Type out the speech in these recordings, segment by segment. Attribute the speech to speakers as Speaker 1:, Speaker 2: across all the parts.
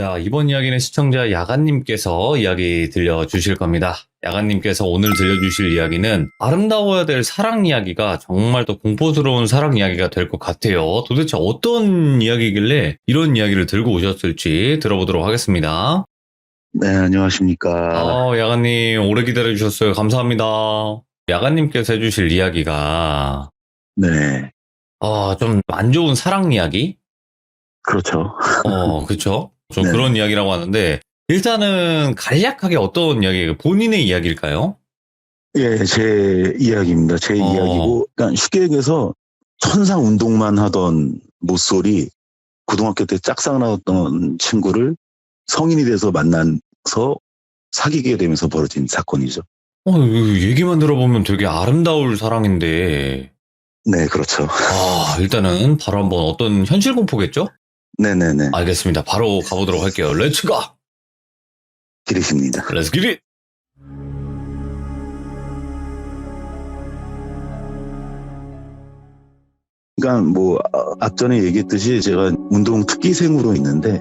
Speaker 1: 자, 이번 이야기는 시청자 야간님께서 이야기 들려주실 겁니다. 야간님께서 오늘 들려주실 이야기는 아름다워야 될 사랑 이야기가 정말 또 공포스러운 사랑 이야기가 될 것 같아요. 도대체 어떤 이야기길래 이런 이야기를 들고 오셨을지 들어보도록 하겠습니다.
Speaker 2: 네, 안녕하십니까.
Speaker 1: 야간님 오래 기다려주셨어요. 감사합니다. 야간님께서 해주실 이야기가
Speaker 2: 네,
Speaker 1: 좀 안 좋은 사랑 이야기?
Speaker 2: 그렇죠.
Speaker 1: 그쵸? 좀
Speaker 2: 네.
Speaker 1: 그런 이야기라고 하는데, 일단은 간략하게 어떤 이야기예요? 본인의 이야기일까요?
Speaker 2: 예, 제 이야기입니다. 제 이야기고, 그러니까 쉽게 얘기해서 천상 운동만 하던 모쏠이 고등학교 때 짝사랑하던 친구를 성인이 돼서 만나서 사귀게 되면서 벌어진 사건이죠.
Speaker 1: 얘기만 들어보면 되게 아름다울 사랑인데,
Speaker 2: 네, 그렇죠.
Speaker 1: 일단은 바로 한번 어떤 현실 공포겠죠?
Speaker 2: 네네네.
Speaker 1: 알겠습니다. 바로 가보도록 할게요. 렛츠 고!
Speaker 2: 기리십니다.
Speaker 1: 렛츠 기릿!
Speaker 2: 그러니까 뭐 앞전에 얘기했듯이 제가 운동 특기생으로 있는데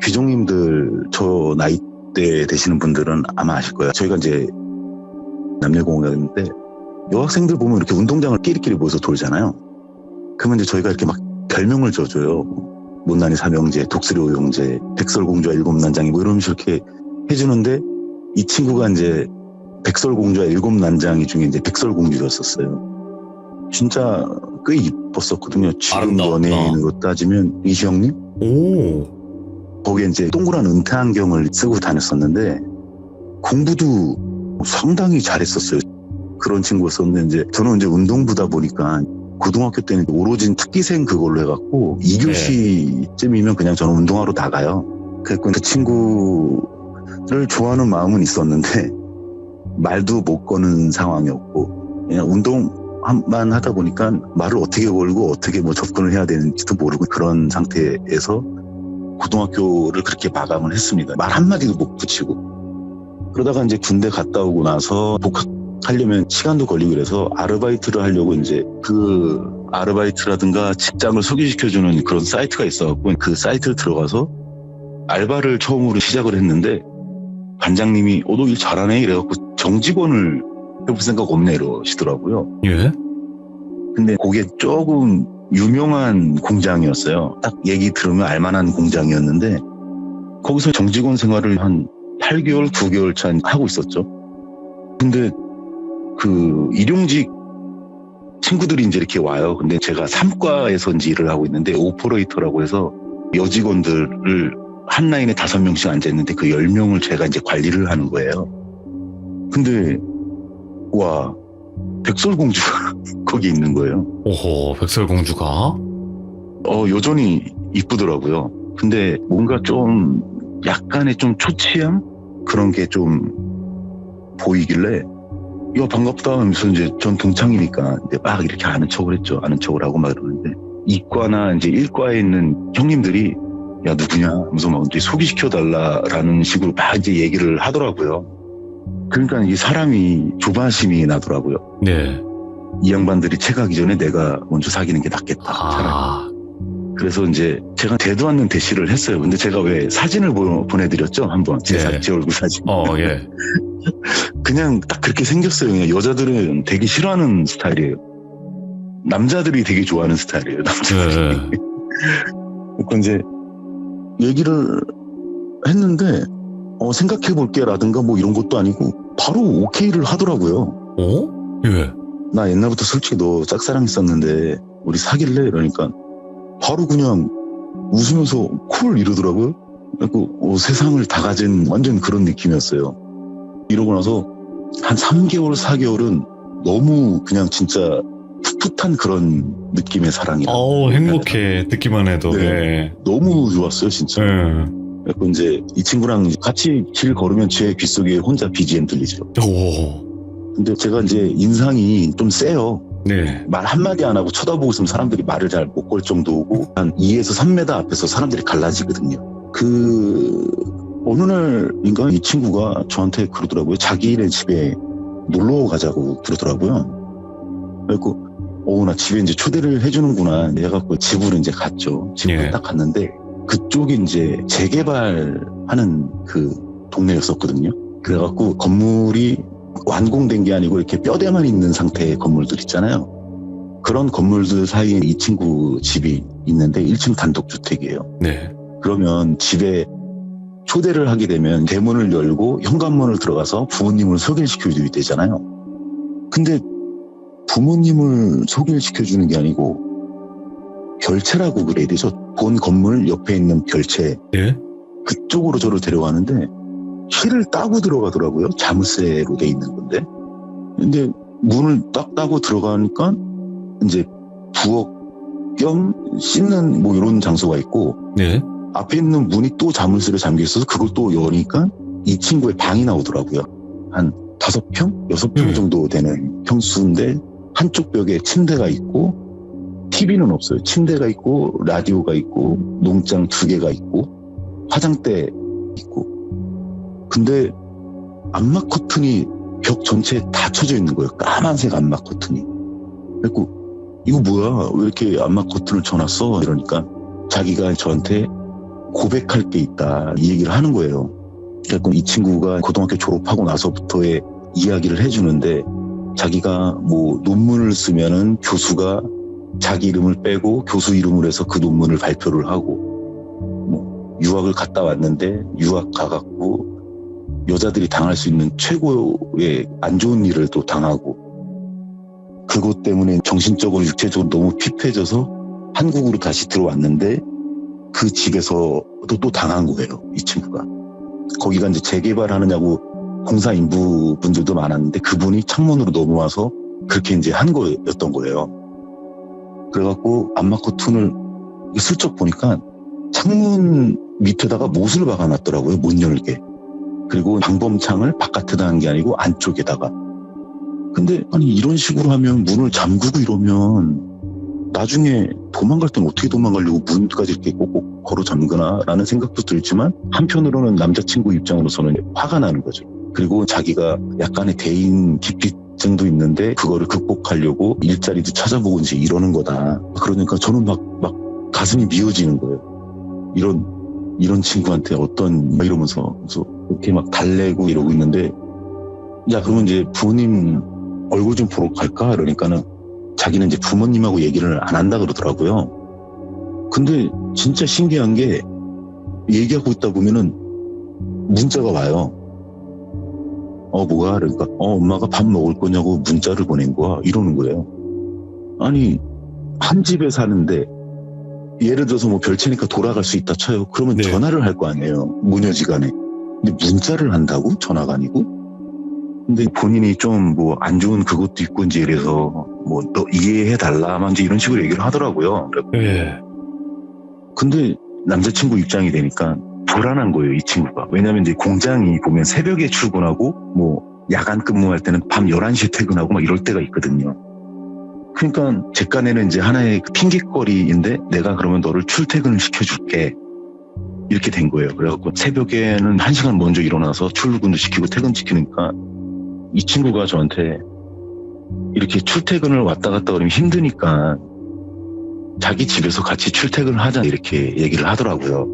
Speaker 2: 귀종님들 저 나이대 되시는 분들은 아마 아실 거예요. 저희가 이제 남녀공학인데 여학생들 보면 이렇게 운동장을 끼리끼리 모여서 돌잖아요. 그러면 이제 저희가 이렇게 막 별명을 줘줘요. 못난이 삼형제, 독수리 오형제, 백설공주와 일곱 난장이 뭐 이런 식으로 이렇게 해주는데 이 친구가 이제 백설공주와 일곱 난장이 중에 이제 백설공주였었어요. 진짜 꽤 이뻤었거든요. 지금 연예인으로 따지면 이시영님? 거기에 이제 동그란 은퇴 안경을 쓰고 다녔었는데 공부도 상당히 잘했었어요. 그런 친구였었는데 이제 저는 이제 운동부다 보니까 고등학교 때는 오로지 특기생 그걸로 해갖고 2교시쯤이면 그냥 저는 운동하러 나가요. 그래서 그 친구를 좋아하는 마음은 있었는데 말도 못 거는 상황이었고 그냥 운동만 하다 보니까 말을 어떻게 걸고 어떻게 뭐 접근을 해야 되는지도 모르고 그런 상태에서 고등학교를 그렇게 마감을 했습니다. 말 한마디도 못 붙이고 그러다가 이제 군대 갔다 오고 나서 복학하려면 시간도 걸리고 그래서 아르바이트를 하려고 이제 그 아르바이트라든가 직장을 소개시켜주는 그런 사이트가 있어갖고 그 사이트를 들어가서 알바를 처음으로 시작을 했는데 반장님이 너 일 잘하네 이래갖고 정직원을 해볼 생각 없네 이러시더라고요.
Speaker 1: 예? 근데
Speaker 2: 그게 조금 유명한 공장이었어요. 딱 얘기 들으면 알만한 공장이었는데 거기서 정직원 생활을 한 8개월, 9개월 차 하고 있었죠. 근데 그 일용직 친구들이 이제 이렇게 와요. 근데 제가 3과에서 이제 일을 하고 있는데 오퍼레이터라고 해서 여직원들을 한 라인에 5명씩 앉아있는데 그 10명을 제가 이제 관리를 하는 거예요. 근데 와 백설공주가 거기 있는 거예요.
Speaker 1: 오호, 백설공주가?
Speaker 2: 여전히 이쁘더라고요. 근데 뭔가 좀 약간의 좀 초치함? 그런 게 좀 보이길래 야 반갑다 하면서 이제 전 동창이니까 이제 막 이렇게 아는 척을 했죠. 아는 척을 하고 막 이러는데 이과나 이제 1과에 있는 형님들이 야 누구냐 하면서 막 이제 소개시켜달라라는 식으로 막 이제 얘기를 하더라고요. 그러니까 이 사람이 조바심이 나더라고요.
Speaker 1: 네.
Speaker 2: 이 양반들이 채가기 전에 내가 먼저 사귀는 게 낫겠다. 차라리. 그래서 이제 제가 대도 않는 대시를 했어요. 근데 제가 왜 사진을 보내드렸죠? 한번 제 얼굴 사진.
Speaker 1: 예.
Speaker 2: 그냥 딱 그렇게 생겼어요. 그냥 여자들은 되게 싫어하는 스타일이에요. 남자들이 되게 좋아하는 스타일이에요. 남자들이. 그러니까 이제 얘기를 했는데 생각해볼게 라든가 뭐 이런 것도 아니고 바로 오케이를 하더라고요.
Speaker 1: 예.
Speaker 2: 나 옛날부터 솔직히 너 짝사랑했었는데 우리 사귈래? 이러니까 바로 그냥 웃으면서 콜 이러더라고요. 그래서 세상을 다 가진 완전 그런 느낌이었어요. 이러고 나서 한 3개월, 4개월은 너무 그냥 진짜 풋풋한 그런 느낌의 사랑이에요.
Speaker 1: 행복해. 듣기만 해도.
Speaker 2: 네. 너무 좋았어요, 진짜. 그래서 이제 이 친구랑 같이 길 걸으면 제 귓속에 혼자 BGM 들리죠. 근데 제가 이제 인상이 좀 세요.
Speaker 1: 네.
Speaker 2: 말 한마디 안 하고 쳐다보고 있으면 사람들이 말을 잘 못 걸 정도고 한 2에서 3m 앞에서 사람들이 갈라지거든요. 어느 날인가 이 친구가 저한테 그러더라고요. 자기네 집에 놀러 가자고 그러더라고요. 그래서 나 집에 이제 초대를 해주는구나. 내가 그 집으로 이제 갔죠. 집으로 딱 갔는데 그쪽이 이제 재개발하는 그 동네였었거든요. 그래갖고 건물이 완공된 게 아니고 이렇게 뼈대만 있는 상태의 건물들 있잖아요. 그런 건물들 사이에 이 친구 집이 있는데 1층 단독주택이에요.
Speaker 1: 네.
Speaker 2: 그러면 집에 초대를 하게 되면 대문을 열고 현관문을 들어가서 부모님을 소개를 시켜줘야 되잖아요. 근데 부모님을 소개를 시켜주는 게 아니고 별채라고 그래야 되죠. 본 건물 옆에 있는 별채.
Speaker 1: 예?
Speaker 2: 그쪽으로 저를 데려가는데 키를 따고 들어가더라고요. 자물쇠로 돼 있는 건데. 근데 문을 딱 따고 들어가니까 이제 부엌 겸 씻는 뭐 이런 장소가 있고
Speaker 1: 네.
Speaker 2: 앞에 있는 문이 또 자물쇠로 잠겨 있어서 그걸 또 여니까 이 친구의 방이 나오더라고요. 한 5평? 6평 정도 되는 평수인데 한쪽 벽에 침대가 있고 TV는 없어요. 침대가 있고 라디오가 있고 농장 2개가 있고 화장대 있고 근데 암막 커튼이 벽 전체에 다 쳐져 있는 거예요. 까만색 암막 커튼이. 그래갖고 이거 뭐야? 왜 이렇게 암막 커튼을 쳐놨어? 이러니까 자기가 저한테 고백할 게 있다 이 얘기를 하는 거예요. 그래갖고 이 친구가 고등학교 졸업하고 나서부터의 이야기를 해주는데 자기가 뭐 논문을 쓰면은 교수가 자기 이름을 빼고 교수 이름으로 해서 그 논문을 발표를 하고 뭐 유학을 갔다 왔는데 유학 가갖고 여자들이 당할 수 있는 최고의 안 좋은 일을 또 당하고 그것 때문에 정신적으로 육체적으로 너무 피폐해져서 한국으로 다시 들어왔는데 그 집에서도 또 당한 거예요. 이 친구가. 거기가 이제 재개발하느냐고 공사 인부 분들도 많았는데 그분이 창문으로 넘어와서 그렇게 이제 한 거였던 거예요. 그래갖고 암막 커튼을 슬쩍 보니까 창문 밑에다가 못을 박아놨더라고요. 못 열게. 그리고 방범창을 바깥에다 한 게 아니고 안쪽에다가. 근데 아니 이런 식으로 하면 문을 잠그고 이러면 나중에 도망갈 땐 어떻게 도망가려고 문까지 이렇게 꼭꼭 걸어 잠그나 라는 생각도 들지만 한편으로는 남자친구 입장으로서는 화가 나는 거죠. 그리고 자기가 약간의 대인 기피증도 있는데 그거를 극복하려고 일자리도 찾아보고 이제 이러는 거다. 그러니까 저는 막 가슴이 미어지는 거예요. 이런 친구한테 어떤 이러면서 그래서 이렇게 막 달래고 이러고 있는데 야 그러면 이제 부모님 얼굴 좀 보러 갈까? 그러니까는 자기는 이제 부모님하고 얘기를 안 한다 그러더라고요. 근데 진짜 신기한 게 얘기하고 있다 보면은 문자가 와요. 뭐가? 그러니까 엄마가 밥 먹을 거냐고 문자를 보낸 거야. 이러는 거예요. 아니 한 집에 사는데 예를 들어서 뭐 별채니까 돌아갈 수 있다 쳐요. 그러면
Speaker 1: 네.
Speaker 2: 전화를 할 거 아니에요. 모녀지간에. 근데 문자를 한다고? 전화가 아니고? 근데 본인이 좀 뭐 안 좋은 그것도 있고 이제 이래서 뭐 너 이해해달라 막 이제 이런 식으로 얘기를 하더라고요.
Speaker 1: 예.
Speaker 2: 근데 남자친구 입장이 되니까 불안한 거예요, 이 친구가. 왜냐면 이제 공장이 보면 새벽에 출근하고 뭐 야간 근무할 때는 밤 11시에 퇴근하고 막 이럴 때가 있거든요. 그러니까 제 깐에는 이제 하나의 핑계거리인데 내가 그러면 너를 출퇴근을 시켜줄게. 이렇게 된 거예요. 그래갖고 새벽에는 1시간 먼저 일어나서 출근도 시키고 퇴근시키니까 이 친구가 저한테 이렇게 출퇴근을 왔다 갔다 그러면 힘드니까 자기 집에서 같이 출퇴근을 하자 이렇게 얘기를 하더라고요.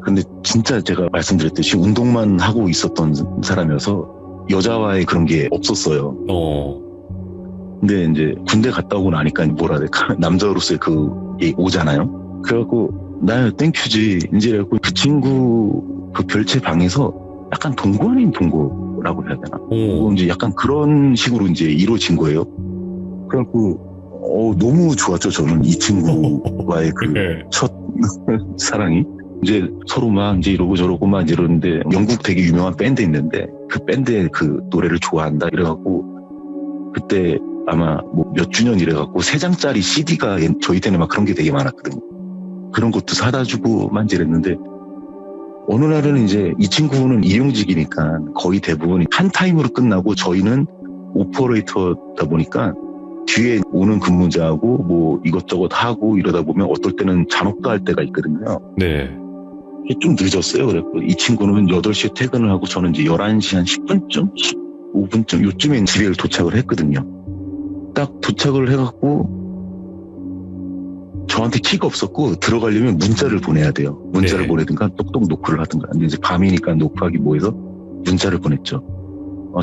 Speaker 2: 근데 진짜 제가 말씀드렸듯이 운동만 하고 있었던 사람이어서 여자와의 그런 게 없었어요. 근데 이제 군대 갔다 오고 나니까 뭐라 해야 될까 남자로서의 게 오잖아요. 그래갖고 나 땡큐지 이제 그래갖고 그 친구 그 별채 방에서 약간 동거 아닌 동거라고 해야 되나? 이제 약간 그런 식으로 이제 이루어진 거예요. 그래갖고 너무 좋았죠. 저는 이 친구와의 그 첫 사랑이. 이제 서로 막 이제 이러고 저러고 막 이러는데 영국 되게 유명한 밴드 있는데 그 밴드의 그 노래를 좋아한다 이래갖고 그때 아마 뭐 몇 주년 이래갖고 3장짜리 CD가 저희 때는 막 그런 게 되게 많았거든요. 그런 것도 사다 주고 막 이랬는데 어느 날은 이제 이 친구는 일용직이니까 거의 대부분 한 타임으로 끝나고 저희는 오퍼레이터다 보니까 뒤에 오는 근무자하고 뭐 이것저것 하고 이러다 보면 어떨 때는 잔업도 할 때가 있거든요.
Speaker 1: 네.
Speaker 2: 좀 늦었어요. 그래서 이 친구는 8시에 퇴근을 하고 저는 이제 11시 한 10분쯤? 15분쯤 요쯤에 집에 도착을 했거든요. 딱 도착을 해갖고 저한테 키가 없었고 들어가려면 문자를 보내야 돼요. 문자를
Speaker 1: 네.
Speaker 2: 보내든가 똑똑 노크를 하든가. 근데 이제 밤이니까 노크하기 뭐해서 문자를 보냈죠.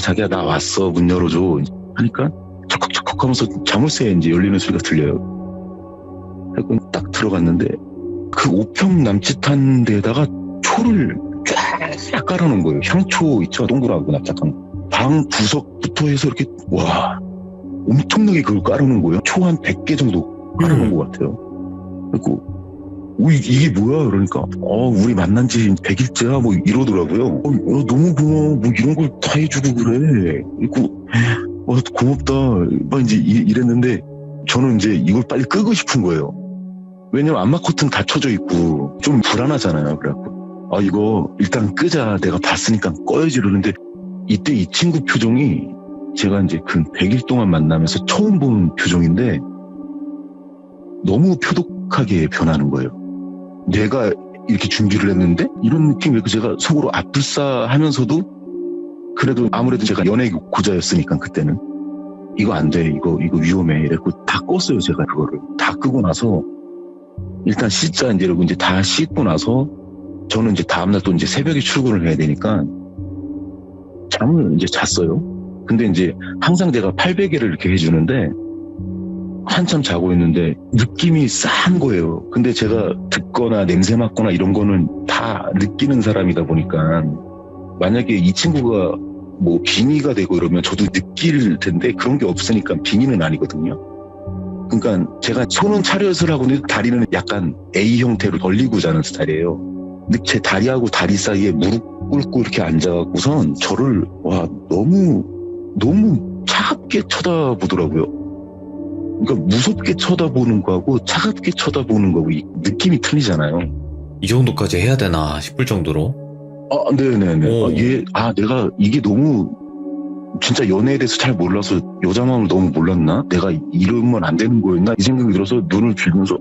Speaker 2: 자기야 나 왔어 문 열어줘 하니까 척척척 하면서 자물쇠 이제 열리는 소리가 들려요. 그래서 딱 들어갔는데 그 5평 남짓한 데다가 초를 쫙 깔아놓은 거예요. 향초 있죠, 동그랗고 납작한 거. 방 구석부터 해서 이렇게 와 엄청나게 그걸 깔아놓은 거예요. 초 한 100개 정도 깔아놓은 것 같아요. 그리고 이게 뭐야 그러니까 우리 만난 지 100일째야 뭐 이러더라고요. 너무 고마워 뭐 이런 걸 다 해주고 그래. 그리고 고맙다 막 이제 이랬는데 저는 이제 이걸 빨리 끄고 싶은 거예요. 왜냐면 안마 커튼 다 쳐져 있고 좀 불안하잖아요. 그래갖고 이거 일단 끄자 내가 봤으니까 꺼야지 그러는데 이때 이 친구 표정이 제가 이제 그 100일 동안 만나면서 처음 본 표정인데 너무 표독하게 변하는 거예요. 내가 이렇게 준비를 했는데 이런 느낌이 제가 속으로 아플싸하면서도 그래도 아무래도 제가 연애 고자였으니까 그때는 이거 안 돼 이거 위험해 이랬고 다 껐어요. 제가 그거를 다 끄고 나서 일단 씻자 이제 이러고 이제 다 씻고 나서 저는 이제 다음날 또 이제 새벽에 출근을 해야 되니까 잠을 이제 잤어요. 근데 이제 항상 제가 800개를 이렇게 해주는데 한참 자고 있는데 느낌이 싸한 거예요. 근데 제가 듣거나 냄새 맡거나 이런 거는 다 느끼는 사람이다 보니까 만약에 이 친구가 뭐 빙의가 되고 이러면 저도 느낄 텐데 그런 게 없으니까 빙의는 아니거든요. 그러니까 제가 손은 차렷을 하고 있는데 다리는 약간 A 형태로 벌리고 자는 스타일이에요. 근데 제 다리하고 다리 사이에 무릎 꿇고 이렇게 앉아갖고선 저를 너무 차갑게 쳐다보더라고요. 그러니까 무섭게 쳐다보는 거하고 차갑게 쳐다보는 거하고 느낌이 틀리잖아요.
Speaker 1: 이 정도까지 해야 되나 싶을 정도로.
Speaker 2: 네네네. 내가 이게 너무 진짜 연애에 대해서 잘 몰라서 여자 마음을 너무 몰랐나? 내가 이러면 안 되는 거였나? 이 생각이 들어서 눈을 빌면서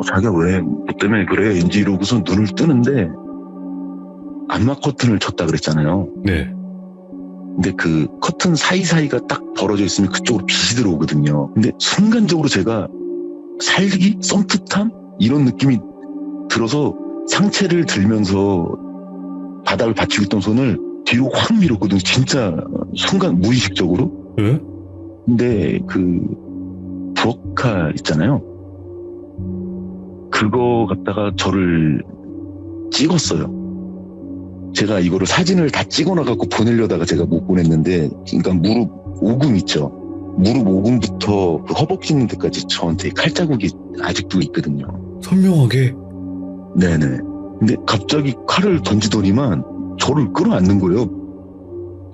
Speaker 2: 자기가 왜 뭐 때문에 그래? 인지 이러고서 눈을 뜨는데 안마 커튼을 쳤다 그랬잖아요.
Speaker 1: 네.
Speaker 2: 근데 그 커튼 사이사이가 딱 벌어져 있으면 그쪽으로 빛이 들어오거든요. 근데 순간적으로 제가 살기? 썸풋함? 이런 느낌이 들어서 상체를 들면서 바닥을 받치고 있던 손을 뒤로 확 밀었거든요. 진짜 순간 무의식적으로.
Speaker 1: 왜?
Speaker 2: 근데 그 부엌칼 있잖아요. 그거 갖다가 저를 찍었어요. 제가 이거를 사진을 다 찍어놔갖고 보내려다가 제가 못 보냈는데, 그러니까 무릎 오금 있죠. 무릎 오금부터 그 허벅지 있는 데까지 저한테 칼자국이 아직도 있거든요.
Speaker 1: 선명하게?
Speaker 2: 네네. 근데 갑자기 칼을 던지더니만 저를 끌어안는 거예요.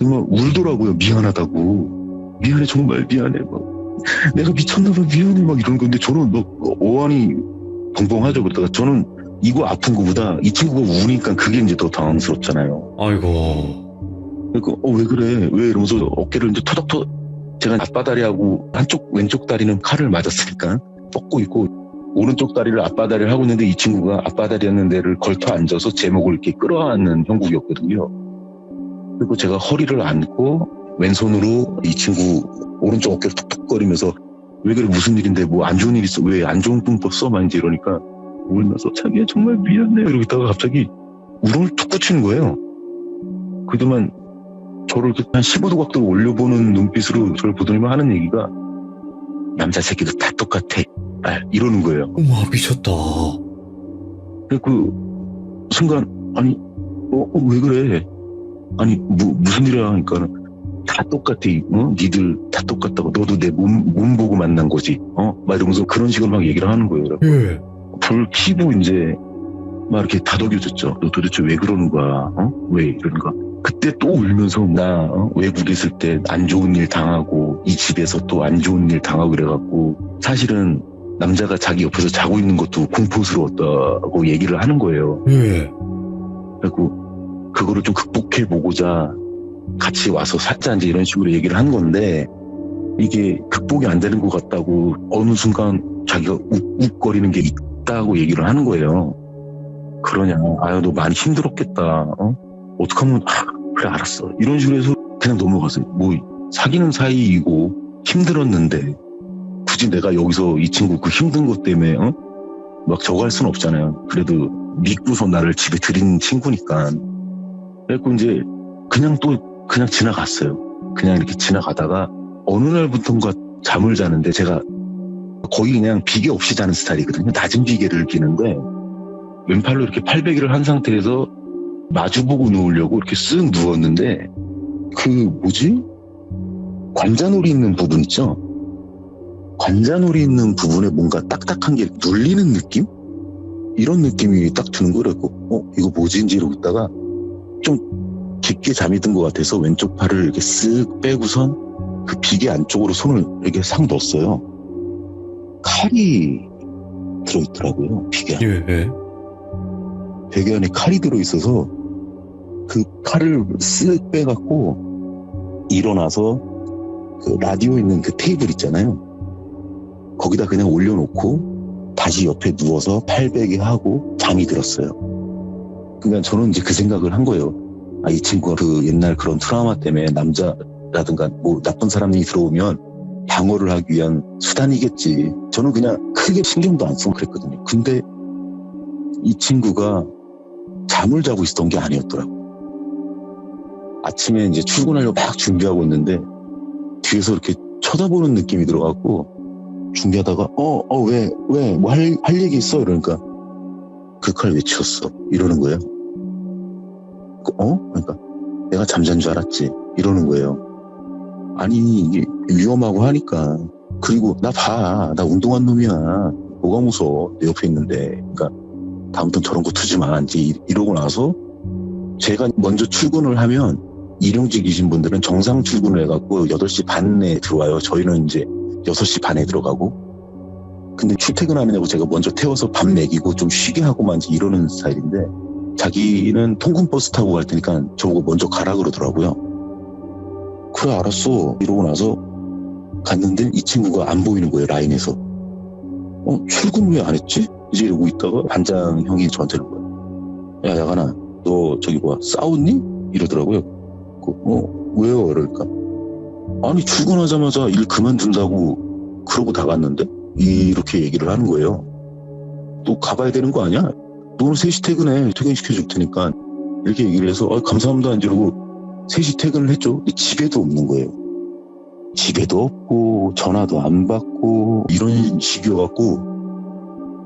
Speaker 2: 정말 울더라고요. 미안하다고. 미안해, 정말 미안해. 막 내가 미쳤나봐, 미안해, 막 이런 건데 저는 어안이 벙벙하죠. 그러다가 저는 이거 아픈 거보다 이 친구가 우니까 그게 이제 더 당황스럽잖아요.
Speaker 1: 아이고.
Speaker 2: 그러니까 왜 그래? 왜? 이러면서 어깨를 이제 터덕터덕 제가 앞바다리하고 한쪽 왼쪽 다리는 칼을 맞았으니까 뻗고 있고 오른쪽 다리를 앞바다리를 하고 있는데 이 친구가 앞바다리였는 데를 걸터 앉아서 제 목을 이렇게 끌어안는 형국이었거든요. 그리고 제가 허리를 안고 왼손으로 이 친구 오른쪽 어깨를 툭툭거리면서 왜 그래? 무슨 일인데? 뭐 안 좋은 일 있어? 왜 안 좋은 꿈 꿨어? 막 이제 이러니까 울면서 자기야 정말 미안해 이러고 있다가 갑자기 울음을 툭 붙이는 거예요. 그동안 저를 한 15도 각도로 올려보는 눈빛으로 저를 보더니만 하는 얘기가 남자 새끼도 다 똑같아 이러는 거예요.
Speaker 1: 어머, 미쳤다.
Speaker 2: 그 순간 아니 왜 그래? 아니 무슨 일이야 하니까 다 똑같아. 니들 다 똑같다고. 너도 내 몸 보고 만난 거지. 막 이러면서 그런 식으로 막 얘기를 하는 거예요.
Speaker 1: 예.
Speaker 2: 불 켜고 이제 막 이렇게 다독여줬죠. 너 도대체 왜 그러는 거야? 왜 이러는 거야? 그때 또 울면서 나 외국에 있을 때 안 좋은 일 당하고 이 집에서 또 안 좋은 일 당하고 그래갖고 사실은 남자가 자기 옆에서 자고 있는 것도 공포스러웠다고 얘기를 하는 거예요.
Speaker 1: 예.
Speaker 2: 그리고 그거를 좀 극복해보고자 같이 와서 살자 이제 이런 식으로 얘기를 한 건데 이게 극복이 안 되는 것 같다고 어느 순간 자기가 욱욱거리는 게 있다고 얘기를 하는 거예요. 그러냐? 아유 너 많이 힘들었겠다. 어떡하면 그래 알았어. 이런 식으로 해서 그냥 넘어갔어요. 뭐 사귀는 사이이고 힘들었는데 굳이 내가 여기서 이 친구 그 힘든 것 때문에 막 저거 할 수는 없잖아요. 그래도 믿고서 나를 집에 들인 친구니까. 그래갖고 이제 그냥 지나갔어요. 그냥 이렇게 지나가다가 어느 날부터인가 잠을 자는데 제가 거의 그냥 비계 없이 자는 스타일이거든요. 낮은 비계를 끼는데 왼팔로 이렇게 팔베개를 한 상태에서 마주보고 누우려고 이렇게 쓱 누웠는데 관자놀이 있는 부분 있죠? 관자놀이 있는 부분에 뭔가 딱딱한 게 눌리는 느낌? 이런 느낌이 딱 드는 거라고. 이거 뭐지? 이러고 있다가 좀 깊게 잠이 든 것 같아서 왼쪽 팔을 이렇게 쓱 빼고선 그 비계 안쪽으로 손을 이렇게 싹 넣었어요. 칼이 들어있더라고요. 비계 안에.
Speaker 1: 예.
Speaker 2: 베개 안에 칼이 들어있어서 그 칼을 쓱 빼갖고 일어나서 그 라디오 있는 그 테이블 있잖아요. 거기다 그냥 올려놓고 다시 옆에 누워서 팔베개 하고 잠이 들었어요. 그러니까 저는 이제 그 생각을 한 거예요. 이 친구가 그 옛날 그런 트라우마 때문에 남자라든가 뭐 나쁜 사람이 들어오면 방어를 하기 위한 수단이겠지. 저는 그냥 크게 신경도 안 쓰고 그랬거든요. 근데 이 친구가 잠을 자고 있었던 게 아니었더라고. 아침에 이제 출근하려고 막 준비하고 있는데 뒤에서 이렇게 쳐다보는 느낌이 들어갖고 준비하다가 왜 뭐 할 얘기 있어? 이러니까 그 칼 왜 치웠어? 이러는 거예요. 그러니까 내가 잠잔 줄 알았지. 이러는 거예요. 아니 이게 위험하고 하니까. 그리고 나 운동한 놈이야. 뭐가 무서워? 내 옆에 있는데. 그러니까 다음부터 저런 거 두지 마. 이제 이러고 나서 제가 먼저 출근을 하면 일용직이신 분들은 정상 출근을 해갖고 8시 반에 들어와요. 저희는 이제 6시 반에 들어가고. 근데 출퇴근하느냐고 제가 먼저 태워서 밥 먹이고 좀 쉬게 하고만 이제 이러는 스타일인데 자기는 통근버스 타고 갈 테니까 저보고 먼저 가라 그러더라고요. 그래 알았어 이러고 나서 갔는데 이 친구가 안 보이는 거예요. 라인에서. 출근 왜 안 했지? 이제 이러고 있다가 반장 형이 저한테 이러는 거예요. 야 야간아 너 저기 싸웠니? 이러더라고요. 왜요? 그러니까 아니 출근하자마자 일 그만둔다고 그러고 나갔는데 이렇게 얘기를 하는 거예요. 너 가봐야 되는 거 아니야? 너는 3시 퇴근해. 퇴근시켜줄 테니까. 이렇게 얘기를 해서 감사합니다. 이러고 3시 퇴근을 했죠. 근데 집에도 없는 거예요. 집에도 없고 전화도 안 받고 이런 식이어갖고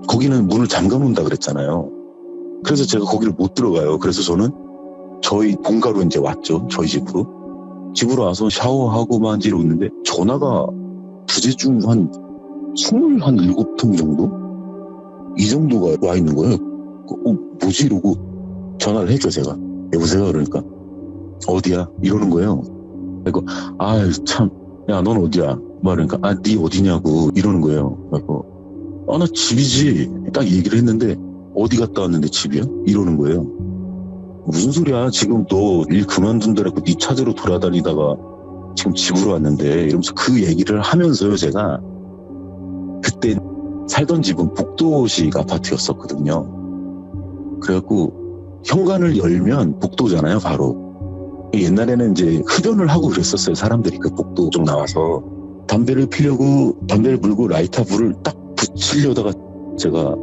Speaker 2: 거기는 문을 잠가놓는다 그랬잖아요. 그래서 제가 거기를 못 들어가요. 그래서 저는 저희 본가로 이제 왔죠. 저희 집으로. 집으로 와서 샤워하고 막 이러고 있는데 전화가 부재중 한 27통 정도? 이 정도가 와 있는 거예요. 뭐지? 이러고 전화를 했죠, 제가. 여보세요? 그러니까 어디야? 이러는 거예요. 그리고 참, 야, 넌 어디야? 그러니까 네 어디냐고 이러는 거예요. 그래서 나 집이지. 딱 얘기를 했는데 어디 갔다 왔는데 집이야? 이러는 거예요. 무슨 소리야? 지금 너 일 그만둔다라고 네 찾으러 돌아다니다가 지금 집으로 왔는데 이러면서 그 얘기를 하면서요, 제가 그때 살던 집은 복도식 아파트였었거든요. 그래갖고 현관을 열면 복도잖아요, 바로. 옛날에는 이제 흡연을 하고 그랬었어요, 사람들이 그 복도 쪽 나와서. 담배를 물고 라이터 불을 딱 붙이려다가 제가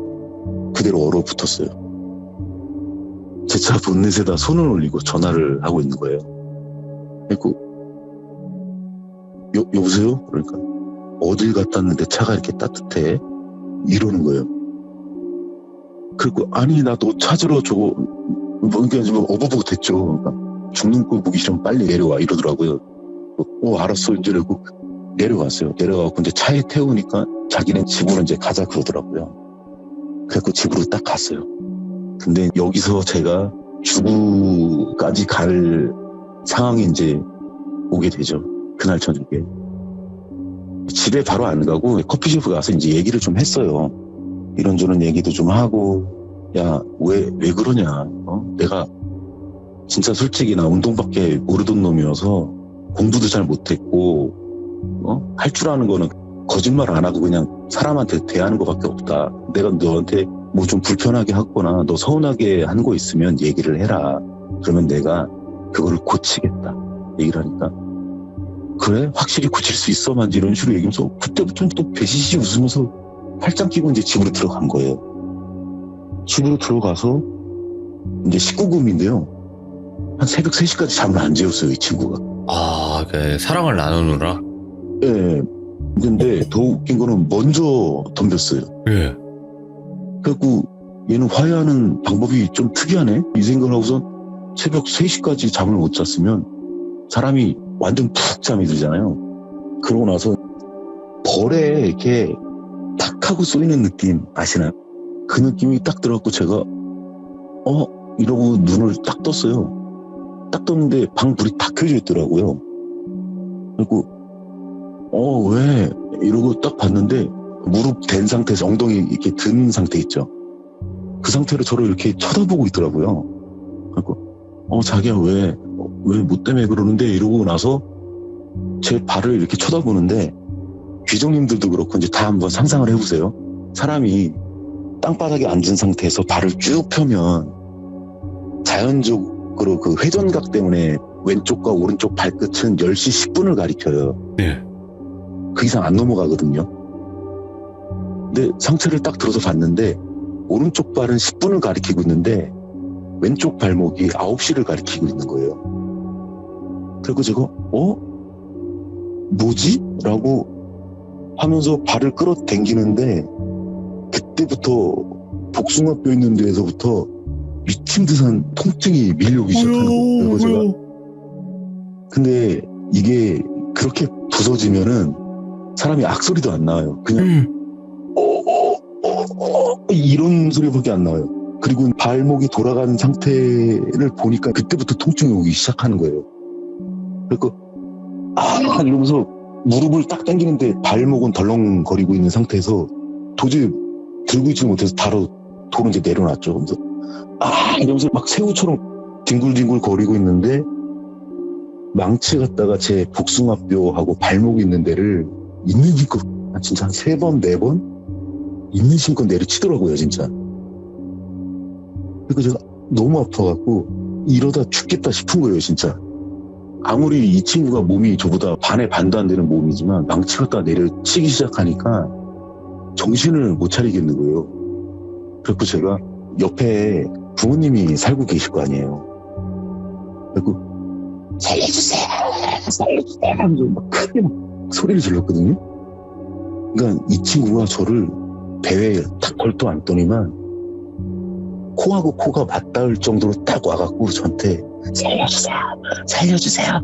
Speaker 2: 그대로 얼어붙었어요. 제 차 본넷에다 손을 올리고 전화를 하고 있는 거예요. 그리고 여보세요? 그러니까 어딜 갔다 왔는데 차가 이렇게 따뜻해? 이러는 거예요. 그리고 아니 나 너 찾으러 저거 그러니까 좀 어버버가 됐죠. 그러니까 죽는 꼴 보기 싫으면 빨리 내려와 이러더라고요. 알았어 이제 이러고 내려갔어요. 내려가고 이제 차에 태우니까 자기는 집으로 이제 가자 그러더라고요. 그래서 집으로 딱 갔어요. 근데 여기서 제가 주부까지 갈 상황이 이제 오게 되죠. 그날 저녁에. 집에 바로 안 가고 커피숍에 가서 이제 얘기를 좀 했어요. 이런저런 얘기도 좀 하고, 야, 왜 그러냐. 내가 진짜 솔직히 나 운동밖에 모르던 놈이어서 공부도 잘 못했고, 할 줄 아는 거는 거짓말 안 하고 그냥 사람한테 대하는 것밖에 없다. 내가 너한테 뭐 좀 불편하게 하거나 너 서운하게 한 거 있으면 얘기를 해라. 그러면 내가 그거를 고치겠다. 얘기를 하니까 그래? 확실히 고칠 수 있어? 만 이런 식으로 얘기하면서 그때부터 또 배시시 웃으면서 팔짱 끼고 이제 집으로 들어간 거예요. 집으로 들어가서 이제 19금인데요. 한 새벽 3시까지 잠을 안 재웠어요, 이 친구가.
Speaker 1: 아, 그 사랑을 나누느라.
Speaker 2: 예. 근데 더 웃긴 거는 먼저 덤볐어요.
Speaker 1: 예.
Speaker 2: 그래갖고 얘는 화해하는 방법이 좀 특이하네? 이 생각을 하고서 새벽 3시까지 잠을 못 잤으면 사람이 완전 푹 잠이 들잖아요. 그러고 나서 벌에 이렇게 탁 하고 쏘이는 느낌 아시나요? 그 느낌이 딱 들어갖고 제가 이러고 눈을 딱 떴어요. 딱 떴는데 방 불이 다 켜져 있더라고요. 그리고 왜? 이러고 딱 봤는데 무릎 댄 상태에서 엉덩이 이렇게 든 상태 있죠. 그 상태로 저를 이렇게 쳐다보고 있더라고요. 그리고 자기야 왜 뭐 때문에 그러는데 이러고 나서 제 발을 이렇게 쳐다보는데 귀정님들도 그렇고 이제 다 한번 상상을 해보세요. 사람이 땅바닥에 앉은 상태에서 발을 쭉 펴면 자연적으로 그 회전각 때문에 왼쪽과 오른쪽 발끝은 10시 10분을 가리켜요.
Speaker 1: 네.
Speaker 2: 그 이상 안 넘어가거든요. 근데 상체를 딱 들어서 봤는데 오른쪽 발은 10분을 가리키고 있는데 왼쪽 발목이 9시를 가리키고 있는 거예요. 그리고 제가 뭐지? 라고 하면서 발을 끌어당기는데 그때부터 복숭아뼈 있는 데에서부터 미친 듯한 통증이 밀려오기 시작하는 거예요. 그리고 제가 근데 이게 그렇게 부서지면은 사람이 악소리도 안 나와요. 그냥 이런 소리밖에 안 나와요. 그리고 발목이 돌아가는 상태를 보니까 그때부터 통증이 오기 시작하는 거예요. 그리고 이러면서 무릎을 딱 당기는데 발목은 덜렁거리고 있는 상태에서 도저히 들고 있지 못해서 바로 도로 이제 내려놨죠. 그래서 이러면서 막 새우처럼 뒹굴뒹굴 거리고 있는데 망치 갖다가 제 복숭아뼈하고 발목 있는 데를 있는 힘껏 진짜 한 3번, 4번 있는 힘껏 내려치더라고요, 진짜. 그리고 제가 너무 아파갖고 이러다 죽겠다 싶은 거예요, 진짜. 아무리 이 친구가 몸이 저보다 반의 반도 안 되는 몸이지만 망치 갖다가 내려치기 시작하니까 정신을 못 차리겠는 거예요. 그래서 제가 옆에 부모님이 살고 계실 거 아니에요. 그리고 살려주세요 하면서 막 크게 막 소리를 질렀거든요. 그러니까 이 친구가 저를 배에 딱 걸터 앉더니만 코하고 코가 맞닿을 정도로 딱 와갖고 저한테 살려주세요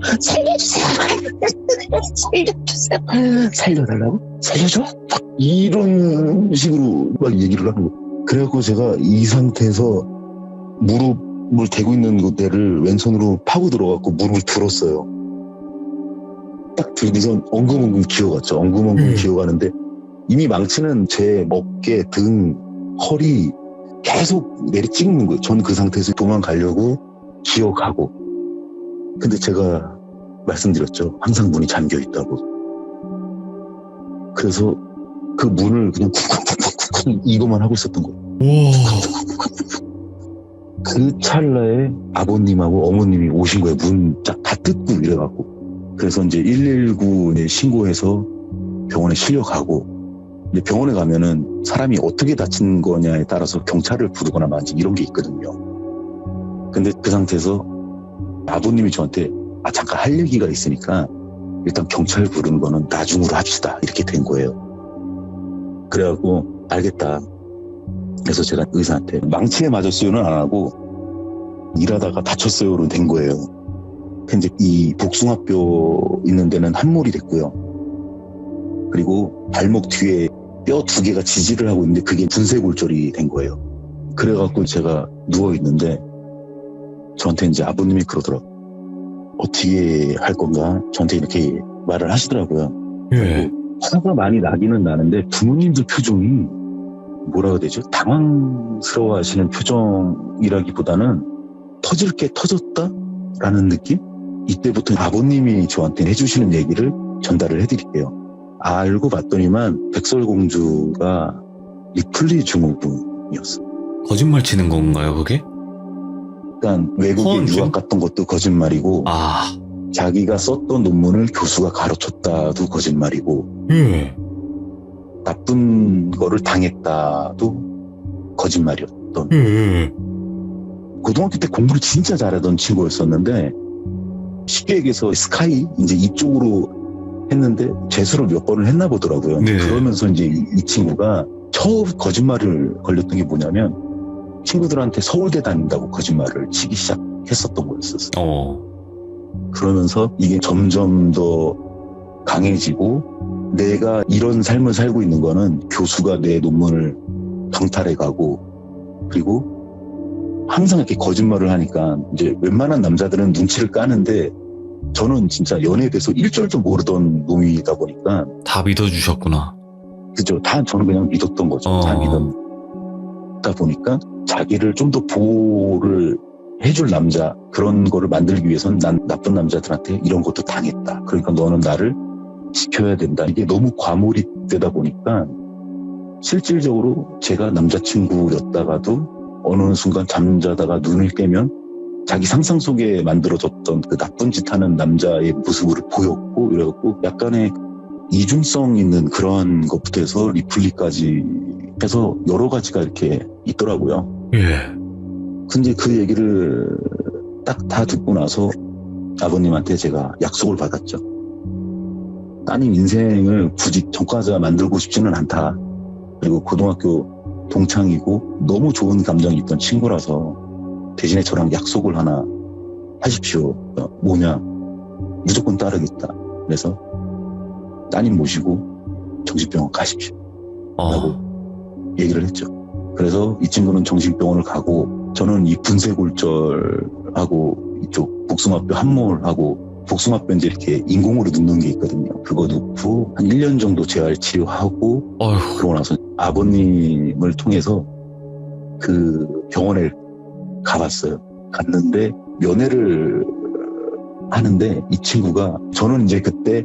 Speaker 2: 살려달라고? 살려줘? 막 이런 식으로 막 얘기를 하는 거예요. 그래갖고 제가 이 상태에서 무릎을 대고 있는 데를 왼손으로 파고 들어갖고 무릎을 들었어요. 딱 들고서 엉금엉금 기어갔죠. 엉금엉금 기어가는데 이미 망치는 제 어깨, 등, 허리 계속 내리 찍는 거예요. 전 그 상태에서 도망가려고 기어가고. 근데 제가 말씀드렸죠. 항상 문이 잠겨 있다고. 그래서 그 문을 그냥 쿡쿡쿡쿡 이거만 하고 있었던 거예요. 그 찰나에 아버님하고 어머님이 오신 거예요. 문 쫙 다 뜯고 이래갖고. 그래서 이제 119에 신고해서 병원에 실려가고. 근데 병원에 가면은 사람이 어떻게 다친 거냐에 따라서 경찰을 부르거나 마지 이런 게 있거든요. 근데 그 상태에서 아버님이 저한테 잠깐 할 얘기가 있으니까 일단 경찰 부르는 거는 나중으로 합시다. 이렇게 된 거예요. 그래갖고 알겠다. 그래서 제가 의사한테 망치에 맞았어요는 안 하고 일하다가 다쳤어요로 된 거예요. 근데 이 복숭아뼈 있는 데는 함몰이 됐고요. 그리고 발목 뒤에 뼈 2개가 지지를 하고 있는데 그게 분쇄골절이 된 거예요. 그래갖고 제가 누워있는데 저한테 이제 아버님이 그러더라고요. 어떻게 할 건가? 저한테 이렇게 말을 하시더라고요.
Speaker 1: 예.
Speaker 2: 화가 많이 나기는 나는데 부모님들 표정이 뭐라 해야 되죠? 당황스러워 하시는 표정이라기보다는 터질 게 터졌다라는 느낌? 이때부터 아버님이 저한테 해주시는 얘기를 전달을 해드릴게요. 알고 봤더니만 백설공주가 리플리 증후군이었어.
Speaker 1: 거짓말 치는 건가요, 그게?
Speaker 2: 그러니까 외국에
Speaker 1: 허언증?
Speaker 2: 유학 갔던 것도 거짓말이고 자기가 썼던 논문을 교수가 가로쳤다도 거짓말이고
Speaker 1: 예.
Speaker 2: 나쁜 거를 당했다도 거짓말이었다. 있던 고등학교 때 공부를 진짜 잘하던 친구였었는데 쉽게 얘기해서 스카이 이제 이쪽으로 했는데 재수를 몇 번을 했나 보더라고요.
Speaker 1: 네.
Speaker 2: 그러면서 이제 이 친구가 처음 거짓말을 걸렸던 게 뭐냐면 친구들한테 서울대 다닌다고 거짓말을 치기 시작했었던 거였었어요. 그러면서 이게 점점 더 강해지고 내가 이런 삶을 살고 있는 거는 교수가 내 논문을 강탈해 가고 그리고 항상 이렇게 거짓말을 하니까 이제 웬만한 남자들은 눈치를 까는데 저는 진짜 연애에 대해서 일절도 모르던 놈이다 보니까
Speaker 1: 다 믿어주셨구나.
Speaker 2: 그죠. 다 저는 그냥 믿었던 거죠. 다 믿었다 보니까 자기를 좀 더 보호를 해줄 남자 그런 거를 만들기 위해서는 난 나쁜 남자들한테 이런 것도 당했다. 그러니까 너는 나를 지켜야 된다. 이게 너무 과몰입되다 보니까 실질적으로 제가 남자친구였다가도 어느 순간 잠자다가 눈을 깨면 자기 상상 속에 만들어졌던 그 나쁜 짓 하는 남자의 모습을 보였고 이래갖고 약간의 이중성 있는 그런 것부터 해서 리플리까지 해서 여러 가지가 이렇게 있더라고요. 근데 그 얘기를 딱 다 듣고 나서 아버님한테 제가 약속을 받았죠. 따님 인생을 굳이 전과자 만들고 싶지는 않다. 그리고 고등학교 동창이고 너무 좋은 감정이 있던 친구라서 대신에 저랑 약속을 하나 하십시오. 뭐냐? 무조건 따르겠다. 그래서 따님 모시고 정신병원 가십시오. 라고 얘기를 했죠. 그래서 이 친구는 정신병원을 가고 저는 이 분쇄골절하고 이쪽 복숭아뼈 함몰하고 복숭아뼈 이제 이렇게 인공으로 넣는 게 있거든요. 그거 넣고 한 1년 정도 재활 치료하고 그러고 나서 아버님을 통해서 그 병원에 가봤어요. 갔는데 면회를 하는데 이 친구가 저는 이제 그때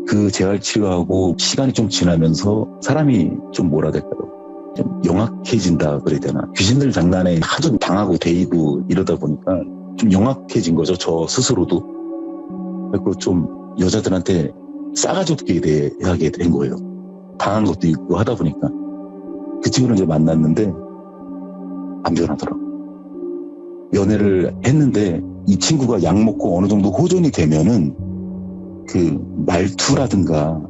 Speaker 2: 그 재활 치료하고 시간이 좀 지나면서 사람이 좀 뭐라 될까요? 좀 영악해진다 그래야 되나? 귀신들 장난에 하도 당하고 데이고 이러다 보니까 좀 영악해진 거죠. 저 스스로도. 그리고 좀 여자들한테 싸가지 없게 대하게 된 거예요. 당한 것도 있고 하다 보니까. 그 친구를 이제 만났는데 안 변하더라고. 연애를 했는데 이 친구가 약 먹고 어느 정도 호전이 되면은 그 말투라든가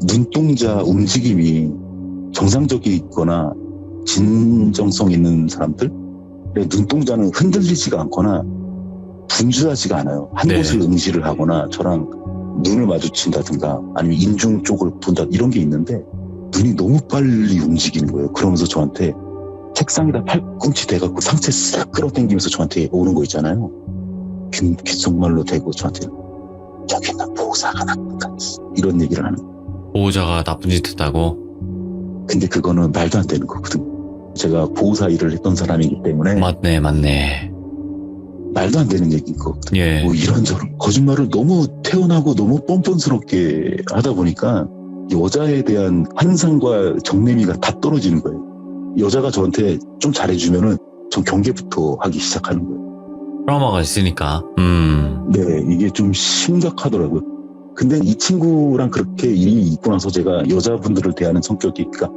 Speaker 2: 눈동자 움직임이 정상적이거나 진정성 있는 사람들 눈동자는 흔들리지가 않거나 분주하지가 않아요. 한 곳을 응시를 하거나 저랑 눈을 마주친다든가 아니면 인중 쪽을 본다 이런 게 있는데 눈이 너무 빨리 움직이는 거예요. 그러면서 저한테 책상에다 팔꿈치 대갖고 상체 싹 끌어당기면서 저한테 오는 거 있잖아요. 귓속말로 대고 저한테 저기 나 보호자가 나쁘다 이런 얘기를 하는 거예요.
Speaker 1: 보호자가 나쁜 짓 했다고?
Speaker 2: 근데 그거는 말도 안 되는 거거든요. 제가 보호사 일을 했던 사람이기 때문에
Speaker 1: 맞네.
Speaker 2: 말도 안 되는 얘기인 거거든요.
Speaker 1: 예.
Speaker 2: 뭐 이런저런 거짓말을 너무 태어나고 너무 뻔뻔스럽게 하다 보니까 여자에 대한 환상과 정내미가 다 떨어지는 거예요. 여자가 저한테 좀 잘해주면은 전 경계부터 하기 시작하는 거예요.
Speaker 1: 트라우마가 있으니까.
Speaker 2: 네, 이게 좀 심각하더라고요. 근데 이 친구랑 그렇게 일이 있고 나서 제가 여자분들을 대하는 성격이 그러니까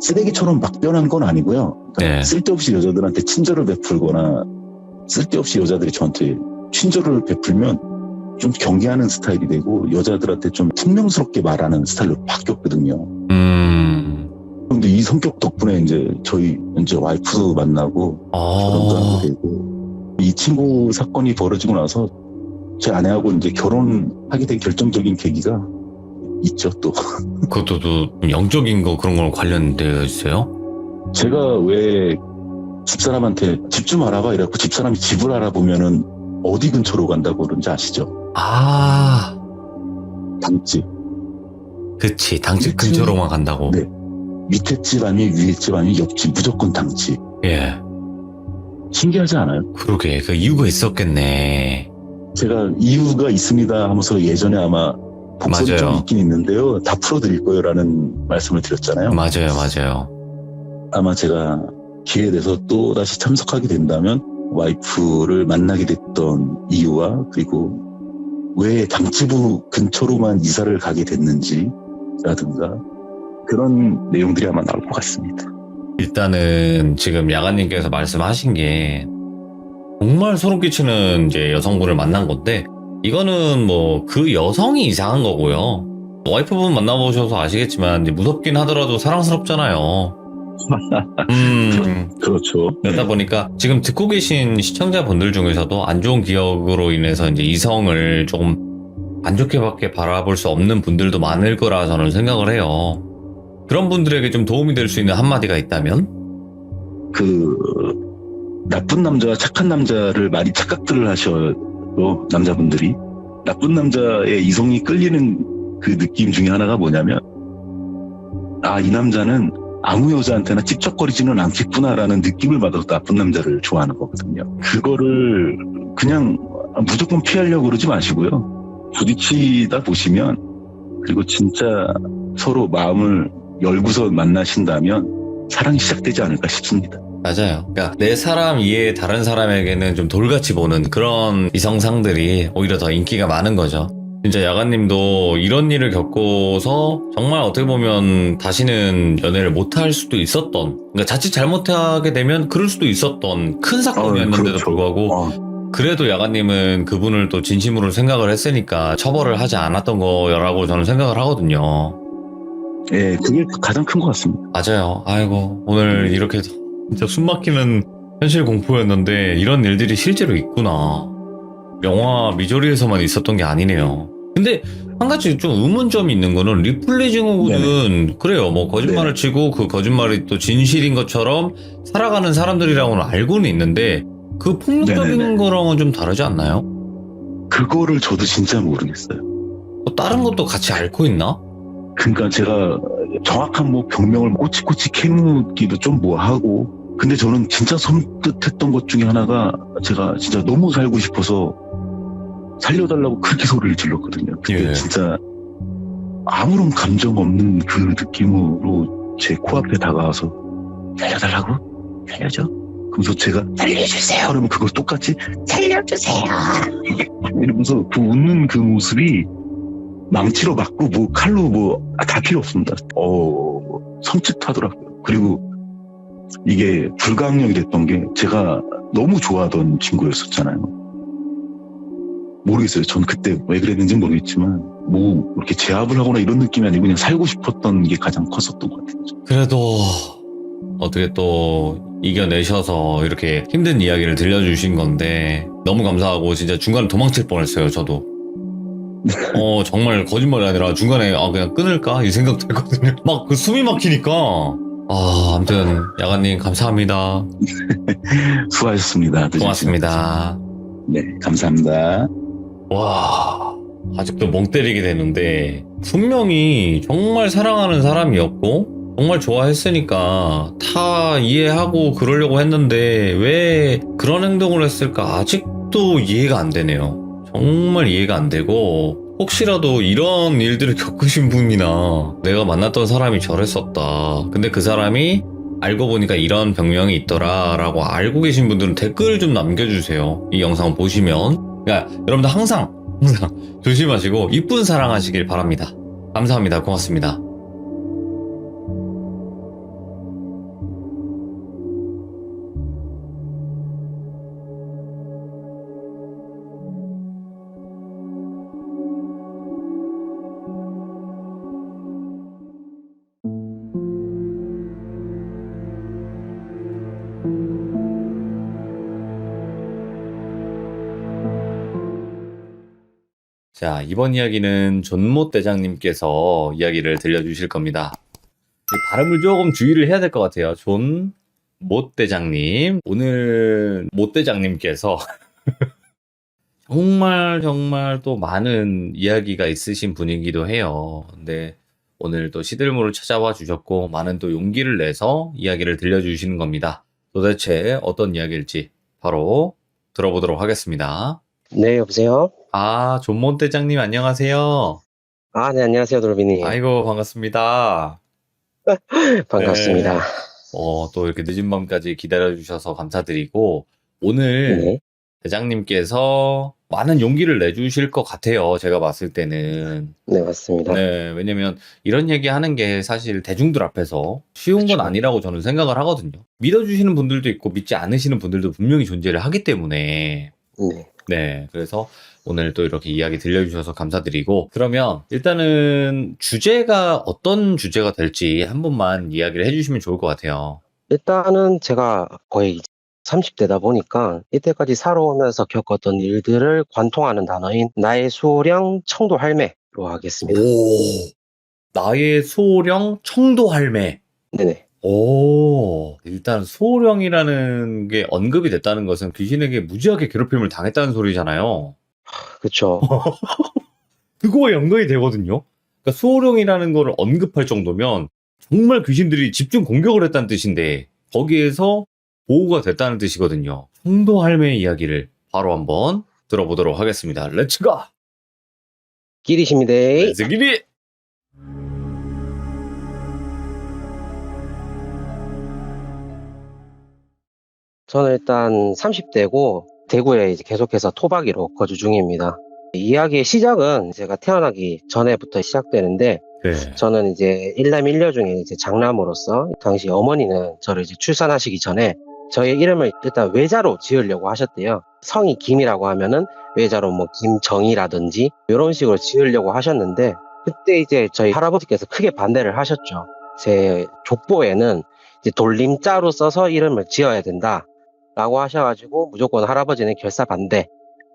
Speaker 2: 쓰레기처럼 막 변한 건 아니고요. 그러니까 쓸데없이 여자들한테 친절을 베풀거나 쓸데없이 여자들이 저한테 친절을 베풀면 좀 경계하는 스타일이 되고 여자들한테 좀 퉁명스럽게 말하는 스타일로 바뀌었거든요. 근데 이 성격 덕분에 이제 저희 이제 와이프도 만나고 결혼도 하게 되고 이 친구 사건이 벌어지고 나서 제 아내하고 이제 결혼하게 된 결정적인 계기가 있죠, 또.
Speaker 1: 그것도 또 영적인 거 그런 거랑 관련되어 있어요?
Speaker 2: 제가 왜 집사람한테 집 좀 알아봐 이래갖고 집사람이 집을 알아보면은 어디 근처로 간다고 그런지 아시죠? 당집.
Speaker 1: 그치, 당집 근처로만 간다고.
Speaker 2: 네. 밑에 집 아니면 위에 집 아니면 옆집 무조건 당집.
Speaker 1: 예.
Speaker 2: 신기하지 않아요?
Speaker 1: 그러게, 그 이유가 있었겠네.
Speaker 2: 제가 이유가 있습니다 하면서 예전에 아마 복선이 좀 있긴 있는데요. 다 풀어드릴 거예요 라는 말씀을 드렸잖아요.
Speaker 1: 맞아요.
Speaker 2: 아마 제가 기회에 대해서 또 다시 참석하게 된다면 와이프를 만나게 됐던 이유와 그리고 왜 당지부 근처로만 이사를 가게 됐는지 라든가 그런 내용들이 아마 나올 것 같습니다.
Speaker 1: 일단은 지금 야간님께서 말씀하신 게 정말 소름 끼치는 이제 여성분을 만난 건데, 이거는 뭐 그 여성이 이상한 거고요. 와이프분 만나보셔서 아시겠지만 이제 무섭긴 하더라도 사랑스럽잖아요.
Speaker 2: 그렇죠.
Speaker 1: 그러다 보니까 지금 듣고 계신 시청자분들 중에서도 안 좋은 기억으로 인해서 이제 이성을 조금 안 좋게밖에 바라볼 수 없는 분들도 많을 거라 저는 생각을 해요. 그런 분들에게 좀 도움이 될 수 있는 한마디가 있다면?
Speaker 2: 그 나쁜 남자와 착한 남자를 많이 착각들을 하셔요. 남자분들이. 나쁜 남자의 이성이 끌리는 그 느낌 중에 하나가 뭐냐면, 아, 이 남자는 아무 여자한테나 찝쩍거리지는 않겠구나라는 느낌을 받아서 나쁜 남자를 좋아하는 거거든요. 그거를 그냥 무조건 피하려고 그러지 마시고요. 부딪히다 보시면, 그리고 진짜 서로 마음을 열고서 만나신다면 사랑이 시작되지 않을까 싶습니다.
Speaker 1: 맞아요. 그러니까 내 사람 이외에 다른 사람에게는 좀 돌같이 보는 그런 이성상들이 오히려 더 인기가 많은 거죠. 진짜 야간님도 이런 일을 겪고서 정말 어떻게 보면 다시는 연애를 못할 수도 있었던, 그러니까 자칫 잘못하게 되면 그럴 수도 있었던 큰 사건이었는데도
Speaker 2: 그렇죠.
Speaker 1: 불구하고 그래도 야간님은 그분을 또 진심으로 생각을 했으니까 처벌을 하지 않았던 거라고 저는 생각을 하거든요.
Speaker 2: 예, 그게 가장 큰 것 같습니다.
Speaker 1: 맞아요. 아이고, 오늘 이렇게 진짜 숨막히는 현실 공포였는데 이런 일들이 실제로 있구나. 영화 미저리에서만 있었던 게 아니네요. 근데 한 가지 좀 의문점이 있는 거는 리플리 증후군은 그래요. 뭐 거짓말을 치고 그 거짓말이 또 진실인 것처럼 살아가는 사람들이라고는 알고는 있는데 그 폭력적인
Speaker 2: 네네네.
Speaker 1: 거랑은 좀 다르지 않나요?
Speaker 2: 그거를 저도 진짜 모르겠어요.
Speaker 1: 또 다른 것도 같이 앓고 있나?
Speaker 2: 그러니까 제가 정확한 뭐 병명을 꼬치꼬치 캐묻기도 좀 뭐하고, 근데 저는 진짜 섬뜩했던 것 중에 하나가, 제가 진짜 너무 살고 싶어서 살려달라고 그렇게 소리를 질렀거든요. 근데
Speaker 1: 예.
Speaker 2: 진짜 아무런 감정 없는 그 느낌으로 제 코앞에 다가와서 살려달라고? 살려줘? 그러면서 제가 살려주세요 그러면 그걸 똑같이 살려주세요 이러면서 그 웃는 그 모습이 망치로 맞고 뭐 칼로 뭐 다 필요 없습니다. 섬찟하더라고요. 그리고 이게 불가항력이 됐던 게, 제가 너무 좋아하던 친구였었잖아요. 모르겠어요. 전 그때 왜 그랬는지 모르겠지만 뭐 이렇게 제압을 하거나 이런 느낌이 아니고 그냥 살고 싶었던 게 가장 컸었던 것 같아요.
Speaker 1: 그래도 어떻게 또 이겨내셔서 이렇게 힘든 이야기를 들려주신 건데 너무 감사하고, 진짜 중간에 도망칠 뻔했어요. 저도 정말 거짓말이 아니라 중간에 그냥 끊을까 이 생각 들거든요. 막 그 숨이 막히니까. 아무튼 야간님 감사합니다.
Speaker 2: 수고하셨습니다. 늦은
Speaker 1: 고맙습니다.
Speaker 2: 시간. 네, 감사합니다.
Speaker 1: 와, 아직도 멍 때리게 되는데 분명히 정말 사랑하는 사람이었고 정말 좋아했으니까 다 이해하고 그러려고 했는데 왜 그런 행동을 했을까 아직도 이해가 안 되네요. 정말 이해가 안 되고, 혹시라도 이런 일들을 겪으신 분이나 내가 만났던 사람이 저랬었다, 근데 그 사람이 알고 보니까 이런 병명이 있더라 라고 알고 계신 분들은 댓글 좀 남겨주세요. 이 영상 보시면. 그러니까 여러분들 항상 조심하시고 이쁜 사랑하시길 바랍니다. 감사합니다. 고맙습니다. 자, 이번 이야기는 존못 대장님께서 이야기를 들려주실 겁니다. 발음을 조금 주의를 해야 될 것 같아요. 존못 대장님. 오늘 못 대장님께서 정말 또 많은 이야기가 있으신 분이기도 해요. 근데 오늘 또 시들물을 찾아와 주셨고 많은 또 용기를 내서 이야기를 들려주시는 겁니다. 도대체 어떤 이야기일지 바로 들어보도록 하겠습니다.
Speaker 3: 네, 여보세요?
Speaker 1: 존못 대장님 안녕하세요.
Speaker 3: 네, 안녕하세요, 도로비님.
Speaker 1: 아이고 반갑습니다.
Speaker 3: 반갑습니다.
Speaker 1: 네. 또 이렇게 늦은 밤까지 기다려주셔서 감사드리고, 오늘
Speaker 3: 네.
Speaker 1: 대장님께서 많은 용기를 내주실 것 같아요. 제가 봤을 때는.
Speaker 3: 네, 맞습니다.
Speaker 1: 네, 왜냐면 이런 얘기 하는 게 사실 대중들 앞에서 쉬운 건
Speaker 3: 그쵸.
Speaker 1: 아니라고 저는 생각을 하거든요. 믿어주시는 분들도 있고 믿지 않으시는 분들도 분명히 존재를 하기 때문에.
Speaker 3: 네.
Speaker 1: 네, 그래서 오늘 또 이렇게 이야기 들려주셔서 감사드리고, 그러면 일단은 주제가 어떤 주제가 될지 한 번만 이야기를 해주시면 좋을 것 같아요.
Speaker 3: 일단은 제가 거의 30대다 보니까 이때까지 살아오면서 겪었던 일들을 관통하는 단어인 나의 수호령 청도 할매로 하겠습니다.
Speaker 1: 오, 나의 소령 청도 할매.
Speaker 3: 네네.
Speaker 1: 오, 일단 소령이라는 게 언급이 됐다는 것은 귀신에게 무지하게 괴롭힘을 당했다는 소리잖아요.
Speaker 3: 그쵸.
Speaker 1: 그거와 연관이 되거든요. 그러니까 소령이라는 거를 언급할 정도면 정말 귀신들이 집중 공격을 했다는 뜻인데 거기에서 보호가 됐다는 뜻이거든요. 청도 할매의 이야기를 바로 한번 들어보도록 하겠습니다. 렛츠고!
Speaker 3: 끼리십니다.
Speaker 1: 렛츠기리!
Speaker 3: 저는 일단 30대고 대구에 이제 계속해서 토박이로 거주 중입니다. 이야기의 시작은 제가 태어나기 전에부터 시작되는데
Speaker 1: 네.
Speaker 3: 저는 이제 일남 일녀 중에 이제 장남으로서 당시 어머니는 저를 이제 출산하시기 전에 저의 이름을 일단 외자로 지으려고 하셨대요. 성이 김이라고 하면은 외자로 뭐 김정이라든지 이런 식으로 지으려고 하셨는데 그때 이제 저희 할아버지께서 크게 반대를 하셨죠. 제 족보에는 이제 돌림자로 써서 이름을 지어야 된다라고 하셔가지고 무조건 할아버지는 결사반대,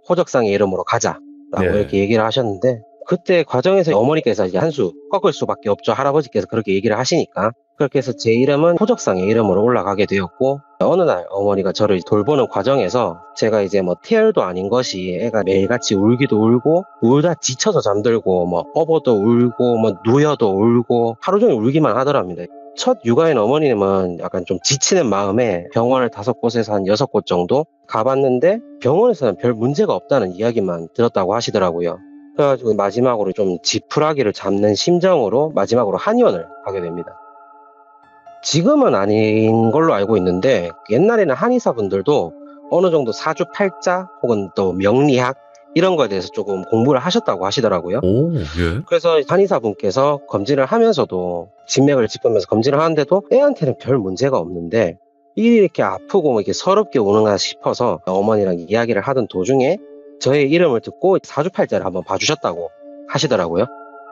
Speaker 3: 호적상의 이름으로 가자라고
Speaker 1: 네.
Speaker 3: 이렇게 얘기를 하셨는데 그때 과정에서 어머니께서 이제 한 수 꺾을 수밖에 없죠. 할아버지께서 그렇게 얘기를 하시니까. 그렇게 해서 제 이름은 호적상의 이름으로 올라가게 되었고 어느 날 어머니가 저를 돌보는 과정에서 제가 이제 뭐 태열도 아닌 것이 애가 매일같이 울기도 울고 울다 지쳐서 잠들고 뭐 업어도 울고 뭐 누여도 울고 하루 종일 울기만 하더랍니다. 첫 육아인 어머님은 약간 좀 지치는 마음에 병원을 5곳에서 한 6곳 정도 가봤는데 병원에서는 별 문제가 없다는 이야기만 들었다고 하시더라고요. 그래가지고 마지막으로 좀 지푸라기를 잡는 심정으로 마지막으로 한의원을 가게 됩니다. 지금은 아닌 걸로 알고 있는데 옛날에는 한의사분들도 어느 정도 사주팔자 혹은 또 명리학 이런 거에 대해서 조금 공부를 하셨다고 하시더라고요.
Speaker 1: 오, 예.
Speaker 3: 그래서 한의사분께서 검진을 하면서도 진맥을 짚으면서 검진을 하는데도 애한테는 별 문제가 없는데 일이 이렇게 아프고 이렇게 서럽게 우는가 싶어서 어머니랑 이야기를 하던 도중에 저의 이름을 듣고 사주팔자를 한번 봐주셨다고 하시더라고요.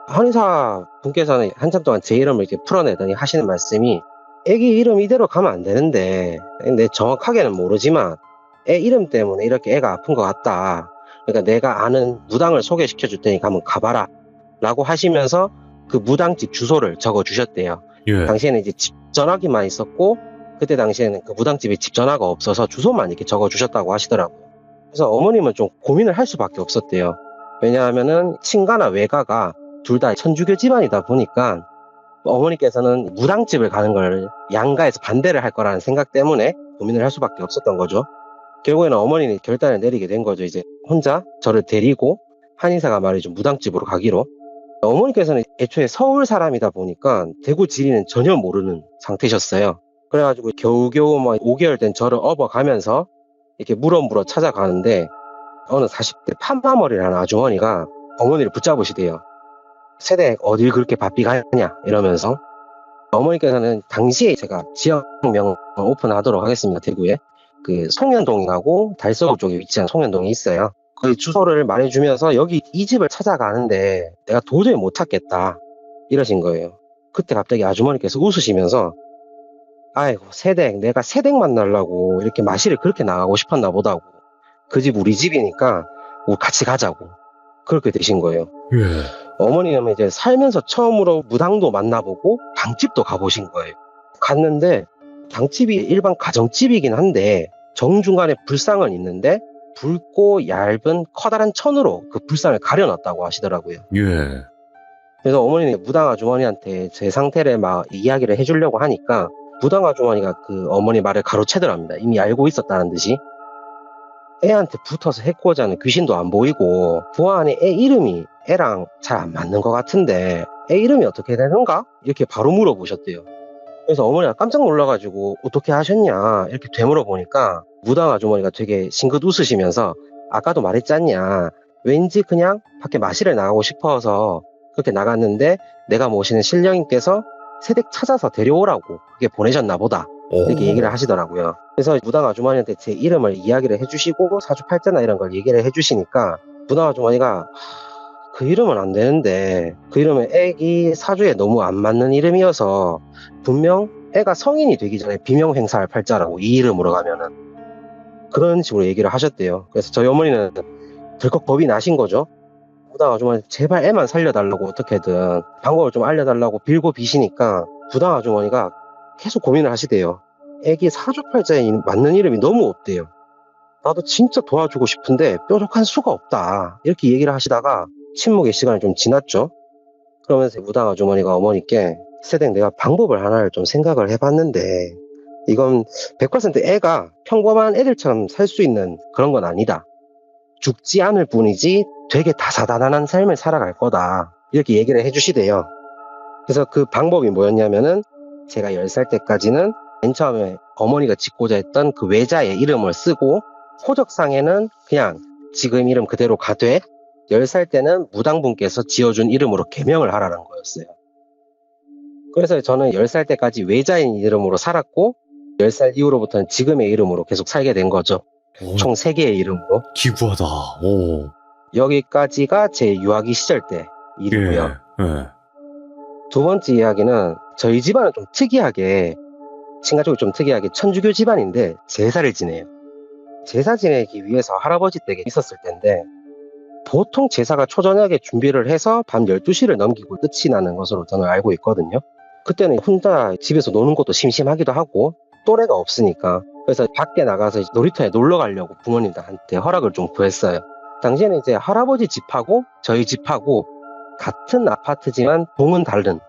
Speaker 3: 한의사 분께서는 한참 동안 제 이름을 이렇게 풀어내더니 하시는 말씀이 애기 이름 이대로 가면 안 되는데 내 정확하게는 모르지만 애 이름 때문에 이렇게 애가 아픈 것 같다. 그러니까 내가 아는 무당을 소개시켜 줄 테니까 한번 가봐라 라고 하시면서 그 무당집 주소를 적어 주셨대요.
Speaker 1: 예.
Speaker 3: 당시에는 이제 집 전화기만 있었고 그때 당시에는 그 무당집에 집 전화가 없어서 주소만 이렇게 적어 주셨다고 하시더라고요. 그래서 어머님은 좀 고민을 할 수밖에 없었대요. 왜냐하면은 친가나 외가가 둘 다 천주교 집안이다 보니까 어머니께서는 무당집을 가는 걸 양가에서 반대를 할 거라는 생각 때문에 고민을 할 수밖에 없었던 거죠. 결국에는 어머니는 결단을 내리게 된 거죠. 이제 혼자 저를 데리고 한의사가 말이죠. 무당집으로 가기로. 어머니께서는 애초에 서울 사람이다 보니까 대구 지리는 전혀 모르는 상태셨어요. 그래가지고 겨우겨우 뭐 5개월 된 저를 업어가면서 이렇게 물어 찾아가는데 어느 40대 파마머리라는 아주머니가 어머니를 붙잡으시대요. 세대 어딜 그렇게 바삐 가냐 이러면서 어머니께서는 당시에 제가 지역명 오픈하도록 하겠습니다. 대구에 그 송현동이라고 달서구 쪽에 위치한 송현동이 있어요. 그 주소를 말해주면서 여기 이 집을 찾아가는데 내가 도저히 못 찾겠다 이러신 거예요. 그때 갑자기 아주머니께서 웃으시면서 아이고 새댁 내가 새댁 만나려고 이렇게 마실을 그렇게 나가고 싶었나 보다고 그 집 우리 집이니까 우리 같이 가자고 그렇게 되신 거예요.
Speaker 1: 예.
Speaker 3: 어머니는 이제 살면서 처음으로 무당도 만나보고 당집도 가보신 거예요. 갔는데 당집이 일반 가정집이긴 한데 정중간에 불상은 있는데 붉고 얇은 커다란 천으로 그 불상을 가려놨다고 하시더라고요.
Speaker 1: 예.
Speaker 3: 그래서 어머니는 무당 아주머니한테 제 상태를 막 이야기를 해주려고 하니까 무당 아주머니가 그 어머니 말을 가로채더랍니다. 이미 알고 있었다는 듯이. 애한테 붙어서 해코지 하는 귀신도 안 보이고 보아하니 애 이름이 애랑 잘 안 맞는 것 같은데 애 이름이 어떻게 되는가? 이렇게 바로 물어보셨대요. 그래서 어머니가 깜짝 놀라가지고 어떻게 하셨냐 이렇게 되물어보니까 무당 아주머니가 되게 싱긋 웃으시면서 아까도 말했지 않냐. 왠지 그냥 밖에 마시러 나가고 싶어서 그렇게 나갔는데 내가 모시는 신령님께서 새댁 찾아서 데려오라고 그렇게 보내셨나 보다. 이렇게 얘기를 하시더라고요. 그래서 무당 아주머니한테 제 이름을 이야기를 해주시고 사주팔자나 이런 걸 얘기를 해주시니까 무당 아주머니가 그 이름은 안 되는데 그 이름은 애기 사주에 너무 안 맞는 이름이어서 분명 애가 성인이 되기 전에 비명 행사할 팔자라고 이 이름으로 가면은 그런 식으로 얘기를 하셨대요. 그래서 저희 어머니는 덜컥 겁이 나신 거죠. 무당 아주머니 제발 애만 살려달라고 어떻게든 방법을 좀 알려달라고 빌고 비시니까 무당 아주머니가 계속 고민을 하시대요. 애기 사주팔자에 맞는 이름이 너무 없대요. 나도 진짜 도와주고 싶은데 뾰족한 수가 없다. 이렇게 얘기를 하시다가 침묵의 시간이 좀 지났죠. 그러면서 무당 아주머니가 어머니께 새댁 내가 방법을 하나를 좀 생각을 해봤는데 이건 100% 애가 평범한 애들처럼 살 수 있는 그런 건 아니다. 죽지 않을 뿐이지 되게 다사다난한 삶을 살아갈 거다. 이렇게 얘기를 해주시대요. 그래서 그 방법이 뭐였냐면은 제가 10살 때까지는 맨 처음에 어머니가 짓고자 했던 그 외자의 이름을 쓰고 호적상에는 그냥 지금 이름 그대로 가되 10살 때는 무당분께서 지어준 이름으로 개명을 하라는 거였어요. 그래서 저는 10살 때까지 외자인 이름으로 살았고 10살 이후로부터는 지금의 이름으로 계속 살게 된 거죠.
Speaker 1: 오,
Speaker 3: 총 3개의 이름으로.
Speaker 1: 기구하다. 오.
Speaker 3: 여기까지가 제 유아기 시절 때 일이고요.
Speaker 1: 예.
Speaker 3: 두 번째 이야기는 저희 집안은 좀 특이하게 친가족이 좀 특이하게 천주교 집안인데 제사를 지내요. 제사 지내기 위해서 할아버지 댁에 있었을 텐데 보통 제사가 초저녁에 준비를 해서 밤 12시를 넘기고 끝이 나는 것으로 저는 알고 있거든요. 그때는 혼자 집에서 노는 것도 심심하기도 하고 또래가 없으니까 그래서 밖에 나가서 놀이터에 놀러 가려고 부모님들한테 허락을 좀 구했어요. 당시에는 이제 할아버지 집하고 저희 집하고 같은 아파트지만 동은 다른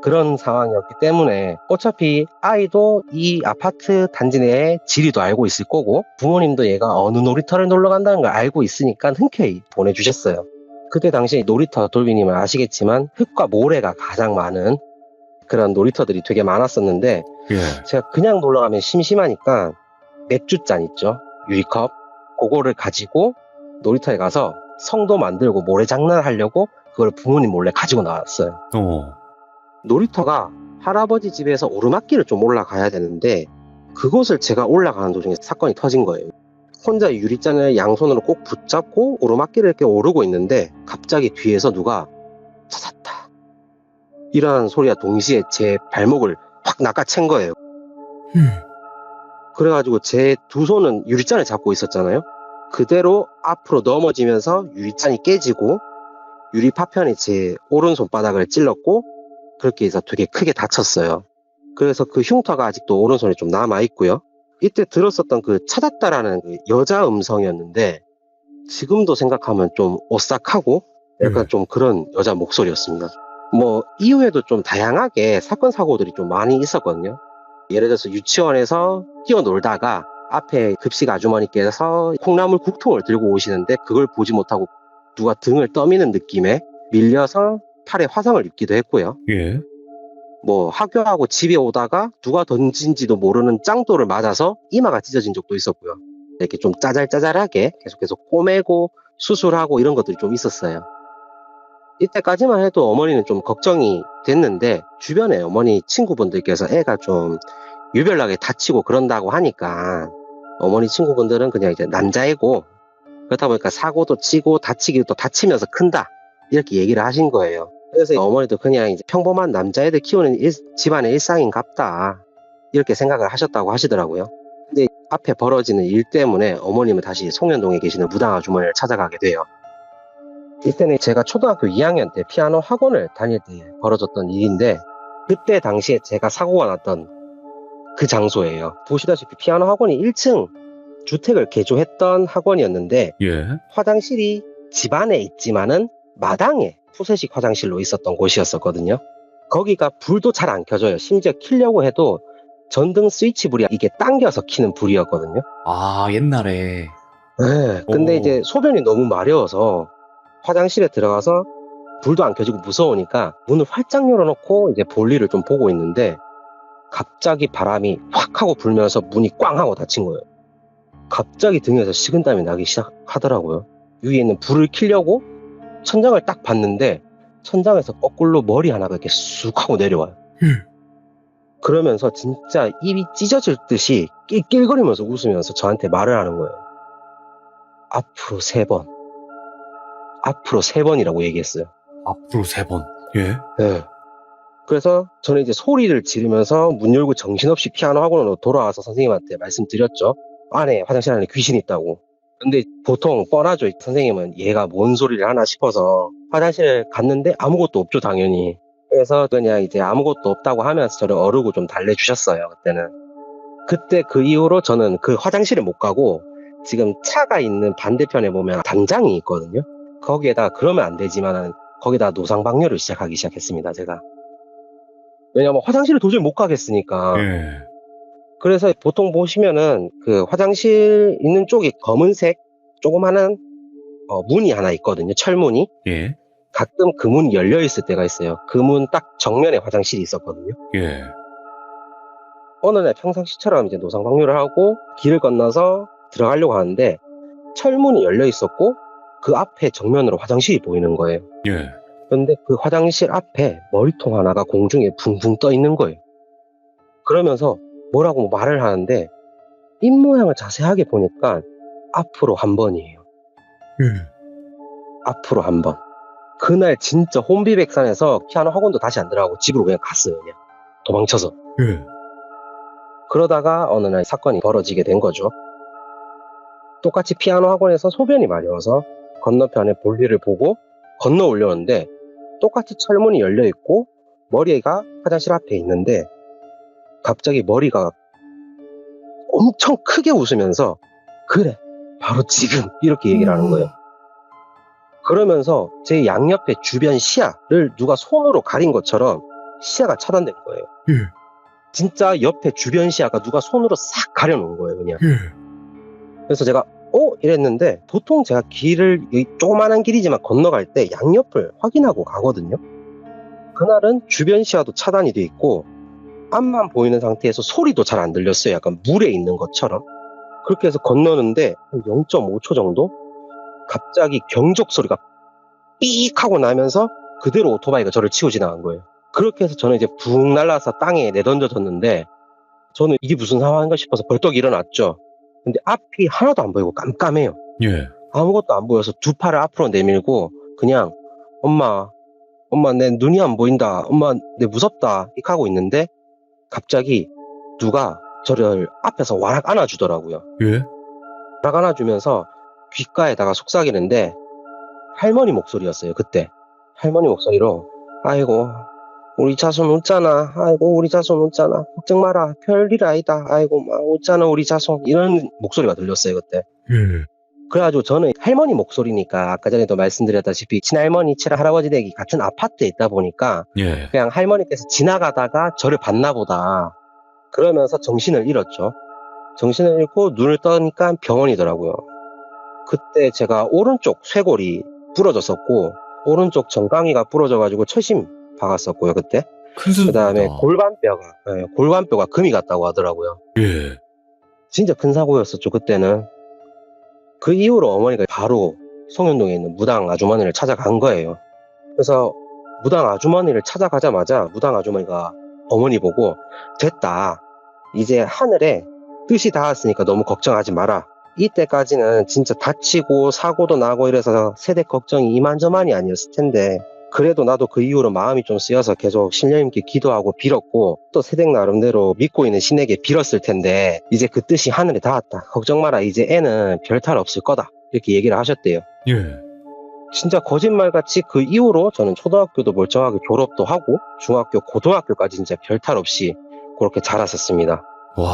Speaker 3: 그런 상황이었기 때문에 어차피 아이도 이 아파트 단지 내에 지리도 알고 있을 거고 부모님도 얘가 어느 놀이터를 놀러 간다는 걸 알고 있으니까 흔쾌히 보내주셨어요. 그때 당시 놀이터 돌비님은 아시겠지만 흙과 모래가 가장 많은 그런 놀이터들이 되게 많았었는데
Speaker 1: 예.
Speaker 3: 제가 그냥 놀러 가면 심심하니까 맥주잔 있죠? 유리컵 그거를 가지고 놀이터에 가서 성도 만들고 모래 장난하려고 그걸 부모님 몰래 가지고 나왔어요. 놀이터가 할아버지 집에서 오르막길을 좀 올라가야 되는데 그곳을 제가 올라가는 도중에 사건이 터진 거예요. 혼자 유리잔을 양손으로 꼭 붙잡고 오르막길을 이렇게 오르고 있는데 갑자기 뒤에서 누가 찾았다 이런 소리와 동시에 제 발목을 확 낚아챈 거예요. 그래가지고 제 두 손은 유리잔을 잡고 있었잖아요. 그대로 앞으로 넘어지면서 유리잔이 깨지고 유리 파편이 제 오른손바닥을 찔렀고 그렇게 해서 되게 크게 다쳤어요. 그래서 그 흉터가 아직도 오른손에 좀 남아있고요. 이때 들었었던 그 찾았다라는 그 여자 음성이었는데 지금도 생각하면 좀 오싹하고 약간 좀 그런 여자 목소리였습니다. 뭐 이후에도 좀 다양하게 사건 사고들이 좀 많이 있었거든요. 예를 들어서 유치원에서 뛰어놀다가 앞에 급식 아주머니께서 콩나물 국통을 들고 오시는데 그걸 보지 못하고 누가 등을 떠미는 느낌에 밀려서 팔에 화상을 입기도 했고요.
Speaker 1: 예.
Speaker 3: 뭐 학교하고 집에 오다가 누가 던진지도 모르는 짱돌을 맞아서 이마가 찢어진 적도 있었고요. 이렇게 좀 짜잘짜잘하게 계속해서 꼬매고 수술하고 이런 것들이 좀 있었어요. 이때까지만 해도 어머니는 좀 걱정이 됐는데 주변에 어머니 친구분들께서 애가 좀 유별나게 다치고 그런다고 하니까 어머니 친구분들은 그냥 이제 남자애고 그렇다 보니까 사고도 치고 다치기도 다치면서 큰다 이렇게 얘기를 하신 거예요. 그래서 어머니도 그냥 이제 평범한 남자애들 키우는 집안의 일상인갑다 이렇게 생각을 하셨다고 하시더라고요. 근데 앞에 벌어지는 일 때문에 어머님은 다시 송현동에 계시는 무당 아주머니를 찾아가게 돼요. 이때는 제가 초등학교 2학년 때 피아노 학원을 다닐 때 벌어졌던 일인데 그때 당시에 제가 사고가 났던 그 장소예요. 보시다시피 피아노 학원이 1층 주택을 개조했던 학원이었는데
Speaker 1: 예.
Speaker 3: 화장실이 집 안에 있지만은 마당에 푸세식 화장실로 있었던 곳이었었거든요. 거기가 불도 잘 안 켜져요. 심지어 켜려고 해도 전등 스위치 불이 이게 당겨서 켜는 불이었거든요.
Speaker 1: 아, 옛날에.
Speaker 3: 네, 근데
Speaker 1: 오.
Speaker 3: 이제 소변이 너무 마려워서 화장실에 들어가서 불도 안 켜지고 무서우니까 문을 활짝 열어놓고 이제 볼일을 좀 보고 있는데 갑자기 바람이 확 하고 불면서 문이 꽝 하고 닫힌 거예요. 갑자기 등에서 식은땀이 나기 시작하더라고요. 위에 있는 불을 켜려고 천장을 딱 봤는데 천장에서 거꾸로 머리 하나가 이렇게 쑥 하고 내려와요. 그러면서 진짜 입이 찢어질 듯이 낄낄거리면서 웃으면서 저한테 말을 하는 거예요. 앞으로 3번. 앞으로 3번이라고 얘기했어요.
Speaker 1: 앞으로 3번. 예.
Speaker 3: 네. 그래서 저는 이제 소리를 지르면서 문 열고 정신없이 피아노 학원으로 돌아와서 선생님한테 말씀드렸죠. 화장실 안에 귀신이 있다고. 근데 보통 뻔하죠. 선생님은 얘가 뭔 소리를 하나 싶어서 화장실 갔는데 아무것도 없죠, 당연히. 그래서 그냥 이제 아무것도 없다고 하면서 저를 어르고 좀 달래주셨어요, 그때는. 그때 그 이후로 저는 그 화장실에 못 가고 지금 차가 있는 반대편에 보면 단장이 있거든요. 거기에다 그러면 안 되지만 거기다 노상방뇨를 시작하기 시작했습니다, 제가. 왜냐면 화장실을 도저히 못 가겠으니까.
Speaker 1: 예.
Speaker 3: 그래서 보통 보시면은 그 화장실 있는 쪽이 검은색 조그마한 문이 하나 있거든요. 철문이.
Speaker 1: 예.
Speaker 3: 가끔 그 문이 열려 있을 때가 있어요. 그 문 딱 정면에 화장실이 있었거든요.
Speaker 1: 예.
Speaker 3: 어느 날 평상시처럼 이제 노상방뇨를 하고 길을 건너서 들어가려고 하는데 철문이 열려 있었고 그 앞에 정면으로 화장실이 보이는 거예요.
Speaker 1: 예.
Speaker 3: 그런데 그 화장실 앞에 머리통 하나가 공중에 붕붕 떠 있는 거예요. 그러면서 뭐라고 말을 하는데 입 모양을 자세하게 보니까 앞으로 1번이에요. 앞으로 1번. 그날 진짜 혼비백산해서 피아노 학원도 다시 안 들어가고 집으로 그냥 갔어요. 그냥 도망쳐서.
Speaker 1: 예.
Speaker 3: 그러다가 어느 날 사건이 벌어지게 된 거죠. 똑같이 피아노 학원에서 소변이 마려워서 건너편에 볼일을 보고 건너 올려오는데 똑같이 철문이 열려 있고 머리가 화장실 앞에 있는데 갑자기 머리가 엄청 크게 웃으면서 그래 바로 지금 이렇게 얘기를 하는 거예요. 그러면서 제 양옆에 주변 시야를 누가 손으로 가린 것처럼 시야가 차단된 거예요.
Speaker 1: 예.
Speaker 3: 진짜 옆에 주변 시야가 누가 손으로 싹 가려놓은 거예요, 그냥.
Speaker 1: 예.
Speaker 3: 그래서 제가 이랬는데 보통 제가 길을 조그만한 길이지만 건너갈 때 양옆을 확인하고 가거든요. 그날은 주변 시야도 차단이 돼 있고 앞만 보이는 상태에서 소리도 잘 안 들렸어요. 약간 물에 있는 것처럼. 그렇게 해서 건너는데 한 0.5초 정도 갑자기 경적 소리가 삑 하고 나면서 그대로 오토바이가 저를 치고 지나간 거예요. 그렇게 해서 저는 이제 붕 날라서 땅에 내던져졌는데 저는 이게 무슨 상황인가 싶어서 벌떡 일어났죠. 근데 앞이 하나도 안 보이고 깜깜해요.
Speaker 1: 예.
Speaker 3: 아무것도 안 보여서 2팔을 앞으로 내밀고 그냥 엄마 내 눈이 안 보인다. 엄마 내 무섭다. 이렇게 하고 있는데 갑자기 누가 저를 앞에서 와락 안아주더라고요.
Speaker 1: 예.
Speaker 3: 와락 안아주면서 귓가에다가 속삭이는데 할머니 목소리였어요. 그때 할머니 목소리로 아이고 우리 자손 웃잖아. 아이고 우리 자손 웃잖아. 걱정 마라. 별일 아니다. 아이고 막 웃잖아 우리 자손. 이런 목소리가 들렸어요 그때.
Speaker 1: 예.
Speaker 3: 그래가지고 저는 할머니 목소리니까 아까 전에도 말씀드렸다시피 친할머니, 친할아버지 댁이 같은 아파트에 있다 보니까
Speaker 1: 예.
Speaker 3: 그냥 할머니께서 지나가다가 저를 봤나 보다. 그러면서 정신을 잃었죠. 정신을 잃고 눈을 떠니까 병원이더라고요. 그때 제가 오른쪽 쇄골이 부러졌었고 오른쪽 정강이가 부러져가지고 철심 박았었고요 그때.
Speaker 1: 큰 수술이다.
Speaker 3: 그 다음에 골반뼈가 금이 갔다고 하더라고요.
Speaker 1: 예.
Speaker 3: 진짜 큰 사고였었죠 그때는. 그 이후로 어머니가 바로 송현동에 있는 무당 아주머니를 찾아간 거예요. 그래서 무당 아주머니를 찾아가자마자 무당 아주머니가 어머니 보고 됐다. 이제 하늘에 뜻이 닿았으니까 너무 걱정하지 마라. 이때까지는 진짜 다치고 사고도 나고 이래서 세대 걱정이 이만저만이 아니었을 텐데 그래도 나도 그 이후로 마음이 좀 쓰여서 계속 신령님께 기도하고 빌었고 또 세댁 나름대로 믿고 있는 신에게 빌었을 텐데 이제 그 뜻이 하늘에 닿았다. 걱정 마라. 이제 애는 별탈 없을 거다. 이렇게 얘기를 하셨대요.
Speaker 1: 예.
Speaker 3: 진짜 거짓말같이 그 이후로 저는 초등학교도 멀쩡하게 졸업도 하고 중학교, 고등학교까지 진짜 별탈 없이 그렇게 자랐었습니다.
Speaker 1: 와.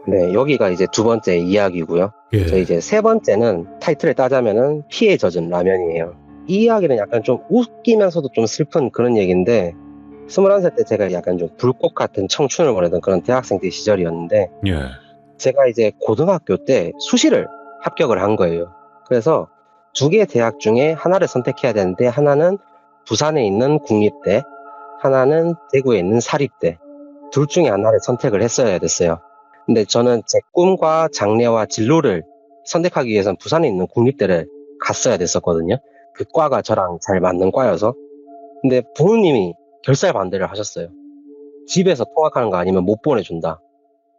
Speaker 3: 네, 여기가 이제 2번째 이야기고요.
Speaker 1: 예.
Speaker 3: 저 이제 3번째는 타이틀을 따자면은 피에 젖은 라면이에요. 이 이야기는 약간 좀 웃기면서도 좀 슬픈 그런 얘기인데 21살 때 제가 약간 좀 불꽃 같은 청춘을 보내던 그런 대학생 때 시절이었는데
Speaker 1: 예.
Speaker 3: 제가 이제 고등학교 때 수시를 합격을 한 거예요. 그래서 2개의 대학 중에 하나를 선택해야 되는데 하나는 부산에 있는 국립대, 하나는 대구에 있는 사립대 둘 중에 하나를 선택을 했어야 됐어요. 근데 저는 제 꿈과 장래와 진로를 선택하기 위해서는 부산에 있는 국립대를 갔어야 됐었거든요. 그 과가 저랑 잘 맞는 과여서. 근데 부모님이 결살 반대를 하셨어요. 집에서 통학하는 거 아니면 못 보내준다.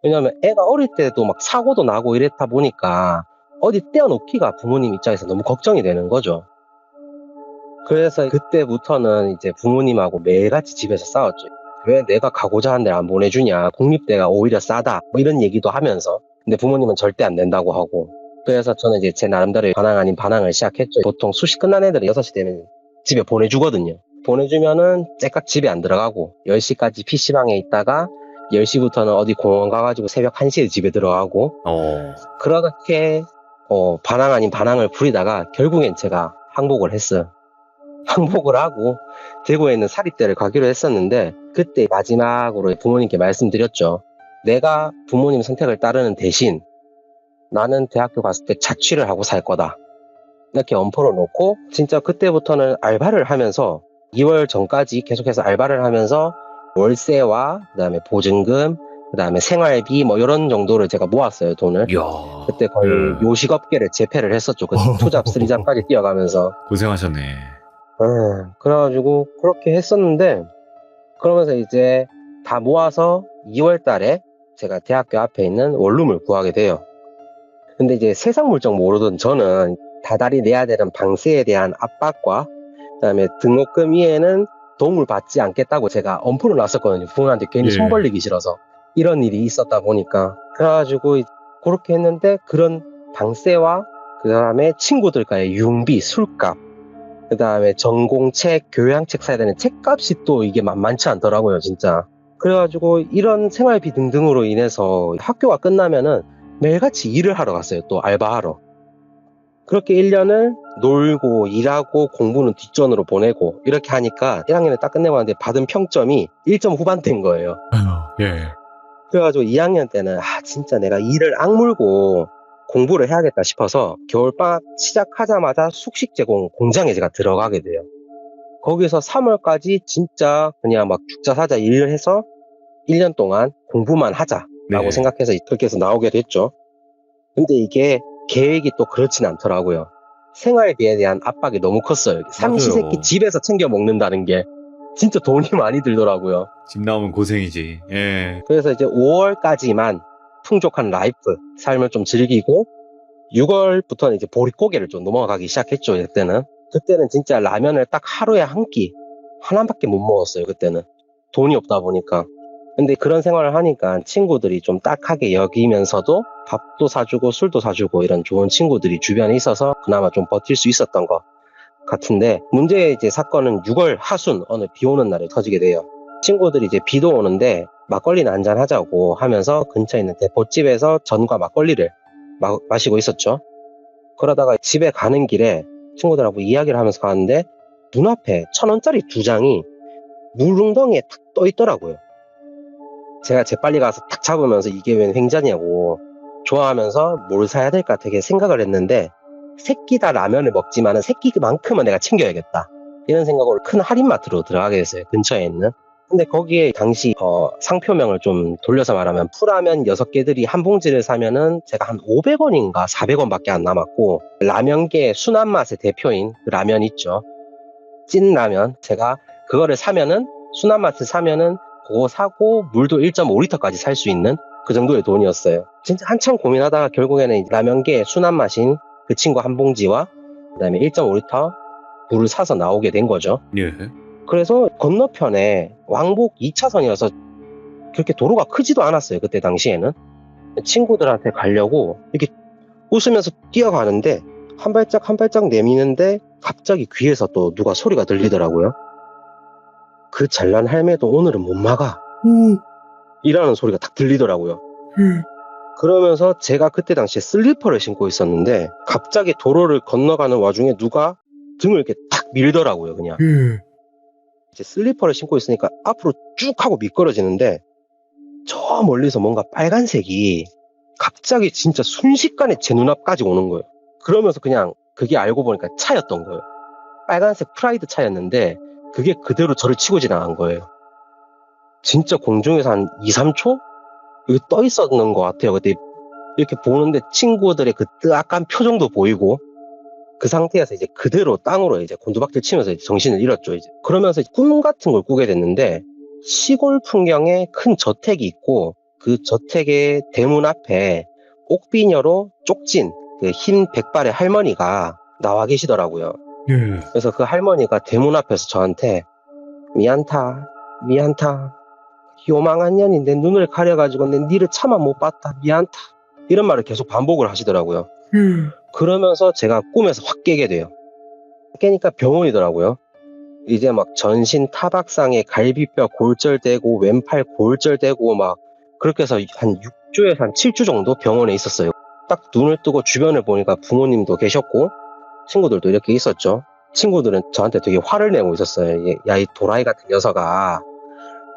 Speaker 3: 왜냐면 애가 어릴 때도 막 사고도 나고 이랬다 보니까 어디 떼어놓기가 부모님 입장에서 너무 걱정이 되는 거죠. 그래서 그때부터는 이제 부모님하고 매일같이 집에서 싸웠죠. 왜 내가 가고자 하는 데를 안 보내주냐. 국립대가 오히려 싸다. 뭐 이런 얘기도 하면서. 근데 부모님은 절대 안 된다고 하고. 그래서 저는 이제 제 나름대로 반항 아닌 반항을 시작했죠. 보통 수시 끝난 애들은 6시 되면 집에 보내주거든요. 보내주면은 째깍 집에 안 들어가고 10시까지 PC방에 있다가 10시부터는 어디 공원 가가지고 새벽 1시에 집에 들어가고 그렇게 반항 아닌 반항을 부리다가 결국엔 제가 항복을 했어요. 항복을 하고 대구에 있는 사립대를 가기로 했었는데 그때 마지막으로 부모님께 말씀드렸죠. 내가 부모님 선택을 따르는 대신 나는 대학교 갔을 때 자취를 하고 살 거다. 이렇게 엄포를 놓고 진짜 그때부터는 알바를 하면서 2월 전까지 계속해서 알바를 하면서 월세와 그다음에 보증금 그다음에 생활비 뭐 이런 정도를 제가 모았어요, 돈을.
Speaker 1: 이야.
Speaker 3: 그때 거의 요식업계를 재패를 했었죠. 그 투잡, 쓰리잡까지 뛰어가면서.
Speaker 1: 고생하셨네.
Speaker 3: 그래가지고 그렇게 했었는데 그러면서 이제 다 모아서 2월 달에 제가 대학교 앞에 있는 원룸을 구하게 돼요. 근데 이제 세상 물정 모르던 저는 다달이 내야 되는 방세에 대한 압박과 그다음에 등록금 이외에는 도움을 받지 않겠다고 제가 엄포를 놨었거든요. 부모님한테 괜히 손 벌리기 싫어서. 이런 일이 있었다 보니까. 그래가지고 그렇게 했는데 그런 방세와 그다음에 친구들과의 유흥비, 술값 그다음에 전공책, 교양책 사야 되는 책값이 또 이게 만만치 않더라고요, 진짜. 그래가지고 이런 생활비 등등으로 인해서 학교가 끝나면은 매일같이 일을 하러 갔어요, 또 알바하러. 그렇게 1년을 놀고 일하고 공부는 뒷전으로 보내고 이렇게 하니까 1학년을 딱 끝내고 하는데 받은 평점이 1점 후반대인 거예요. 그래가지고 2학년 때는 진짜 내가 일을 악물고 공부를 해야겠다 싶어서 겨울방학 시작하자마자 숙식 제공 공장에 제가 들어가게 돼요. 거기서 3월까지 진짜 그냥 막 죽자 사자 일을 해서 1년 동안 공부만 하자라고 생각해서 그렇게 해서 나오게 됐죠. 근데 이게 계획이 또 그렇진 않더라고요. 생활비에 대한 압박이 너무 컸어요. 삼시세끼 집에서 챙겨 먹는다는 게 진짜 돈이 많이 들더라고요.
Speaker 1: 집 나오면 고생이지. 예.
Speaker 3: 그래서 이제 5월까지만 풍족한 라이프 삶을 좀 즐기고 6월부터는 이제 보릿고개를 좀 넘어가기 시작했죠. 그때는 진짜 라면을 딱 하루에 한 끼 하나밖에 못 먹었어요. 그때는 돈이 없다 보니까. 근데 그런 생활을 하니까 친구들이 좀 딱하게 여기면서도 밥도 사주고 술도 사주고 이런 좋은 친구들이 주변에 있어서 그나마 좀 버틸 수 있었던 것 같은데 문제의 이제 사건은 6월 하순 어느 비 오는 날에 터지게 돼요. 친구들이 이제 비도 오는데 막걸리나 한잔 하자고 하면서 근처에 있는 대포집에서 전과 막걸리를 마시고 있었죠. 그러다가 집에 가는 길에 친구들하고 이야기를 하면서 가는데 눈앞에 1,000원짜리 2장이 물웅덩이에 탁 떠 있더라고요. 제가 재빨리 가서 탁 잡으면서 이게 웬 횡자냐고 좋아하면서 뭘 사야 될까 되게 생각을 했는데 새끼다 라면을 먹지만은 새끼만큼은 내가 챙겨야겠다 이런 생각으로 큰 할인마트로 들어가게 됐어요. 근처에 있는. 근데 거기에 당시 상표명을 좀 돌려서 말하면 풀라면 6개들이 한 봉지를 사면은 제가 한 500원인가 400원밖에 안 남았고 라면계 순한 맛의 대표인 그 라면 있죠. 찐라면. 제가 그거를 사면은 순한 맛을 사면은 그거 사고 물도 1.5리터까지 살 수 있는 그 정도의 돈이었어요. 진짜 한참 고민하다가 결국에는 라면계 순한 맛인 그 친구 한 봉지와 그다음에 1.5리터 물을 사서 나오게 된 거죠.
Speaker 1: 예.
Speaker 3: 그래서 건너편에 왕복 2차선이어서 그렇게 도로가 크지도 않았어요. 그때 당시에는. 친구들한테 가려고 이렇게 웃으면서 뛰어가는데 한 발짝 한 발짝 내미는데 갑자기 귀에서 또 누가 소리가 들리더라고요. 그 잘난 할매도 오늘은 못 막아. 이라는 소리가 딱 들리더라고요. 그러면서 제가 그때 당시에 슬리퍼를 신고 있었는데 갑자기 도로를 건너가는 와중에 누가 등을 이렇게 탁 밀더라고요. 그냥. 이제 슬리퍼를 신고 있으니까 앞으로 쭉 하고 미끄러지는데 저 멀리서 뭔가 빨간색이 갑자기 진짜 순식간에 제 눈앞까지 오는 거예요. 그러면서 그냥 그게 알고 보니까 차였던 거예요. 빨간색 프라이드 차였는데 그게 그대로 저를 치고 지나간 거예요. 진짜 공중에서 한 2, 3초? 여기 떠 있었는 것 같아요. 그때 이렇게 보는데 친구들의 그 뜨악한 표정도 보이고 그 상태에서 이제 그대로 땅으로 이제 곤두박질 치면서 이제 정신을 잃었죠. 이제 그러면서 꿈 같은 걸 꾸게 됐는데 시골 풍경에 큰 저택이 있고 그 저택의 대문 앞에 옥비녀로 쪽진 그 흰 백발의 할머니가 나와 계시더라고요.
Speaker 1: 예.
Speaker 3: 그래서 그 할머니가 대문 앞에서 저한테 미안타 요망한 년이 내 눈을 가려가지고 내 니를 차마 못 봤다 미안타 이런 말을 계속 반복을 하시더라고요. 그러면서 제가 꿈에서 확 깨게 돼요. 깨니까 병원이더라고요. 이제 막 전신 타박상에 갈비뼈 골절되고 왼팔 골절되고 막 그렇게 해서 한 6주에서 한 7주 정도 병원에 있었어요. 딱 눈을 뜨고 주변을 보니까 부모님도 계셨고 친구들도 이렇게 있었죠. 친구들은 저한테 되게 화를 내고 있었어요. 야, 이 도라이 같은 녀석아.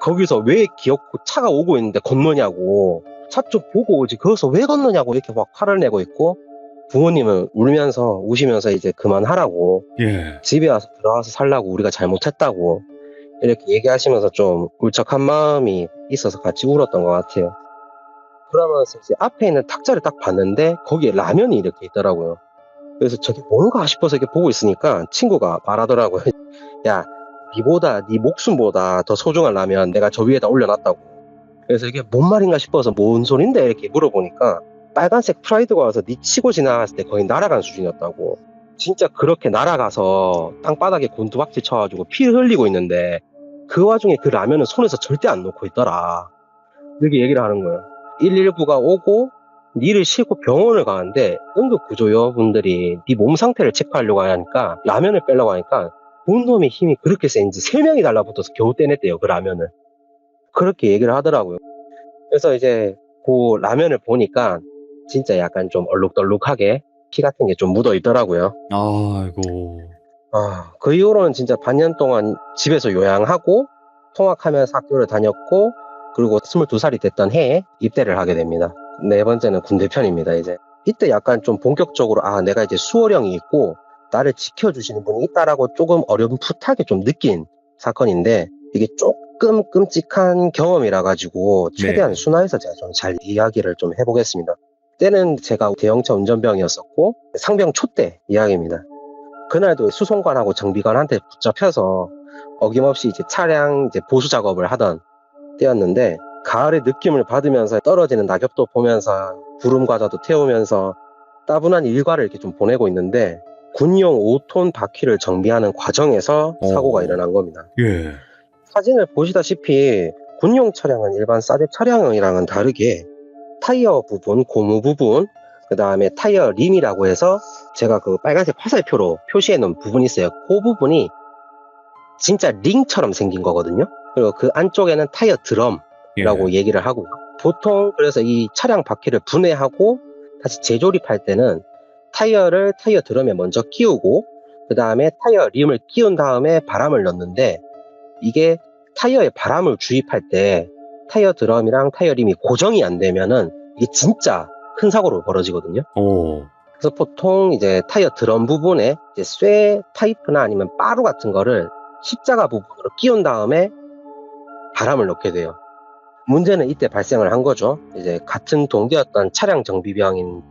Speaker 3: 거기서 왜 기어코 차가 오고 있는데 건너냐고. 차 좀 보고 오지. 거기서 왜 건너냐고 이렇게 막 화를 내고 있고 부모님은 울면서 우시면서 이제 그만하라고.
Speaker 1: 예.
Speaker 3: 집에 와서 들어와서 살라고 우리가 잘못했다고. 이렇게 얘기하시면서 좀 울적한 마음이 있어서 같이 울었던 것 같아요. 그러면서 이제 앞에 있는 탁자를 딱 봤는데 거기에 라면이 이렇게 있더라고요. 그래서 저게 뭔가 싶어서 이렇게 보고 있으니까 친구가 말하더라고요. 야, 네 목숨보다 더 소중한 라면 내가 저 위에다 올려놨다고. 그래서 이게 뭔 말인가 싶어서 뭔 소린데 이렇게 물어보니까 빨간색 프라이드가 와서 네 치고 지나갔을 때 거의 날아간 수준이었다고. 진짜 그렇게 날아가서 땅바닥에 곤두박질 쳐가지고 피 흘리고 있는데 그 와중에 그 라면은 손에서 절대 안 놓고 있더라. 이렇게 얘기를 하는 거예요. 119가 오고 니를 싣고 병원을 가는데 응급구조요분들이 네 몸 상태를 체크하려고 하니까 라면을 빼려고 하니까 본 놈의 힘이 그렇게 센지 3명이 달라붙어서 겨우 떼냈대요. 그 라면을. 그렇게 얘기를 하더라고요. 그래서 이제 그 라면을 보니까 진짜 약간 좀 얼룩덜룩하게 피 같은 게 좀 묻어 있더라고요.
Speaker 1: 아이고.
Speaker 3: 그 이후로는 진짜 반년 동안 집에서 요양하고 통학하면서 학교를 다녔고 그리고 22살이 됐던 해에 입대를 하게 됩니다. 네 번째는 군대 편입니다. 이제 이때 약간 좀 본격적으로 내가 이제 수호령이 있고 나를 지켜주시는 분이 있다라고 조금 어렴풋하게 좀 느낀 사건인데 이게 조금 끔찍한 경험이라 가지고 최대한
Speaker 1: 네.
Speaker 3: 순화해서 제가 좀 잘 이야기를 좀 해보겠습니다. 때는 제가 대형차 운전병이었었고 상병 초 때 이야기입니다. 그날도 수송관하고 정비관한테 붙잡혀서 어김없이 이제 차량 이제 보수 작업을 하던 때였는데 가을의 느낌을 받으면서 떨어지는 낙엽도 보면서 구름 과자도 태우면서 따분한 일과를 이렇게 좀 보내고 있는데 군용 5톤 바퀴를 정비하는 과정에서 사고가 일어난 겁니다.
Speaker 1: 예.
Speaker 3: 사진을 보시다시피 군용 차량은 일반 싸제 차량이랑은 다르게 타이어 부분, 고무 부분, 그 다음에 타이어 림이라고 해서 제가 그 빨간색 화살표로 표시해 놓은 부분이 있어요. 그 부분이 진짜 링처럼 생긴 거거든요. 그리고 그 안쪽에는 타이어 드럼이라고
Speaker 1: 예.
Speaker 3: 얘기를 하고 보통 그래서 이 차량 바퀴를 분해하고 다시 재조립할 때는 타이어를 타이어 드럼에 먼저 끼우고 그 다음에 타이어 림을 끼운 다음에 바람을 넣는데 이게 타이어에 바람을 주입할 때 타이어 드럼이랑 타이어 림이 고정이 안 되면은 이게 진짜 큰 사고로 벌어지거든요.
Speaker 1: 오.
Speaker 3: 그래서 보통 이제 타이어 드럼 부분에 이제 쇠 파이프나 아니면 빠루 같은 거를 십자가 부분으로 끼운 다음에 바람을 넣게 돼요. 문제는 이때 발생을 한 거죠. 이제 같은 동기였던 차량 정비병인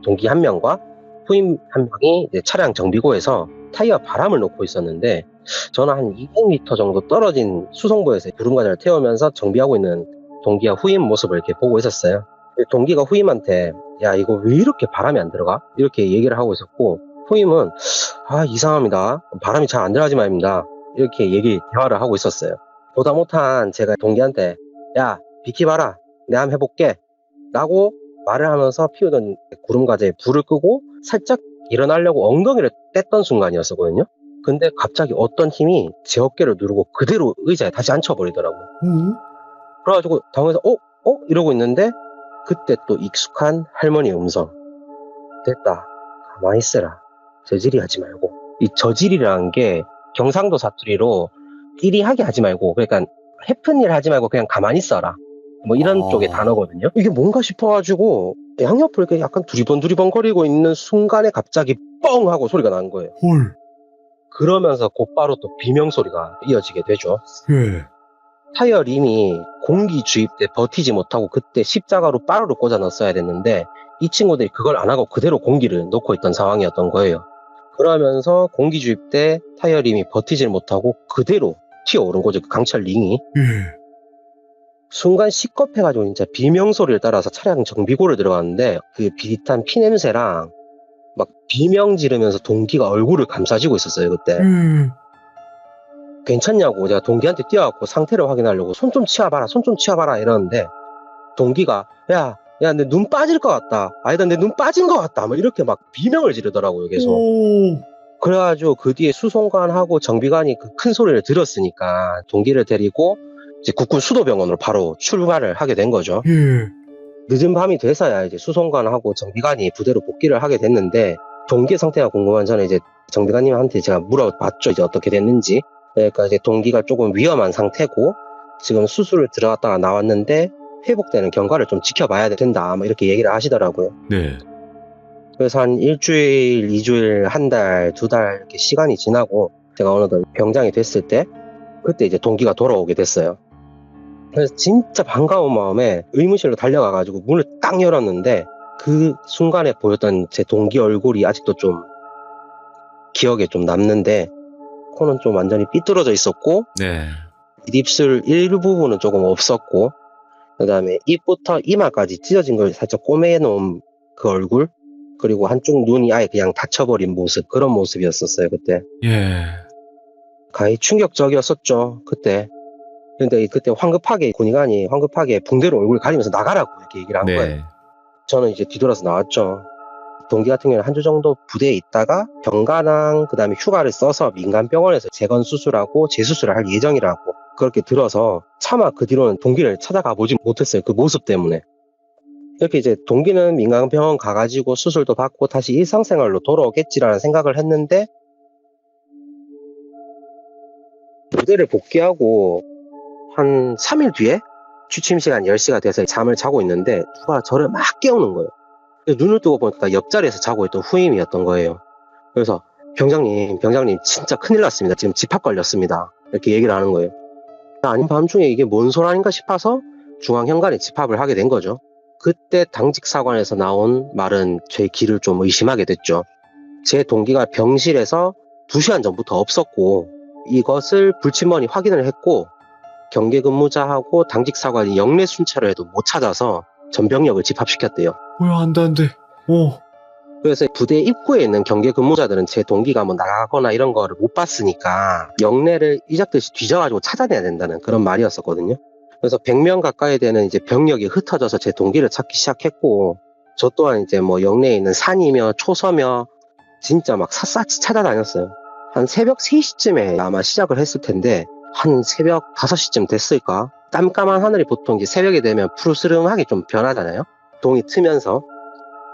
Speaker 3: 동기 한 명과 후임 한 명이 이제 차량 정비고에서 타이어 바람을 놓고 있었는데 저는 한 200m 정도 떨어진 수송부에서 구름과자를 태우면서 정비하고 있는 동기와 후임 모습을 이렇게 보고 있었어요. 동기가 후임한테 야 이거 왜 이렇게 바람이 안 들어가? 이렇게 얘기를 하고 있었고 후임은 이상합니다. 바람이 잘 안 들어가지 말입니다. 이렇게 대화를 하고 있었어요. 보다 못한 제가 동기한테 야 비키봐라 내가 한번 해볼게 라고 말을 하면서 피우던 구름과자에 불을 끄고 살짝 일어나려고 엉덩이를 뗐던 순간이었거든요. 근데 갑자기 어떤 힘이 제 어깨를 누르고 그대로 의자에 다시 앉혀버리더라고요. 그래가지고 당황해서 이러고 있는데 그때 또 익숙한 할머니 음성. 됐다. 가만히 있어라. 저질이 하지 말고. 이 저질이라는 게 경상도 사투리로 띠리하게 하지 말고 그러니까 해픈 일 하지 말고 그냥 가만히 있어라. 뭐 이런 쪽의 단어거든요. 이게 뭔가 싶어가지고 양옆을 이렇게 약간 두리번 거리고 있는 순간에 갑자기 뻥 하고 소리가 난 거예요.
Speaker 1: 헐.
Speaker 3: 그러면서 곧바로 또 비명 소리가 이어지게 되죠.
Speaker 1: 예.
Speaker 3: 타이어 림이 공기 주입 때 버티지 못하고 그때 십자가로 바로를 꽂아 넣었어야 됐는데 이 친구들이 그걸 안 하고 그대로 공기를 넣고 있던 상황이었던 거예요. 그러면서 공기 주입 때 타이어 림이 버티질 못하고 그대로 튀어오른 거죠. 그 강철 링이. 순간 시겁해가지고 진짜 비명소리를 따라서 차량 정비고를 들어갔는데 그 비릿한 피냄새랑 막 비명 지르면서 동기가 얼굴을 감싸지고 있었어요 그때. 괜찮냐고 제가 동기한테 뛰어갖고 상태를 확인하려고 손 좀 치워봐라 이러는데 동기가 야 내 눈 빠질 것 같다, 아니다 내 눈 빠진 것 같다 뭐 이렇게 막 비명을 지르더라고요 계속. 그래가지고 그 뒤에 수송관하고 정비관이 그 큰 소리를 들었으니까 동기를 데리고 이제 국군 수도병원으로 바로 출발을 하게 된 거죠. 늦은 밤이 돼서야 이제 수송관하고 정비관이 부대로 복귀를 하게 됐는데 동기의 상태가 궁금한 저는 이제 정비관님한테 제가 물어봤죠. 이제 어떻게 됐는지. 그러니까 이제 동기가 조금 위험한 상태고 지금 수술을 들어갔다가 나왔는데 회복되는 경과를 좀 지켜봐야 된다 뭐 이렇게 얘기를 하시더라고요.
Speaker 1: 네.
Speaker 3: 그래서 한 일주일, 2주일, 한 달, 2달 이렇게 시간이 지나고 제가 어느덧 병장이 됐을 때 그때 이제 동기가 돌아오게 됐어요. 그래서 진짜 반가운 마음에 의무실로 달려가가지고 문을 딱 열었는데 그 순간에 보였던 제 동기 얼굴이 아직도 좀 기억에 좀 남는데 코는 좀 완전히 삐뚤어져 있었고
Speaker 1: 네.
Speaker 3: 입술 일부분은 조금 없었고 그 다음에 입부터 이마까지 찢어진 걸 살짝 꼬매놓은 그 얼굴 그리고 한쪽 눈이 아예 그냥 닫혀버린 모습 그런 모습이었었어요 그때.
Speaker 1: 예.
Speaker 3: 가히 충격적이었었죠 그때. 근데 그때 군의관이 황급하게 붕대로 얼굴 가리면서 나가라고 이렇게 얘기를 한 거예요.
Speaker 1: 네.
Speaker 3: 저는 이제 뒤돌아서 나왔죠. 동기 같은 경우는 한 주 정도 부대에 있다가 병가랑 그 다음에 휴가를 써서 민간병원에서 재건 수술하고 재수술을 할 예정이라고 그렇게 들어서 차마 그 뒤로는 동기를 찾아가 보지 못했어요. 그 모습 때문에. 이렇게 이제 동기는 민간병원 가가지고 수술도 받고 다시 일상생활로 돌아오겠지라는 생각을 했는데 부대를 복귀하고 한 3일 뒤에 취침 시간 10시가 돼서 잠을 자고 있는데 누가 저를 막 깨우는 거예요. 눈을 뜨고 보니까 옆자리에서 자고 있던 후임이었던 거예요. 그래서 병장님 진짜 큰일 났습니다. 지금 집합 걸렸습니다. 이렇게 얘기를 하는 거예요. 아닌 밤중에 이게 뭔 소란인가 싶어서 중앙현관에 집합을 하게 된 거죠. 그때 당직사관에서 나온 말은 제 귀를 좀 의심하게 됐죠. 제 동기가 병실에서 2시간 전부터 없었고 이것을 불침번이 확인을 했고 경계근무자하고 당직사관이 영내 순찰을 해도 못 찾아서 전병력을 집합시켰대요.
Speaker 1: 뭐야, 안 돼. 오.
Speaker 3: 그래서 부대 입구에 있는 경계 근무자들은 제 동기가 뭐 나가거나 이런 거를 못 봤으니까 영내를 이작듯이 뒤져가지고 찾아내야 된다는 그런 말이었었거든요. 그래서 100명 가까이 되는 이제 병력이 흩어져서 제 동기를 찾기 시작했고 저 또한 이제 뭐 영내에 있는 산이며 초서며 진짜 막 샅샅이 찾아다녔어요. 한 새벽 3시쯤에 아마 시작을 했을 텐데 한 새벽 5시쯤 됐을까? 깜깜한 하늘이 보통 이제 새벽에 되면 푸르스름하게 좀 변하잖아요. 동이 트면서.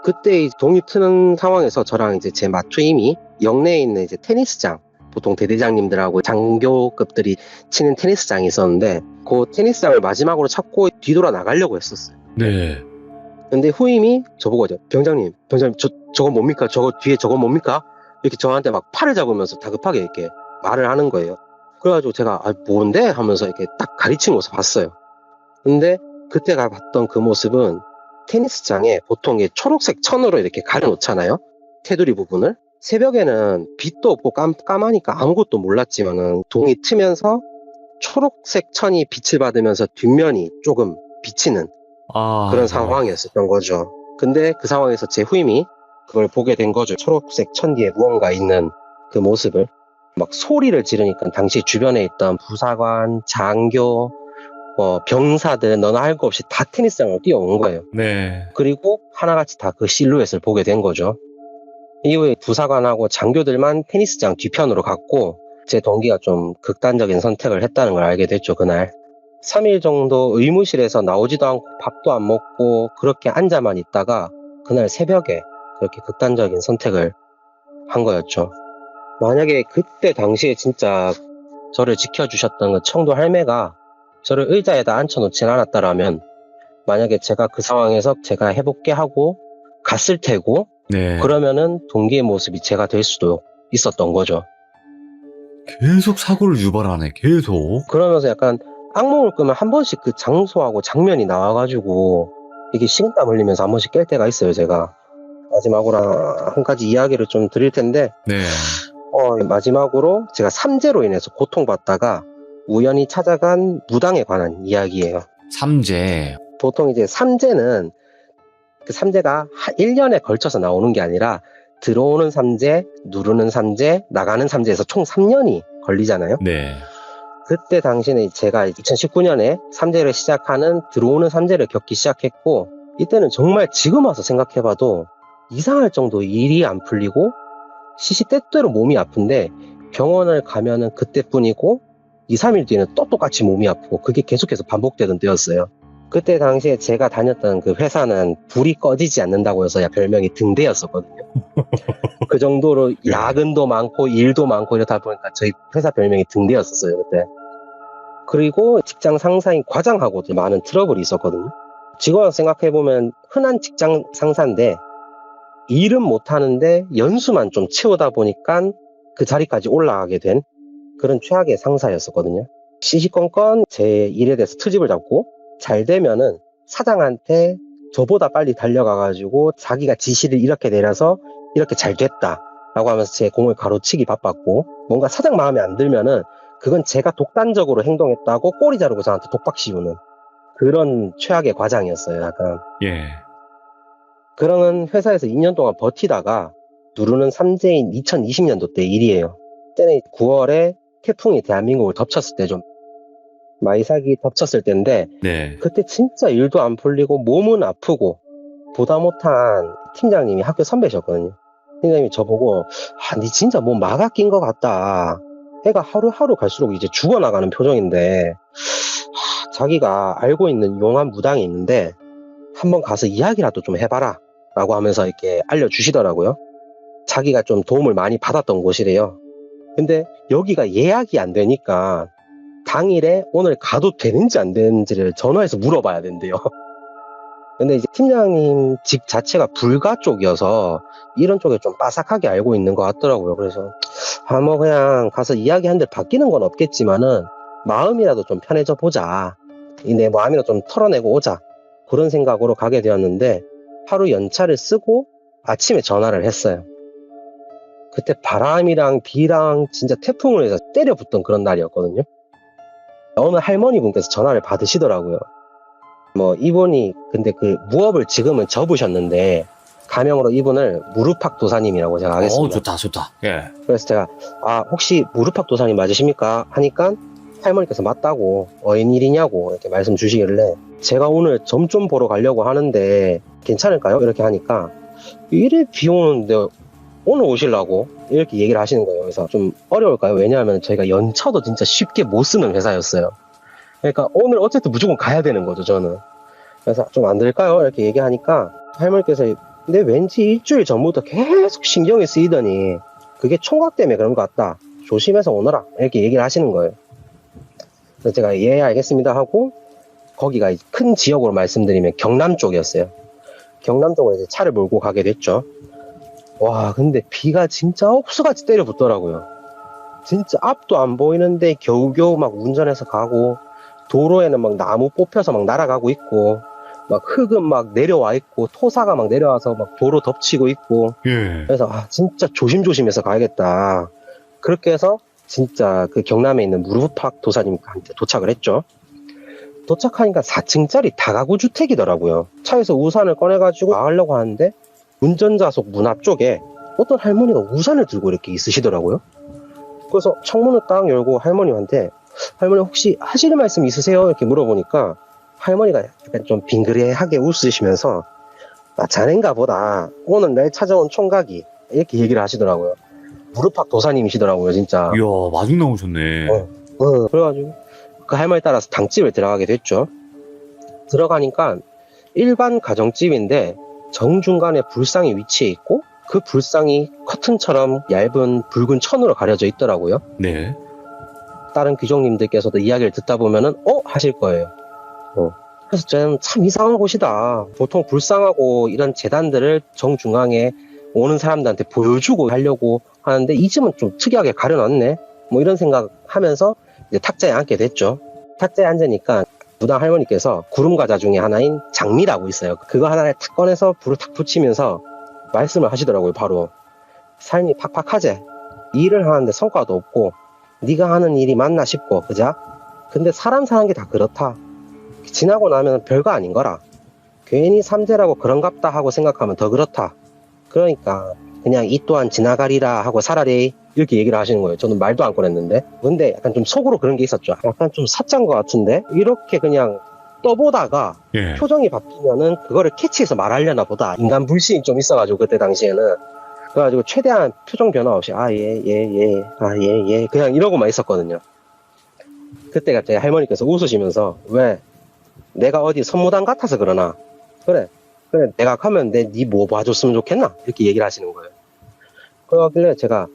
Speaker 3: 그때 동이 트는 상황에서 저랑 이제 제 마투임이 영내에 있는 이제 테니스장, 보통 대대장님들하고 장교급들이 치는 테니스장이 있었는데 그 테니스장을 마지막으로 찾고 뒤돌아 나가려고 했었어요.
Speaker 1: 네.
Speaker 3: 근데 후임이 저보고 병장님 저거 뭡니까? 저거 뒤에 저거 뭡니까? 이렇게 저한테 막 팔을 잡으면서 다급하게 이렇게 말을 하는 거예요. 그래가지고 제가 뭔데? 하면서 이렇게 딱 가리친 모습 봤어요. 근데 그때가 봤던 그 모습은 테니스장에 보통 초록색 천으로 이렇게 가려놓잖아요. 테두리 부분을. 새벽에는 빛도 없고 깜깜하니까 아무것도 몰랐지만은 동이 트면서 초록색 천이 빛을 받으면서 뒷면이 조금 비치는 그런 상황이었었던 거죠. 근데 그 상황에서 제 후임이 그걸 보게 된 거죠. 초록색 천 뒤에 무언가 있는 그 모습을. 막 소리를 지르니까 당시 주변에 있던 부사관, 장교, 병사들 너나 할 거 없이 다 테니스장으로 뛰어온 거예요.
Speaker 1: 네.
Speaker 3: 그리고 하나같이 다 그 실루엣을 보게 된 거죠. 이후에 부사관하고 장교들만 테니스장 뒤편으로 갔고 제 동기가 좀 극단적인 선택을 했다는 걸 알게 됐죠, 그날. 3일 정도 의무실에서 나오지도 않고 밥도 안 먹고 그렇게 앉아만 있다가 그날 새벽에 그렇게 극단적인 선택을 한 거였죠. 만약에 그때 당시에 진짜 저를 지켜주셨던 그 청도 할매가 저를 의자에다 앉혀놓진 않았다라면 만약에 제가 그 상황에서 제가 해볼게 하고 갔을 테고
Speaker 1: 네.
Speaker 3: 그러면은 동기의 모습이 제가 될 수도 있었던 거죠.
Speaker 1: 계속 사고를 유발하네, 계속.
Speaker 3: 그러면서 약간 악몽을 꾸면 한 번씩 그 장소하고 장면이 나와가지고 이게 식은땀 흘리면서 한 번씩 깰 때가 있어요, 제가. 마지막으로 한 가지 이야기를 좀 드릴 텐데,
Speaker 1: 네.
Speaker 3: 마지막으로 제가 삼재로 인해서 고통받다가 우연히 찾아간 무당에 관한 이야기예요.
Speaker 1: 삼재.
Speaker 3: 보통 이제 삼재는 그 삼재가 1년에 걸쳐서 나오는 게 아니라 들어오는 삼재, 누르는 삼재, 나가는 삼재에서 총 3년이 걸리잖아요.
Speaker 1: 네.
Speaker 3: 그때 당시에 제가 2019년에 삼재를 시작하는 들어오는 삼재를 겪기 시작했고, 이때는 정말 지금 와서 생각해봐도 이상할 정도 일이 안 풀리고 시시때때로 몸이 아픈데 병원을 가면은 그때뿐이고 2, 3일 뒤에는 또 똑같이 몸이 아프고 그게 계속해서 반복되던 때였어요. 그때 당시에 제가 다녔던 그 회사는 불이 꺼지지 않는다고 해서 별명이 등대였었거든요. 그 정도로 야근도 많고 일도 많고 이러다 보니까 저희 회사 별명이 등대였었어요, 그때. 그리고 직장 상사인 과장하고도 많은 트러블이 있었거든요. 지금 와서 생각해보면 흔한 직장 상사인데 일은 못하는데 연수만 좀 채우다 보니까 그 자리까지 올라가게 된 그런 최악의 상사였었거든요. 시시건건 제 일에 대해서 트집을 잡고 잘 되면은 사장한테 저보다 빨리 달려가가지고 자기가 지시를 이렇게 내려서 이렇게 잘 됐다 라고 하면서 제 공을 가로치기 바빴고, 뭔가 사장 마음에 안 들면은 그건 제가 독단적으로 행동했다고 꼬리 자르고 저한테 독박 씌우는 그런 최악의 과장이었어요, 약간.
Speaker 1: 예.
Speaker 3: 그런 회사에서 2년 동안 버티다가 누르는 삼재인 2020년도 때 일이에요. 그때는 9월에 태풍이 대한민국을 덮쳤을 때, 좀 마이삭이 덮쳤을 때인데,
Speaker 1: 네.
Speaker 3: 그때 진짜 일도 안 풀리고 몸은 아프고 보다 못한 팀장님이 학교 선배셨거든요. 팀장님이 저보고 니 진짜 뭐 마가 낀 것 같다. 애가 하루하루 갈수록 이제 죽어나가는 표정인데 자기가 알고 있는 용한 무당이 있는데 한번 가서 이야기라도 좀 해봐라 라고 하면서 이렇게 알려주시더라고요. 자기가 좀 도움을 많이 받았던 곳이래요. 근데 여기가 예약이 안 되니까 당일에 오늘 가도 되는지 안 되는지를 전화해서 물어봐야 된대요. 근데 이제 팀장님 집 자체가 불가 쪽이어서 이런 쪽에 좀 빠삭하게 알고 있는 것 같더라고요. 그래서 뭐 그냥 가서 이야기한들 바뀌는 건 없겠지만은 마음이라도 좀 편해져 보자. 내 마음이라도 좀 털어내고 오자. 그런 생각으로 가게 되었는데 하루 연차를 쓰고 아침에 전화를 했어요. 그때 바람이랑 비랑 진짜 태풍을 해서 때려 붙던 그런 날이었거든요. 어느 할머니 분께서 전화를 받으시더라고요. 이분이 근데 그 무업을 지금은 접으셨는데 가명으로 이분을 무릎팍 도사님이라고 제가 하겠습니다.
Speaker 1: 좋다. 예.
Speaker 3: 그래서 제가 혹시 무릎팍 도사님 맞으십니까? 하니까 할머니께서 맞다고 웬일이냐고 이렇게 말씀 주시길래 제가 오늘 점 좀 보러 가려고 하는데 괜찮을까요? 이렇게 하니까 이래 비 오는데 오늘 오시려고 이렇게 얘기를 하시는 거예요. 그래서 좀 어려울까요? 왜냐하면 저희가 연차도 진짜 쉽게 못 쓰는 회사였어요. 그러니까 오늘 어쨌든 무조건 가야 되는 거죠, 저는. 그래서 좀 안 될까요? 이렇게 얘기하니까 할머니께서 근데 왠지 일주일 전부터 계속 신경이 쓰이더니 그게 총각 때문에 그런 것 같다. 조심해서 오너라. 이렇게 얘기를 하시는 거예요. 그래서 제가 예, 알겠습니다 하고 거기가 큰 지역으로 말씀드리면 경남 쪽이었어요. 경남 쪽으로 이제 차를 몰고 가게 됐죠. 와, 근데 비가 진짜 옥수같이 때려 붙더라고요. 진짜 앞도 안 보이는데 겨우겨우 막 운전해서 가고 도로에는 막 나무 뽑혀서 막 날아가고 있고 막 흙은 막 내려와 있고 토사가 막 내려와서 막 도로 덮치고 있고.
Speaker 1: 예.
Speaker 3: 그래서 진짜 조심조심해서 가야겠다. 그렇게 해서 진짜 그 경남에 있는 무릎팍 도사님한테 도착을 했죠. 도착하니까 4층짜리 다가구 주택이더라고요. 차에서 우산을 꺼내가지고 나가려고 하는데 운전자석 문 앞쪽에 어떤 할머니가 우산을 들고 이렇게 있으시더라고요. 그래서 창문을 딱 열고 할머니한테 할머니 혹시 하실 말씀 있으세요? 이렇게 물어보니까 할머니가 약간 좀 빙그레하게 웃으시면서 자넨가 보다 오늘 날 찾아온 총각이 이렇게 얘기를 하시더라고요. 무릎팍 도사님이시더라고요, 진짜.
Speaker 1: 이야, 마중 나오셨네.
Speaker 3: 그래가지고 그 할머니 따라서 당집을 들어가게 됐죠. 들어가니까 일반 가정집인데 정중간에 불상이 위치해 있고 그 불상이 커튼처럼 얇은 붉은 천으로 가려져 있더라고요.
Speaker 1: 네.
Speaker 3: 다른 귀족님들께서도 이야기를 듣다 보면은 하실 거예요. 그래서 저는 참 이상한 곳이다. 보통 불상하고 이런 재단들을 정중앙에 오는 사람들한테 보여주고 하려고 하는데 이 집은 좀 특이하게 가려놨네. 이런 생각하면서 이제 탁자에 앉게 됐죠. 탁자에 앉으니까 무당 할머니께서 구름과자 중에 하나인 장미라고 있어요. 그거 하나를 탁 꺼내서 불을 탁 붙이면서 말씀을 하시더라고요. 바로 삶이 팍팍하지. 일을 하는데 성과도 없고 네가 하는 일이 맞나 싶고 그자? 근데 사람 사는 게 다 그렇다. 지나고 나면 별거 아닌 거라. 괜히 삼재라고 그런갑다 하고 생각하면 더 그렇다. 그러니까 그냥 이 또한 지나가리라 하고 살아리 이렇게 얘기를 하시는 거예요. 저는 말도 안 꺼냈는데. 근데 약간 좀 속으로 그런 게 있었죠. 약간 좀 사짠 것 같은데 이렇게 그냥 떠보다가
Speaker 1: 예.
Speaker 3: 표정이 바뀌면은 그거를 캐치해서 말하려나 보다. 인간 불신이 좀 있어가지고 그때 당시에는. 그래가지고 최대한 표정 변화 없이 예 그냥 이러고만 있었거든요. 그때 갑자기 할머니께서 웃으시면서 왜 내가 어디 선무당 같아서 그러나 그래 내가 가면 네 뭐 봐줬으면 좋겠나 이렇게 얘기를 하시는 거예요. 그러길래 제가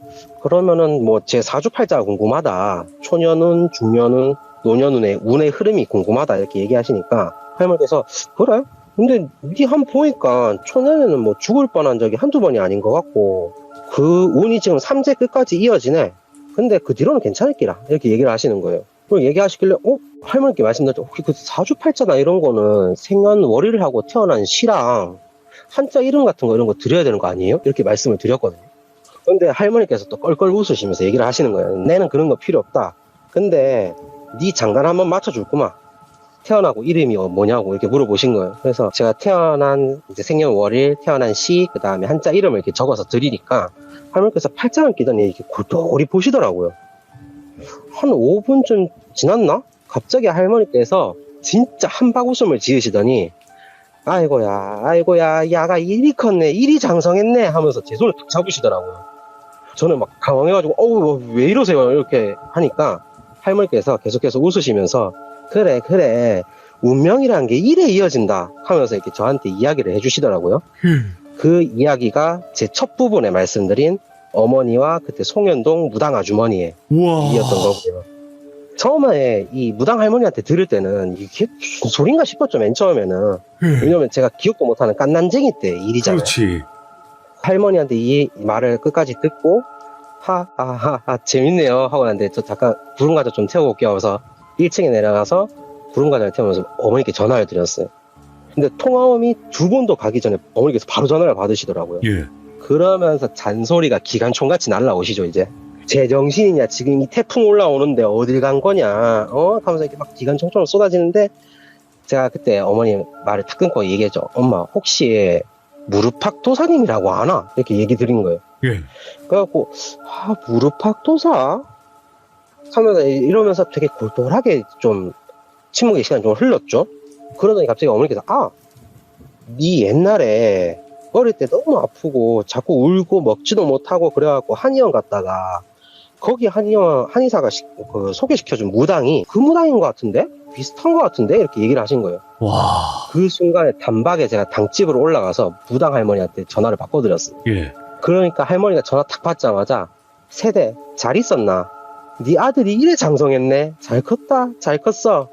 Speaker 3: 그러면은 뭐 제 사주팔자가 궁금하다. 초년운, 중년운, 노년운의 운의 흐름이 궁금하다 이렇게 얘기하시니까 할머니께서 그래? 근데 네 한 보니까 초년에는 뭐 죽을 뻔한 적이 한두 번이 아닌 것 같고 그 운이 지금 3재 끝까지 이어지네. 근데 그 뒤로는 괜찮을기라 이렇게 얘기를 하시는 거예요. 그리고 얘기하시길래 할머니께 말씀드렸죠. 혹시 그 사주팔자나 이런 거는 생년월일을 하고 태어난 시랑 한자 이름 같은 거 이런 거 드려야 되는 거 아니에요? 이렇게 말씀을 드렸거든요. 근데 할머니께서 또 껄껄 웃으시면서 얘기를 하시는 거예요. 내는 그런 거 필요 없다. 근데 네 장단 한번 맞춰줄구만. 태어나고 이름이 뭐냐고 이렇게 물어보신 거예요. 그래서 제가 태어난 이제 생년월일, 태어난 시, 그 다음에 한자 이름을 이렇게 적어서 드리니까 할머니께서 팔짱을 끼더니 이렇게 골똘히 보시더라고요. 한 5분쯤 지났나? 갑자기 할머니께서 진짜 한박 웃음을 지으시더니 아이고야 야가 일이 컸네 일이 장성했네 하면서 제 손을 탁 잡으시더라고요. 저는 막 당황해가지고 왜 이러세요 이렇게 하니까 할머니께서 계속해서 웃으시면서 그래 운명이란 게 이래 이어진다 하면서 이렇게 저한테 이야기를 해주시더라고요. 그 이야기가 제 첫 부분에 말씀드린 어머니와 그때 송현동 무당 아주머니의
Speaker 1: 우와.
Speaker 3: 일이었던 거고요. 처음에 이 무당 할머니한테 들을 때는 이게 무슨 소린가 싶었죠. 맨 처음에는. 왜냐면 제가 기억도 못하는 깐난쟁이 때 일이잖아요.
Speaker 1: 그렇지.
Speaker 3: 할머니한테 이 말을 끝까지 듣고 재밌네요 하고 났는데 저 잠깐 구름과자 좀 태우고 올게요 하면서 1층에 내려가서 구름과자를 태우면서 어머니께 전화를 드렸어요. 근데 통화음이 2번도 가기 전에 어머니께서 바로 전화를 받으시더라고요.
Speaker 1: 예.
Speaker 3: 그러면서 잔소리가 기관총같이 날라오시죠. 이제 제정신이냐 지금 이 태풍 올라오는데 어딜 간 거냐 하면서 이렇게 막 기관총처럼 쏟아지는데 제가 그때 어머니 말을 탁 끊고 얘기했죠. 엄마 혹시 무릎팍도사님이라고 아나? 이렇게 얘기 드린 거예요.
Speaker 1: 예.
Speaker 3: 그래갖고 무릎팍도사? 하면서 이러면서 되게 골똘하게 좀 침묵의 시간이 좀 흘렀죠. 그러더니 갑자기 어머니께서 네 옛날에 어릴 때 너무 아프고 자꾸 울고 먹지도 못하고 그래갖고 한의원 갔다가 거기 한의사가 그 소개시켜준 무당이 그 무당인 것 같은데? 비슷한 것 같은데? 이렇게 얘기를 하신 거예요.
Speaker 1: 와.
Speaker 3: 그 순간에 단박에 제가 당집으로 올라가서 무당 할머니한테 전화를 바꿔드렸어요.
Speaker 1: 예.
Speaker 3: 그러니까 할머니가 전화 탁 받자마자 세대 잘 있었나? 네 아들이 이래 장성했네. 잘 컸다. 잘 컸어.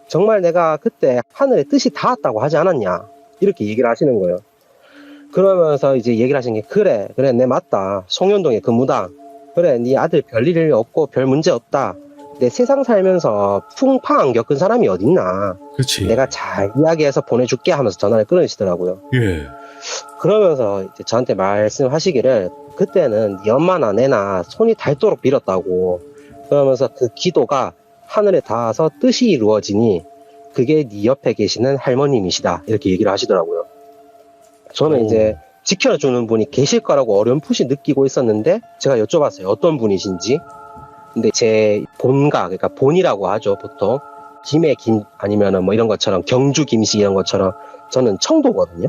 Speaker 3: 정말 내가 그때 하늘에 뜻이 닿았다고 하지 않았냐? 이렇게 얘기를 하시는 거예요. 그러면서 이제 얘기를 하신 게 그래 내 맞다. 송현동의 그 무당. 그래 네 아들 별일 없고 별 문제 없다. 내 세상 살면서 풍파 안 겪은 사람이 어딨나.
Speaker 1: 그렇지.
Speaker 3: 내가 잘 이야기해서 보내줄게 하면서 전화를 끊으시더라고요.
Speaker 1: 예.
Speaker 3: 그러면서 이제 저한테 말씀하시기를 그때는 네 엄마나 내나 손이 닳도록 빌었다고. 그러면서 그 기도가 하늘에 닿아서 뜻이 이루어지니 그게 네 옆에 계시는 할머님이시다. 이렇게 얘기를 하시더라고요. 저는 이제 지켜주는 분이 계실 거라고 어렴풋이 느끼고 있었는데 제가 여쭤봤어요. 어떤 분이신지. 근데 제 본가, 그러니까 본이라고 하죠, 보통. 김해 김 아니면은 뭐 이런 것처럼 경주 김씨 이런 것처럼 저는 청도거든요.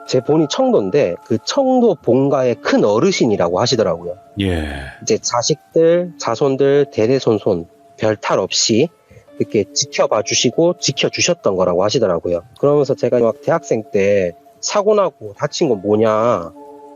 Speaker 3: 제 본이 청도인데 그 청도 본가의 큰 어르신이라고 하시더라고요.
Speaker 1: 예.
Speaker 3: 이제 자식들, 자손들, 대대손손 별 탈 없이 이렇게 지켜봐 주시고 지켜주셨던 거라고 하시더라고요. 그러면서 제가 막 대학생 때 사고 나고 다친 건 뭐냐,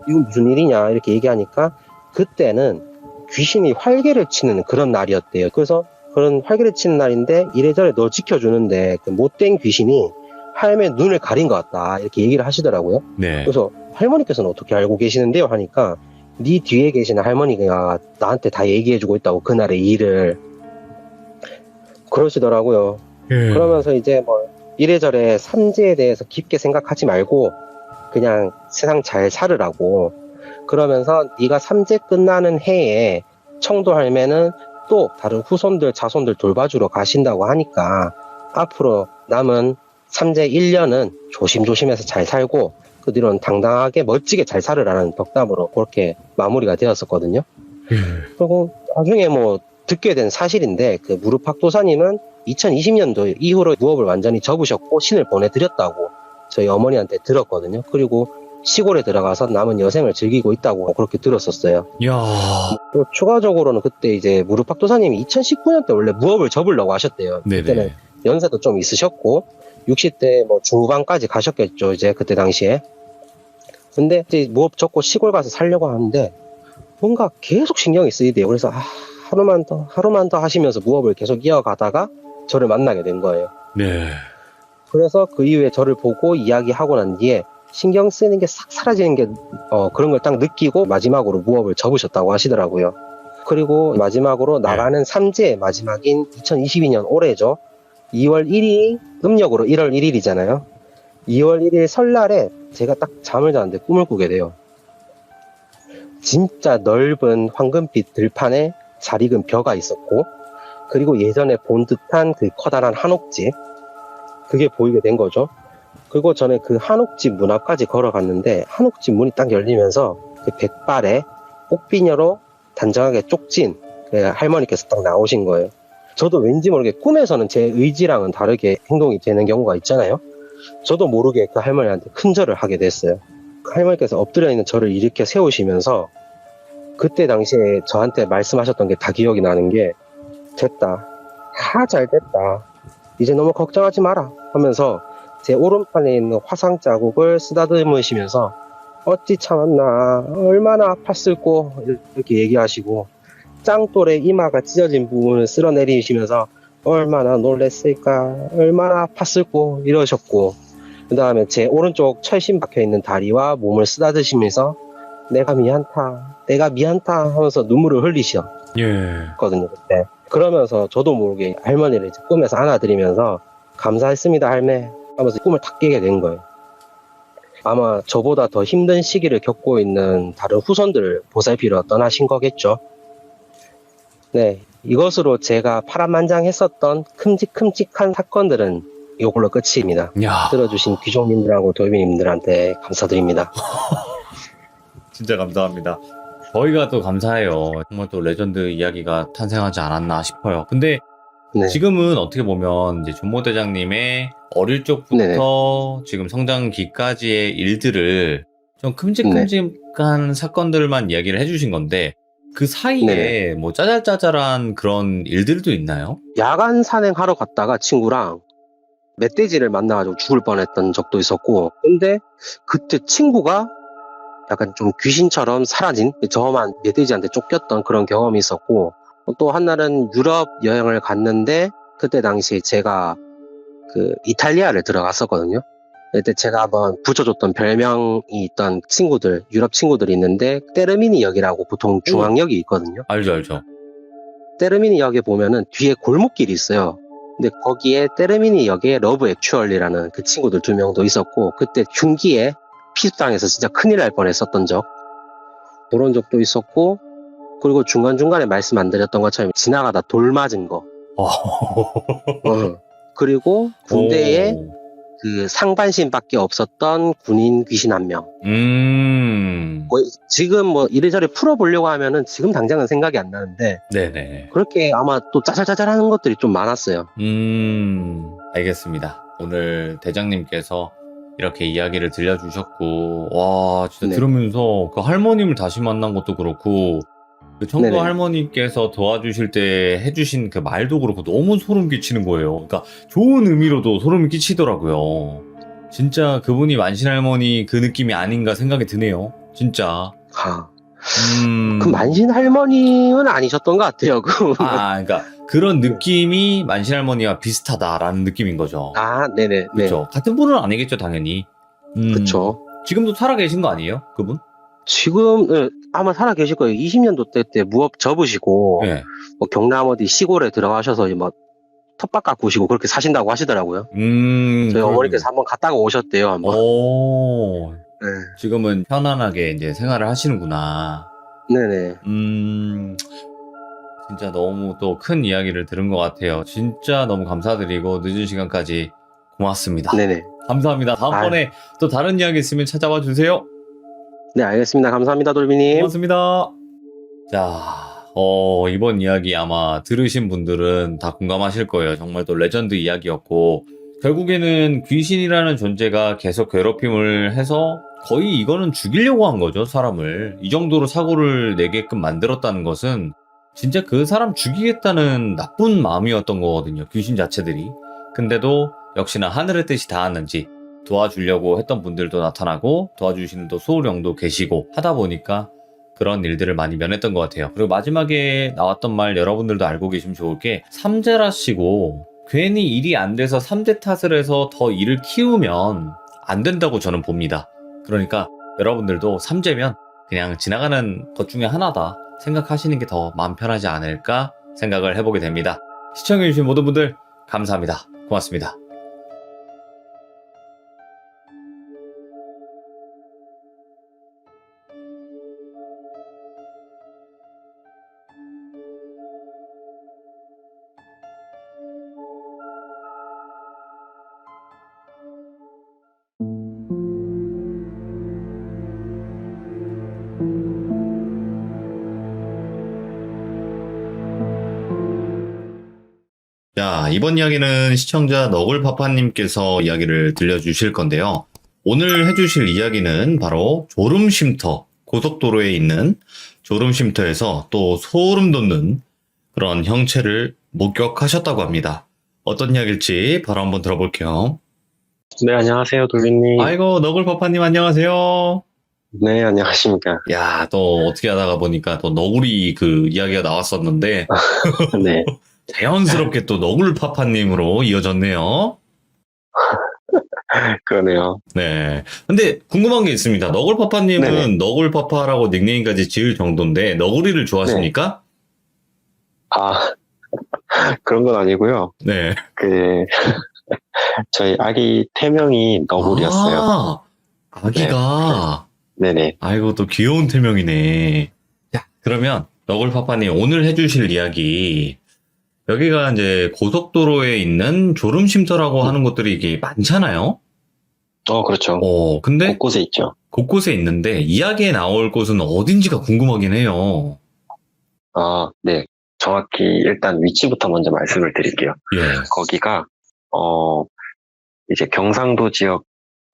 Speaker 3: 이건 무슨 일이냐 이렇게 얘기하니까 그때는 귀신이 활개를 치는 그런 날이었대요. 그래서 그런 활개를 치는 날인데 이래저래 너 지켜주는데 그 못된 귀신이 할머니 눈을 가린 것 같다 이렇게 얘기를 하시더라고요.
Speaker 1: 네.
Speaker 3: 그래서 할머니께서는 어떻게 알고 계시는데요 하니까 네 뒤에 계시는 할머니가 나한테 다 얘기해주고 있다고 그날의 일을. 그러시더라고요.
Speaker 1: 예.
Speaker 3: 그러면서 이제 뭐 이래저래 삼재에 대해서 깊게 생각하지 말고 그냥 세상 잘 살으라고. 그러면서 네가 삼재 끝나는 해에 청도 할매는 또 다른 후손들 자손들 돌봐주러 가신다고 하니까 앞으로 남은 삼재 1년은 조심조심해서 잘 살고 그 뒤로는 당당하게 멋지게 잘 살으라는 덕담으로 그렇게 마무리가 되었었거든요.
Speaker 1: 예.
Speaker 3: 그리고 나중에 뭐 듣게 된 사실인데 그 무릎팍도사님은 2020년도 이후로 무업을 완전히 접으셨고 신을 보내드렸다고 저희 어머니한테 들었거든요. 그리고 시골에 들어가서 남은 여생을 즐기고 있다고 그렇게 들었었어요.
Speaker 1: 야.
Speaker 3: 또 추가적으로는 그때 이제 무릎팍도사님이 2019년 때 원래 무업을 접으려고 하셨대요. 그때는
Speaker 1: 네네.
Speaker 3: 연세도 좀 있으셨고 60대 뭐 중후반까지 가셨겠죠. 이제 그때 당시에. 근데 이제 무업 접고 시골 가서 살려고 하는데 뭔가 계속 신경이 쓰이대요. 그래서 하루만 더 하시면서 무업을 계속 이어가다가 저를 만나게 된 거예요.
Speaker 1: 네.
Speaker 3: 그래서 그 이후에 저를 보고 이야기하고 난 뒤에 신경 쓰이는 게 싹 사라지는 게 그런 걸 딱 느끼고 마지막으로 무업을 접으셨다고 하시더라고요. 그리고 마지막으로 나가는 삼재의 마지막인 2022년 올해죠. 2월 1일이 음력으로 1월 1일이잖아요. 2월 1일 설날에 제가 딱 잠을 자는데 꿈을 꾸게 돼요. 진짜 넓은 황금빛 들판에 잘 익은 벼가 있었고 그리고 예전에 본 듯한 그 커다란 한옥집 그게 보이게 된 거죠. 그리고 저는 그 한옥집 문 앞까지 걸어갔는데 한옥집 문이 딱 열리면서 그 백발에 꽃비녀로 단정하게 쪽진 그 할머니께서 딱 나오신 거예요. 저도 왠지 모르게 꿈에서는 제 의지랑은 다르게 행동이 되는 경우가 있잖아요. 저도 모르게 그 할머니한테 큰절을 하게 됐어요. 그 할머니께서 엎드려 있는 저를 일으켜 세우시면서 그때 당시에 저한테 말씀하셨던 게 다 기억이 나는 게 됐다. 다 잘 됐다. 이제 너무 걱정하지 마라 하면서 제 오른팔에 있는 화상 자국을 쓰다듬으시면서 어찌 참았나 얼마나 아팠을꼬 이렇게 얘기하시고 짱돌의 이마가 찢어진 부분을 쓸어내리시면서 얼마나 놀랬을까 얼마나 아팠을꼬 이러셨고 그 다음에 제 오른쪽 철심 박혀있는 다리와 몸을 쓰다드시면서 내가 미안타 하면서 눈물을 흘리셨거든요.
Speaker 1: 예.
Speaker 3: 그때. 그러면서 저도 모르게 할머니를 이제 꿈에서 안아드리면서 감사했습니다 할매 하면서 꿈을 탁 깨게 된 거예요. 아마 저보다 더 힘든 시기를 겪고 있는 다른 후손들을 보살피러 떠나신 거겠죠. 네, 이것으로 제가 파란만장했었던 큼직큼직한 사건들은 이걸로 끝입니다.
Speaker 1: 야.
Speaker 3: 들어주신 귀족님들하고 도민님들한테 감사드립니다.
Speaker 1: 진짜 감사합니다. 저희가 또 감사해요. 정말 또 레전드 이야기가 탄생하지 않았나 싶어요. 근데
Speaker 3: 네.
Speaker 1: 지금은 어떻게 보면 이제 존모 대장님의 어릴 적부터
Speaker 3: 네네.
Speaker 1: 지금 성장기까지의 일들을 좀 큼직큼직한 사건들만 이야기를 해주신 건데 그 사이에
Speaker 3: 네네.
Speaker 1: 뭐 짜잘짜잘한 그런 일들도 있나요?
Speaker 3: 야간 산행하러 갔다가 친구랑 멧돼지를 만나가지고 죽을 뻔했던 적도 있었고 근데 그때 친구가 약간 좀 귀신처럼 사라진 저만 멧돼지한테 쫓겼던 그런 경험이 있었고 또 한날은 유럽 여행을 갔는데 그때 당시에 제가 그 이탈리아를 들어갔었거든요. 그때 제가 한번 붙여줬던 별명이 있던 친구들 유럽 친구들이 있는데 테르미니 역이라고 보통 중앙역이 있거든요.
Speaker 1: 알죠.
Speaker 3: 테르미니 역에 보면은 뒤에 골목길이 있어요. 근데 거기에 테르미니 역에 러브 액츄얼리라는 그 친구들 2명도 있었고 그때 흉기에 피습당해서 진짜 큰일 날 뻔했었던 적 그런 적도 있었고 그리고 중간중간에 말씀 안 드렸던 것처럼 지나가다 돌 맞은 거 그리고 군대에 그 상반신밖에 없었던 군인 귀신 1명 뭐 지금 뭐 이래저래 풀어보려고 하면은 지금 당장은 생각이 안 나는데
Speaker 1: 네네.
Speaker 3: 그렇게 아마 또 짜잘짜잘 하는 것들이 좀 많았어요.
Speaker 1: 알겠습니다. 오늘 대장님께서 이렇게 이야기를 들려주셨고 와 진짜
Speaker 3: 네.
Speaker 1: 들으면서 그 할머님을 다시 만난 것도 그렇고 그 청도
Speaker 3: 네네.
Speaker 1: 할머니께서 도와주실 때 해주신 그 말도 그렇고 너무 소름 끼치는 거예요. 그러니까 좋은 의미로도 소름이 끼치더라고요. 진짜 그분이 만신할머니 그 느낌이 아닌가 생각이 드네요. 진짜.
Speaker 3: 그 만신 할머니는 아니셨던 것 같아요.
Speaker 1: 그러니까 그런 느낌이 만신할머니와 비슷하다라는 느낌인 거죠.
Speaker 3: 네네.
Speaker 1: 그렇죠. 같은 분은 아니겠죠, 당연히.
Speaker 3: 그쵸.
Speaker 1: 지금도 살아 계신 거 아니에요, 그분?
Speaker 3: 지금 아마 살아 계실 거예요. 20년도 때 무업 접으시고
Speaker 1: 네.
Speaker 3: 뭐 경남 어디 시골에 들어가셔서 막 텃밭 가꾸시고 그렇게 사신다고 하시더라고요. 저희 어머니께서 한번 갔다가 오셨대요, 한번.
Speaker 1: 오,
Speaker 3: 네.
Speaker 1: 지금은 편안하게 이제 생활을 하시는구나.
Speaker 3: 네네.
Speaker 1: 진짜 너무 또 큰 이야기를 들은 것 같아요. 진짜 너무 감사드리고 늦은 시간까지 고맙습니다.
Speaker 3: 네네.
Speaker 1: 감사합니다. 다음번에 또 다른 이야기 있으면 찾아와 주세요.
Speaker 3: 네, 알겠습니다. 감사합니다, 돌비님.
Speaker 1: 고맙습니다. 자, 이번 이야기 아마 들으신 분들은 다 공감하실 거예요. 정말 또 레전드 이야기였고, 결국에는 귀신이라는 존재가 계속 괴롭힘을 해서 거의 이거는 죽이려고 한 거죠, 사람을. 이 정도로 사고를 내게끔 만들었다는 것은 진짜 그 사람 죽이겠다는 나쁜 마음이었던 거거든요, 귀신 자체들이. 근데도 역시나 하늘의 뜻이 닿았는지 도와주려고 했던 분들도 나타나고 도와주시는 또 소울형도 계시고 하다 보니까 그런 일들을 많이 면했던 것 같아요. 그리고 마지막에 나왔던 말 여러분들도 알고 계시면 좋을 게 삼재라시고 괜히 일이 안 돼서 삼재 탓을 해서 더 일을 키우면 안 된다고 저는 봅니다. 그러니까 여러분들도 삼재면 그냥 지나가는 것 중에 하나다 생각하시는 게 더 마음 편하지 않을까 생각을 해보게 됩니다. 시청해주신 모든 분들 감사합니다. 고맙습니다. 자, 이번 이야기는 시청자 너굴파파님께서 이야기를 들려주실 건데요. 오늘 해주실 이야기는 바로 졸음쉼터, 고속도로에 있는 졸음쉼터에서 또 소름 돋는 그런 형체를 목격하셨다고 합니다. 어떤 이야기일지 바로 한번 들어볼게요.
Speaker 4: 네, 안녕하세요, 돌비님.
Speaker 1: 아이고, 너굴파파님 안녕하세요.
Speaker 4: 네, 안녕하십니까.
Speaker 1: 야, 또 어떻게 하다가 보니까 또 너구리 그 이야기가 나왔었는데
Speaker 4: 네.
Speaker 1: 자연스럽게 또 너굴파파님으로 이어졌네요.
Speaker 4: 그러네요.
Speaker 1: 네. 근데 궁금한 게 있습니다. 너굴파파님은
Speaker 4: 네네.
Speaker 1: 너굴파파라고 닉네임까지 지을 정도인데 너구리를 좋아하십니까?
Speaker 4: 아, 그런 건 아니고요.
Speaker 1: 네.
Speaker 4: 저희 아기 태명이 너구리였어요.
Speaker 1: 아, 아기가.
Speaker 4: 네네.
Speaker 1: 아이고, 또 귀여운 태명이네. 자, 그러면 너굴파파님 오늘 해주실 이야기. 여기가 이제 고속도로에 있는 졸음쉼터라고 하는 곳들이 이게 많잖아요?
Speaker 4: 그렇죠.
Speaker 1: 근데
Speaker 4: 곳곳에 있죠.
Speaker 1: 곳곳에 있는데 이야기에 나올 곳은 어딘지가 궁금하긴 해요.
Speaker 4: 아, 네. 정확히 일단 위치부터 먼저 말씀을 드릴게요.
Speaker 1: 예.
Speaker 4: 거기가, 이제 경상도 지역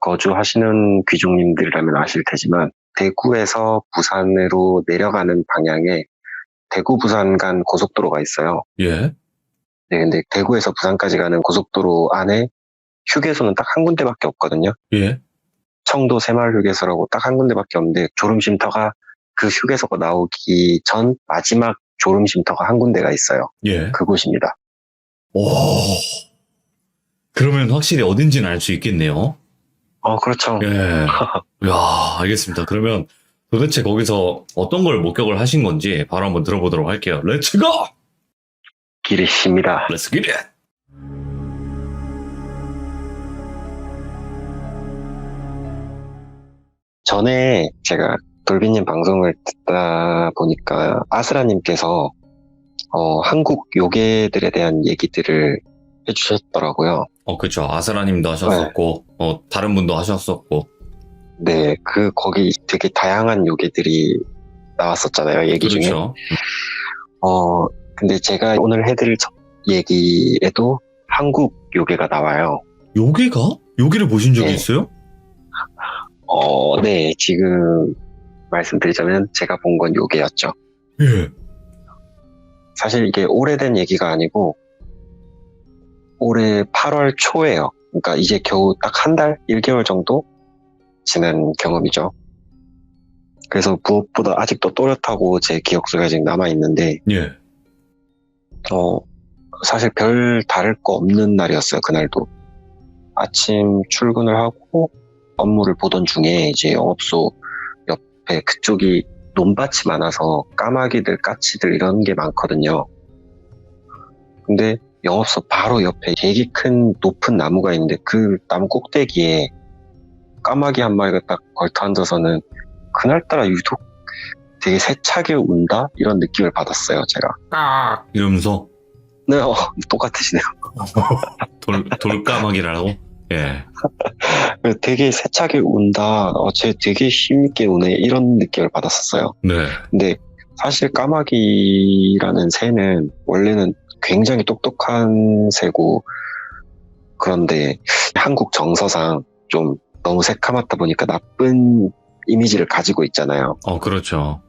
Speaker 4: 거주하시는 귀족님들이라면 아실 테지만, 대구에서 부산으로 내려가는 방향에 대구 부산 간 고속도로가 있어요.
Speaker 1: 예.
Speaker 4: 네, 근데 대구에서 부산까지 가는 고속도로 안에 휴게소는 딱 한 군데밖에 없거든요.
Speaker 1: 예.
Speaker 4: 청도 새마을 휴게소라고 딱 한 군데밖에 없는데 졸음쉼터가 그 휴게소가 나오기 전 마지막 졸음쉼터가 한 군데가 있어요.
Speaker 1: 예.
Speaker 4: 그곳입니다.
Speaker 1: 오. 그러면 확실히 어딘지는 알 수 있겠네요.
Speaker 4: 그렇죠.
Speaker 1: 예. 이야, 알겠습니다. 그러면 도대체 거기서 어떤 걸 목격을 하신 건지 바로 한번 들어보도록 할게요. 렛츠 고!
Speaker 4: 길이십니다.
Speaker 1: 렛츠 기릿!
Speaker 4: 전에 제가 돌비님 방송을 듣다 보니까 아스라님께서 한국 요괴들에 대한 얘기들을 해주셨더라고요.
Speaker 1: 그쵸. 아스라님도 하셨었고, 다른 분도 하셨었고.
Speaker 4: 네, 거기 되게 다양한 요괴들이 나왔었잖아요, 얘기 중에.
Speaker 1: 그렇죠.
Speaker 4: 근데 제가 오늘 해드릴 얘기에도 한국 요괴가 나와요.
Speaker 1: 요괴가? 요괴를 보신 적이
Speaker 4: 네.
Speaker 1: 있어요?
Speaker 4: 네, 지금 말씀드리자면 제가 본 건 요괴였죠.
Speaker 1: 예.
Speaker 4: 사실 이게 오래된 얘기가 아니고 올해 8월 초예요. 그러니까 이제 겨우 딱 한 달, 1개월 정도 지난 경험이죠. 그래서 무엇보다 아직도 또렷하고 제 기억 속에 아직 남아있는데
Speaker 1: 예.
Speaker 4: 사실 별 다를 거 없는 날이었어요. 그날도 아침 출근을 하고 업무를 보던 중에 이제 영업소 옆에 그쪽이 논밭이 많아서 까마귀들, 까치들 이런 게 많거든요. 근데 영업소 바로 옆에 되게 큰 높은 나무가 있는데 그 나무 꼭대기에 까마귀 한 마리가 딱 걸터 앉아서는 그날따라 유독 되게 세차게 운다? 이런 느낌을 받았어요, 제가.
Speaker 1: 깍! 이러면서
Speaker 4: 네, 똑같으시네요.
Speaker 1: 돌까마귀라고? 예.
Speaker 4: 되게 세차게 운다. 쟤 되게 힘있게 우네. 이런 느낌을 받았었어요.
Speaker 1: 네.
Speaker 4: 근데 사실 까마귀라는 새는 원래는 굉장히 똑똑한 새고, 그런데 한국 정서상 좀 너무 새카맣다 보니까 나쁜 이미지를 가지고 있잖아요.
Speaker 1: 그렇죠.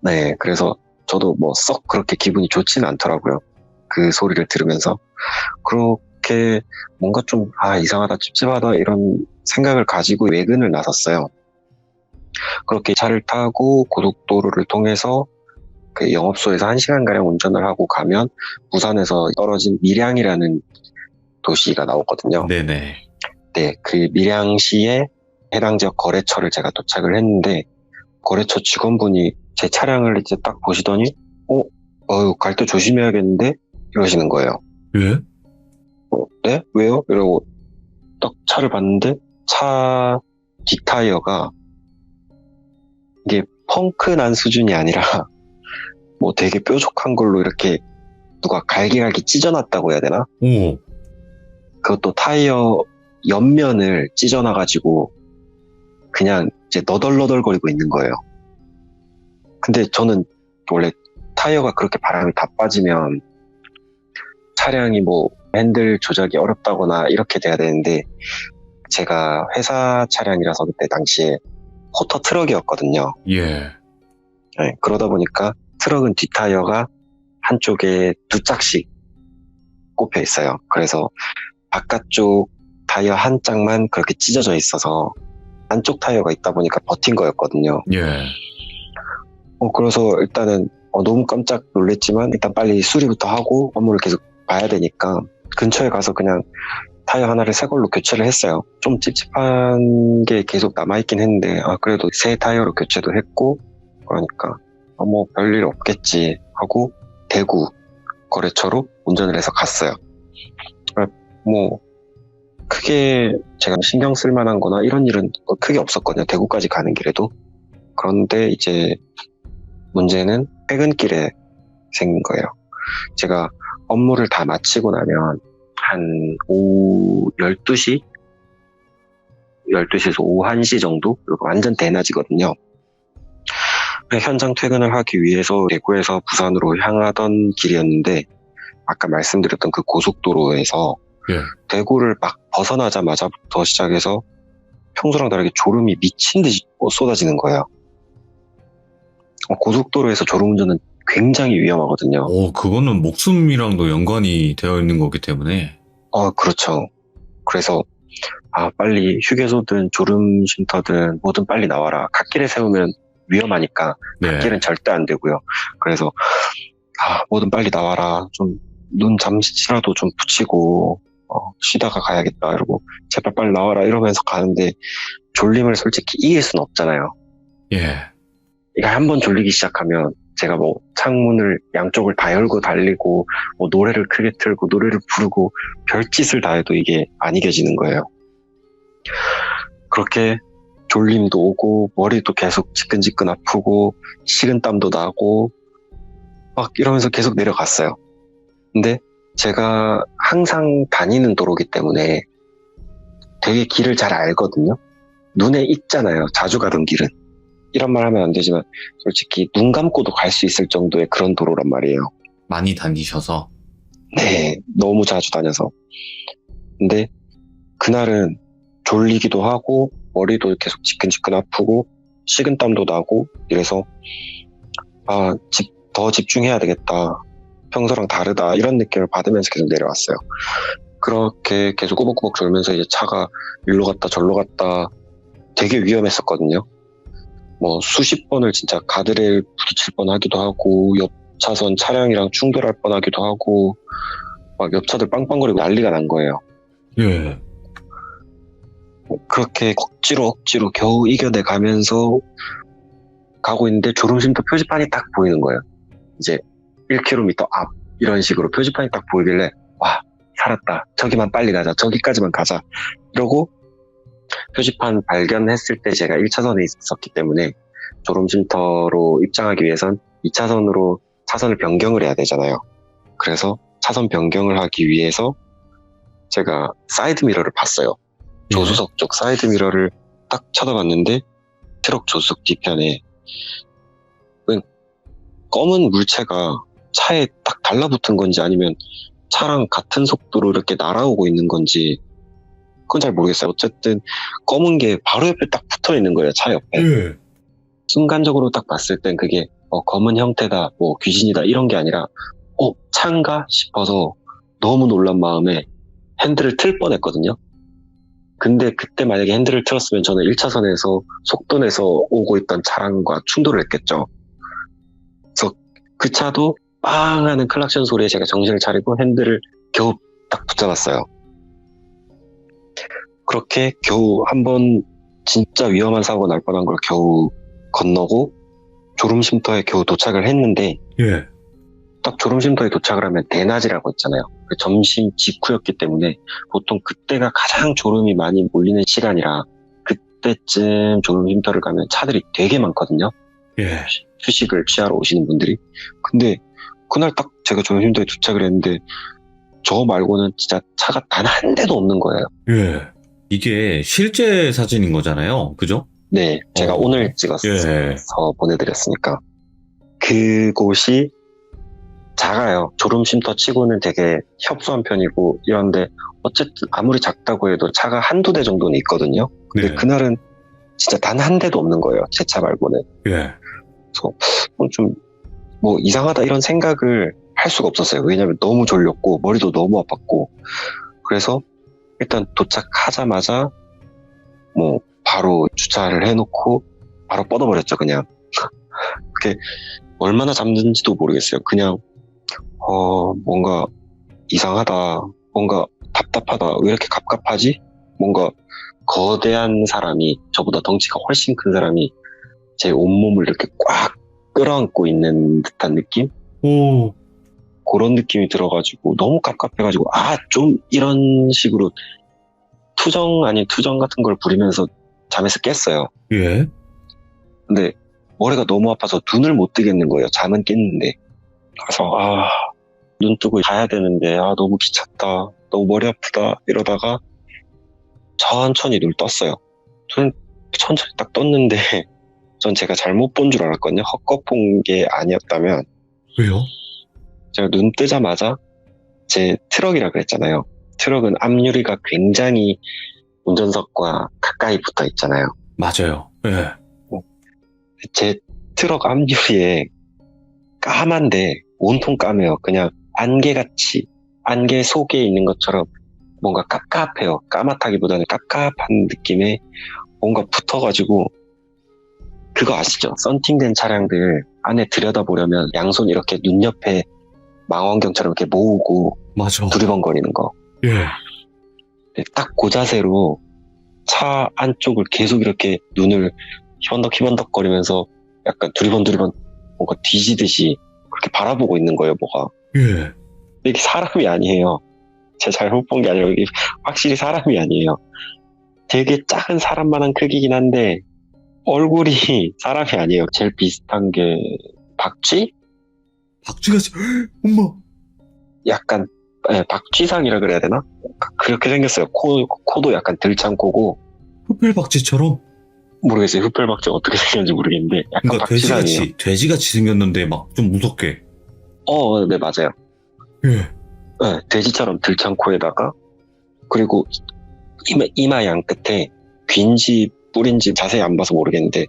Speaker 4: 네, 그래서 저도 뭐 썩 그렇게 기분이 좋지는 않더라고요. 그 소리를 들으면서. 그렇게 뭔가 좀, 이상하다, 찝찝하다, 이런 생각을 가지고 외근을 나섰어요. 그렇게 차를 타고 고속도로를 통해서 그 영업소에서 1시간가량 운전을 하고 가면 부산에서 떨어진 밀양이라는 도시가 나오거든요.
Speaker 1: 네네.
Speaker 4: 네, 그 밀양시의 해당 지역 거래처를 제가 도착을 했는데, 거래처 직원분이 제 차량을 이제 딱 보시더니, 갈 때 조심해야겠는데? 이러시는 거예요.
Speaker 1: 예?
Speaker 4: 네? 왜요? 이러고 딱 차를 봤는데, 차 뒷타이어가 이게 펑크 난 수준이 아니라, 뭐 되게 뾰족한 걸로 이렇게 누가 갈기갈기 찢어놨다고 해야 되나?
Speaker 1: 오.
Speaker 4: 그것도 타이어 옆면을 찢어놔가지고 그냥 이제 너덜너덜거리고 있는 거예요. 근데 저는 원래 타이어가 그렇게 바람이 다 빠지면 차량이 뭐 핸들 조작이 어렵다거나 이렇게 돼야 되는데, 제가 회사 차량이라서 그때 당시에 포터 트럭이었거든요.
Speaker 1: 예.
Speaker 4: 네, 그러다 보니까 트럭은 뒷타이어가 한쪽에 2짝씩 꼽혀 있어요. 그래서 바깥쪽 타이어 한 짝만 그렇게 찢어져 있어서 안쪽 타이어가 있다 보니까 버틴 거였거든요.
Speaker 1: 예.
Speaker 4: 그래서 일단은 너무 깜짝 놀랐지만 일단 빨리 수리부터 하고 업무를 계속 봐야 되니까 근처에 가서 그냥 타이어 하나를 새 걸로 교체를 했어요. 좀 찝찝한 게 계속 남아있긴 했는데 그래도 새 타이어로 교체도 했고, 그러니까 뭐 별일 없겠지 하고 대구 거래처로 운전을 해서 갔어요. 뭐 크게 제가 신경 쓸 만한 거나 이런 일은 크게 없었거든요. 대구까지 가는 길에도. 그런데 이제 문제는 퇴근길에 생긴 거예요. 제가 업무를 다 마치고 나면 한 오후 12시? 12시에서 오후 1시 정도? 완전 대낮이거든요. 현장 퇴근을 하기 위해서 대구에서 부산으로 향하던 길이었는데, 아까 말씀드렸던 그 고속도로에서
Speaker 1: 예.
Speaker 4: 대구를 막 벗어나자마자부터 시작해서 평소랑 다르게 졸음이 미친 듯이 쏟아지는 거예요. 고속도로에서 졸음운전은 굉장히 위험하거든요.
Speaker 1: 그거는 목숨이랑도 연관이 되어 있는 거기 때문에.
Speaker 4: 그렇죠. 그래서 빨리 휴게소든 졸음 쉼터든 뭐든 빨리 나와라. 갓길에 세우면 위험하니까
Speaker 1: 네.
Speaker 4: 갓길은 절대 안 되고요. 그래서 뭐든 빨리 나와라. 좀 눈 잠시라도 좀 붙이고 쉬다가 가야겠다. 이러고 제발 빨리 나와라 이러면서 가는데, 졸림을 솔직히 이길 수는 없잖아요.
Speaker 1: 예.
Speaker 4: 이거 한번 졸리기 시작하면 제가 뭐 창문을 양쪽을 다 열고 달리고 뭐 노래를 크게 틀고 노래를 부르고 별짓을 다 해도 이게 안 이겨지는 거예요. 그렇게 졸림도 오고 머리도 계속 지끈지끈 아프고 식은땀도 나고 막 이러면서 계속 내려갔어요. 근데 제가 항상 다니는 도로기 때문에 되게 길을 잘 알거든요. 눈에 익잖아요. 자주 가던 길은. 이런 말 하면 안 되지만 솔직히 눈 감고도 갈 수 있을 정도의 그런 도로란 말이에요.
Speaker 1: 많이 다니셔서.
Speaker 4: 네, 너무 자주 다녀서. 근데 그날은 졸리기도 하고 머리도 계속 지끈지끈 아프고 식은땀도 나고 이래서 더 집중해야 되겠다. 평소랑 다르다. 이런 느낌을 받으면서 계속 내려왔어요. 그렇게 계속 꾸벅꾸벅 졸면서 이제 차가 일로 갔다 절로 갔다 되게 위험했었거든요. 뭐 수십 번을 진짜 가드레일 부딪힐 뻔하기도 하고 옆 차선 차량이랑 충돌할 뻔하기도 하고 막 옆차들 빵빵거리고 난리가 난 거예요.
Speaker 1: 예.
Speaker 4: 그렇게 억지로 겨우 이겨내 가면서 가고 있는데 졸음쉼터 표지판이 딱 보이는 거예요. 이제 1km 앞 이런 식으로 표지판이 딱 보이길래 와, 살았다. 저기만 빨리 가자. 저기까지만 가자. 이러고 표지판 발견했을 때 제가 1차선에 있었기 때문에 졸음쉼터로 입장하기 위해선 2차선으로 차선을 변경을 해야 되잖아요. 그래서 차선 변경을 하기 위해서 제가 사이드 미러를 봤어요. 조수석 쪽 사이드 미러를 딱 쳐다봤는데 트럭 조수석 뒤편에 검은 물체가 차에 딱 달라붙은 건지 아니면 차랑 같은 속도로 이렇게 날아오고 있는 건지 그건 잘 모르겠어요. 어쨌든 검은 게 바로 옆에 딱 붙어 있는 거예요. 차 옆에.
Speaker 1: 예.
Speaker 4: 순간적으로 딱 봤을 땐 그게 검은 형태다, 뭐 귀신이다 이런 게 아니라 차인가 싶어서 너무 놀란 마음에 핸들을 틀 뻔했거든요. 근데 그때 만약에 핸들을 틀었으면 저는 1차선에서 속도 내서 오고 있던 차량과 충돌을 했겠죠. 그래서 그 차도 빵 하는 클락션 소리에 제가 정신을 차리고 핸들을 겨우 딱 붙잡았어요. 그렇게 겨우 한 번 진짜 위험한 사고가 날 뻔한 걸 겨우 건너고 졸음쉼터에 겨우 도착을 했는데
Speaker 1: 예.
Speaker 4: 딱 졸음쉼터에 도착을 하면 대낮이라고 있잖아요. 그 점심 직후였기 때문에 보통 그때가 가장 졸음이 많이 몰리는 시간이라 그때쯤 졸음쉼터를 가면 차들이 되게 많거든요.
Speaker 1: 예.
Speaker 4: 휴식을 취하러 오시는 분들이. 근데 그날 딱 제가 졸음쉼터에 도착을 했는데 저 말고는 진짜 차가 단 한 대도 없는 거예요.
Speaker 1: 예. 이게 실제 사진인 거잖아요. 그죠?
Speaker 4: 네, 제가 오늘 찍어서
Speaker 1: 예.
Speaker 4: 보내드렸으니까. 그곳이 작아요. 졸음쉼터 치고는 되게 협소한 편이고 이런데 어쨌든 아무리 작다고 해도 차가 한두 대 정도는 있거든요. 근데
Speaker 1: 네.
Speaker 4: 그날은 진짜 단 한 대도 없는 거예요. 제 차 말고는.
Speaker 1: 예.
Speaker 4: 그래서 좀 뭐 이상하다 이런 생각을 할 수가 없었어요. 왜냐면 너무 졸렸고 머리도 너무 아팠고. 그래서 일단 도착하자마자 뭐 바로 주차를 해놓고 바로 뻗어버렸죠. 그냥. 그게 얼마나 잠든지도 모르겠어요. 그냥 뭔가 이상하다, 뭔가 답답하다, 왜 이렇게 갑갑하지? 뭔가 거대한 사람이, 저보다 덩치가 훨씬 큰 사람이 제 온몸을 이렇게 꽉 끌어안고 있는 듯한 느낌?
Speaker 1: 오.
Speaker 4: 그런 느낌이 들어가지고 너무 갑갑해가지고 좀 이런 식으로 투정 아닌 투정 같은 걸 부리면서 잠에서 깼어요.
Speaker 1: 예.
Speaker 4: 근데 머리가 너무 아파서 눈을 못 뜨겠는 거예요. 잠은 깼는데. 그래서 눈 뜨고 자야 되는데 너무 귀찮다, 너무 머리 아프다 이러다가 천천히 눈을 떴어요. 저는 천천히 딱 떴는데 전 제가 잘못 본 줄 알았거든요. 헛것 본 게 아니었다면.
Speaker 1: 왜요?
Speaker 4: 제가 눈 뜨자마자 제 트럭이라 그랬잖아요. 트럭은 앞유리가 굉장히 운전석과 가까이 붙어 있잖아요.
Speaker 1: 맞아요. 예.
Speaker 4: 제 트럭 앞유리에 까만데 온통 까매요. 그냥 안개같이, 안개 속에 있는 것처럼 뭔가 깝깝해요. 까맣다기보다는 깝깝한 느낌에 뭔가 붙어가지고, 그거 아시죠? 썬팅된 차량들 안에 들여다보려면 양손 이렇게 눈 옆에 망원경처럼 이렇게 모으고
Speaker 1: 맞아.
Speaker 4: 두리번거리는 거.
Speaker 1: 예.
Speaker 4: 딱 그 자세로 차 안쪽을 계속 이렇게 눈을 희번덕희번덕거리면서 약간 두리번두리번 뭔가 뒤지듯이 그렇게 바라보고 있는 거예요, 뭐가.
Speaker 1: 예.
Speaker 4: 근데 이게 사람이 아니에요. 제가 잘못 본 게 아니라 이게 확실히 사람이 아니에요. 되게 작은 사람만한 크기긴 한데 얼굴이 사람이 아니에요. 제일 비슷한 게 박쥐?
Speaker 1: 박쥐같이, 엄마.
Speaker 4: 약간 박쥐상이라 그래야 되나? 그렇게 생겼어요. 코도 약간 들창코고.
Speaker 1: 흡혈박쥐처럼?
Speaker 4: 모르겠어요. 흡혈박쥐 어떻게 생겼는지 모르겠는데 약간
Speaker 1: 그러니까
Speaker 4: 박쥐상이에요.
Speaker 1: 돼지같이 생겼는데 막 좀 무섭게.
Speaker 4: 네, 맞아요.
Speaker 1: 예.
Speaker 4: 네, 돼지처럼 들창코에다가 그리고 이마 양 끝에 귀인지 뿔인지 자세히 안 봐서 모르겠는데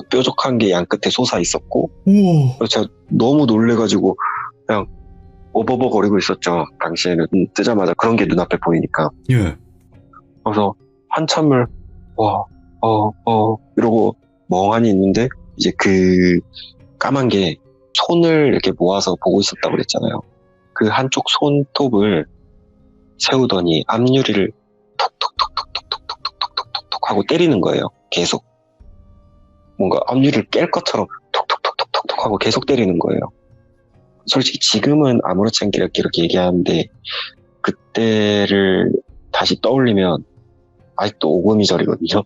Speaker 4: 뾰족한 게 양 끝에 솟아 있었고.
Speaker 1: 우와.
Speaker 4: 그래서 제가 너무 놀래가지고 그냥 어버버거리고 있었죠. 당시에는 눈 뜨자마자 그런 게 눈앞에 보이니까.
Speaker 1: 예.
Speaker 4: 그래서 한참을 이러고 멍하니 있는데 이제 그 까만 게 손을 이렇게 모아서 보고 있었다고 그랬잖아요. 그 한쪽 손톱을 세우더니 앞유리를 톡톡톡톡톡톡톡톡톡톡 하고 때리는 거예요. 계속. 뭔가 앞유리를 깰 것처럼 톡톡톡톡톡 하고 계속 때리는 거예요. 솔직히 지금은 아무렇지 않게 이렇게 얘기하는데 그때를 다시 떠올리면 아직도 오금이저리거든요.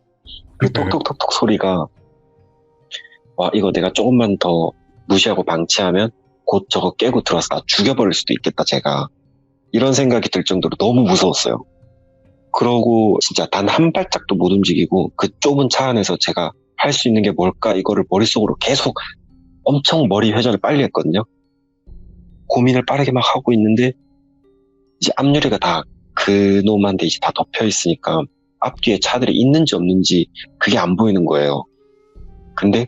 Speaker 4: 그 톡톡톡톡 소리가 와 이거 내가 조금만 더 무시하고 방치하면 곧 저거 깨고 들어와서 나 죽여버릴 수도 있겠다 제가. 이런 생각이 들 정도로 너무 무서웠어요. 그러고 진짜 단 한 발짝도 못 움직이고 그 좁은 차 안에서 제가 할 수 있는 게 뭘까 이거를 머릿속으로 계속 엄청 머리 회전을 빨리 했거든요. 고민을 빠르게 막 하고 있는데 이제 앞유리가 다 그놈한테 이제 다 덮여 있으니까 앞뒤에 차들이 있는지 없는지 그게 안 보이는 거예요. 근데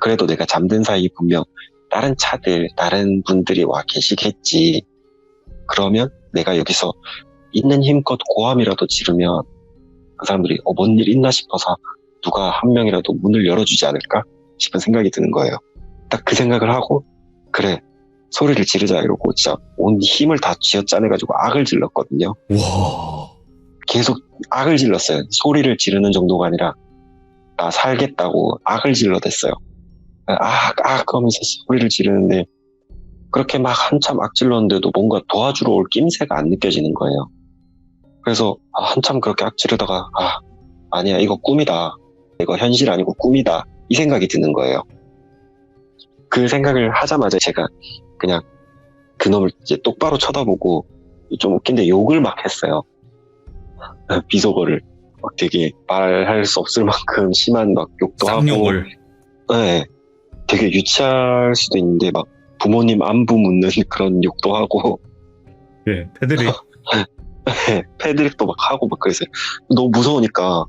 Speaker 4: 그래도 내가 잠든 사이 분명 다른 차들, 다른 분들이 와 계시겠지. 그러면 내가 여기서 있는 힘껏 고함이라도 지르면 그 사람들이 뭔 일 있나 싶어서 누가 한 명이라도 문을 열어주지 않을까 싶은 생각이 드는 거예요. 딱 그 생각을 하고 그래 소리를 지르자 이러고 진짜 온 힘을 다 쥐어짜내가지고 악을 질렀거든요.
Speaker 1: 와.
Speaker 4: 계속 악을 질렀어요. 소리를 지르는 정도가 아니라 나 살겠다고 악을 질러댔어요. 하면서 소리를 지르는데 그렇게 막 한참 악 질렀는데도 뭔가 도와주러 올 낌새가 안 느껴지는 거예요. 그래서 한참 그렇게 악 지르다가 아니야 이거 꿈이다. 이거 현실 아니고 꿈이다. 이 생각이 드는 거예요. 그 생각을 하자마자 제가 그냥 그놈을 이제 똑바로 쳐다보고 좀 웃긴데 욕을 막 했어요. 비속어를 막 되게 말할 수 없을 만큼 심한 막 욕도 하고.
Speaker 1: 쌍욕을.
Speaker 4: 네, 되게 유치할 수도 있는데 막 부모님 안부 묻는 그런 욕도 하고.
Speaker 1: 예, 패드립.
Speaker 4: 패드립도 막 하고 막 그랬어요. 너무 무서우니까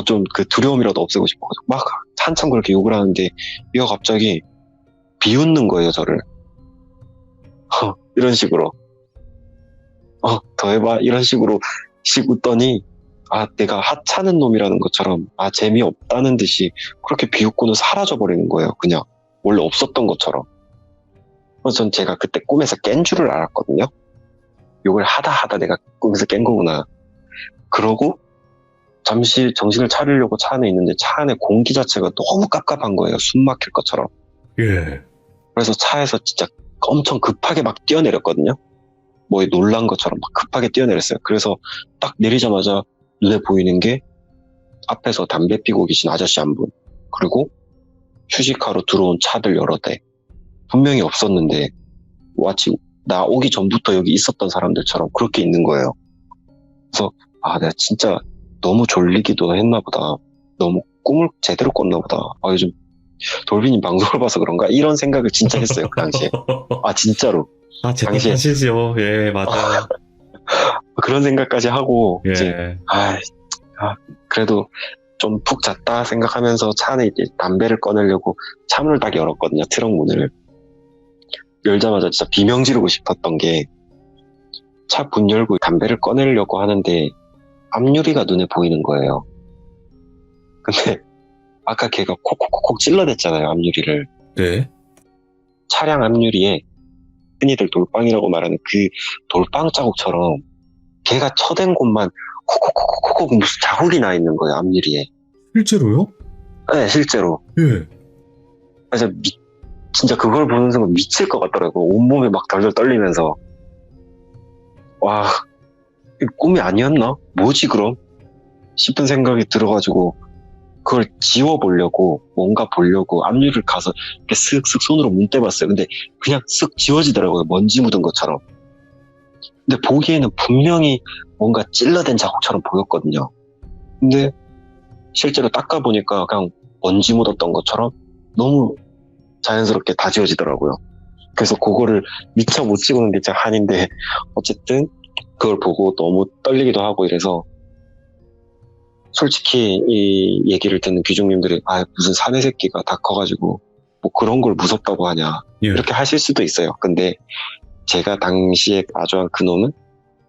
Speaker 4: 좀 그 두려움이라도 없애고 싶어. 막 한참 그렇게 욕을 하는데 얘가 갑자기 비웃는 거예요 저를. 이런 식으로 더 해봐 이런 식으로 씩 웃더니 내가 하찮은 놈이라는 것처럼 재미없다는 듯이 그렇게 비웃고는 사라져버리는 거예요. 그냥 원래 없었던 것처럼. 그래서 전 제가 그때 꿈에서 깬 줄을 알았거든요. 욕을 하다 내가 꿈에서 깬 거구나. 그러고 잠시 정신을 차리려고 차 안에 있는데 차 안에 공기 자체가 너무 깝깝한 거예요. 숨 막힐 것처럼.
Speaker 1: 예.
Speaker 4: 그래서 차에서 진짜 엄청 급하게 막 뛰어내렸거든요. 뭐에 놀란 것처럼 막 급하게 뛰어내렸어요. 그래서 딱 내리자마자 눈에 보이는 게 앞에서 담배 피고 계신 아저씨 한 분, 그리고 휴식하러 들어온 차들 여러 대. 분명히 없었는데 마치 나 오기 전부터 여기 있었던 사람들처럼 그렇게 있는 거예요. 그래서 내가 진짜 너무 졸리기도 했나 보다. 너무 꿈을 제대로 꿨나 보다. 요즘 돌비님 방송을 봐서 그런가? 이런 생각을 진짜 했어요, 그 당시에. 진짜로.
Speaker 1: 제가
Speaker 4: 당시에-
Speaker 1: 사실이요. 예, 맞아요.
Speaker 4: 그런 생각까지 하고, 이제,
Speaker 1: 예.
Speaker 4: 그래도 좀 푹 잤다 생각하면서 차 안에 이제 담배를 꺼내려고 차 문을 딱 열었거든요, 트럭 문을. 열자마자 진짜 비명 지르고 싶었던 게, 차 문 열고 담배를 꺼내려고 하는데, 앞유리가 눈에 보이는 거예요. 근데, 아까 걔가 콕콕콕콕 찔러댔잖아요, 앞유리를.
Speaker 1: 네.
Speaker 4: 차량 앞유리에 흔히들 돌빵이라고 말하는 그 돌빵 자국처럼 걔가 쳐댄 곳만 콕콕콕콕콕 무슨 자국이 나 있는 거예요, 앞유리에.
Speaker 1: 실제로요?
Speaker 4: 네, 실제로.
Speaker 1: 예.
Speaker 4: 그래서 진짜 그걸 보는 순간 미칠 것 같더라고요. 온몸이 막 덜덜 떨리면서. 와, 이 꿈이 아니었나? 뭐지 그럼? 싶은 생각이 들어가지고 그걸 지워보려고 뭔가 보려고 앞유리를 가서 이렇게 쓱쓱 손으로 문대봤어요. 근데 그냥 쓱 지워지더라고요. 먼지 묻은 것처럼. 근데 보기에는 분명히 뭔가 찔러댄 자국처럼 보였거든요. 근데 실제로 닦아보니까 그냥 먼지 묻었던 것처럼 너무 자연스럽게 다 지워지더라고요. 그래서 그거를 미처 못 찍는 게 진짜 한인데 어쨌든 그걸 보고 너무 떨리기도 하고 이래서 솔직히 이 얘기를 듣는 귀족님들이 무슨 사내 새끼가 다 커가지고 뭐 그런 걸 무섭다고 하냐
Speaker 1: 예.
Speaker 4: 이렇게 하실 수도 있어요. 근데 제가 당시에 마주한 그놈은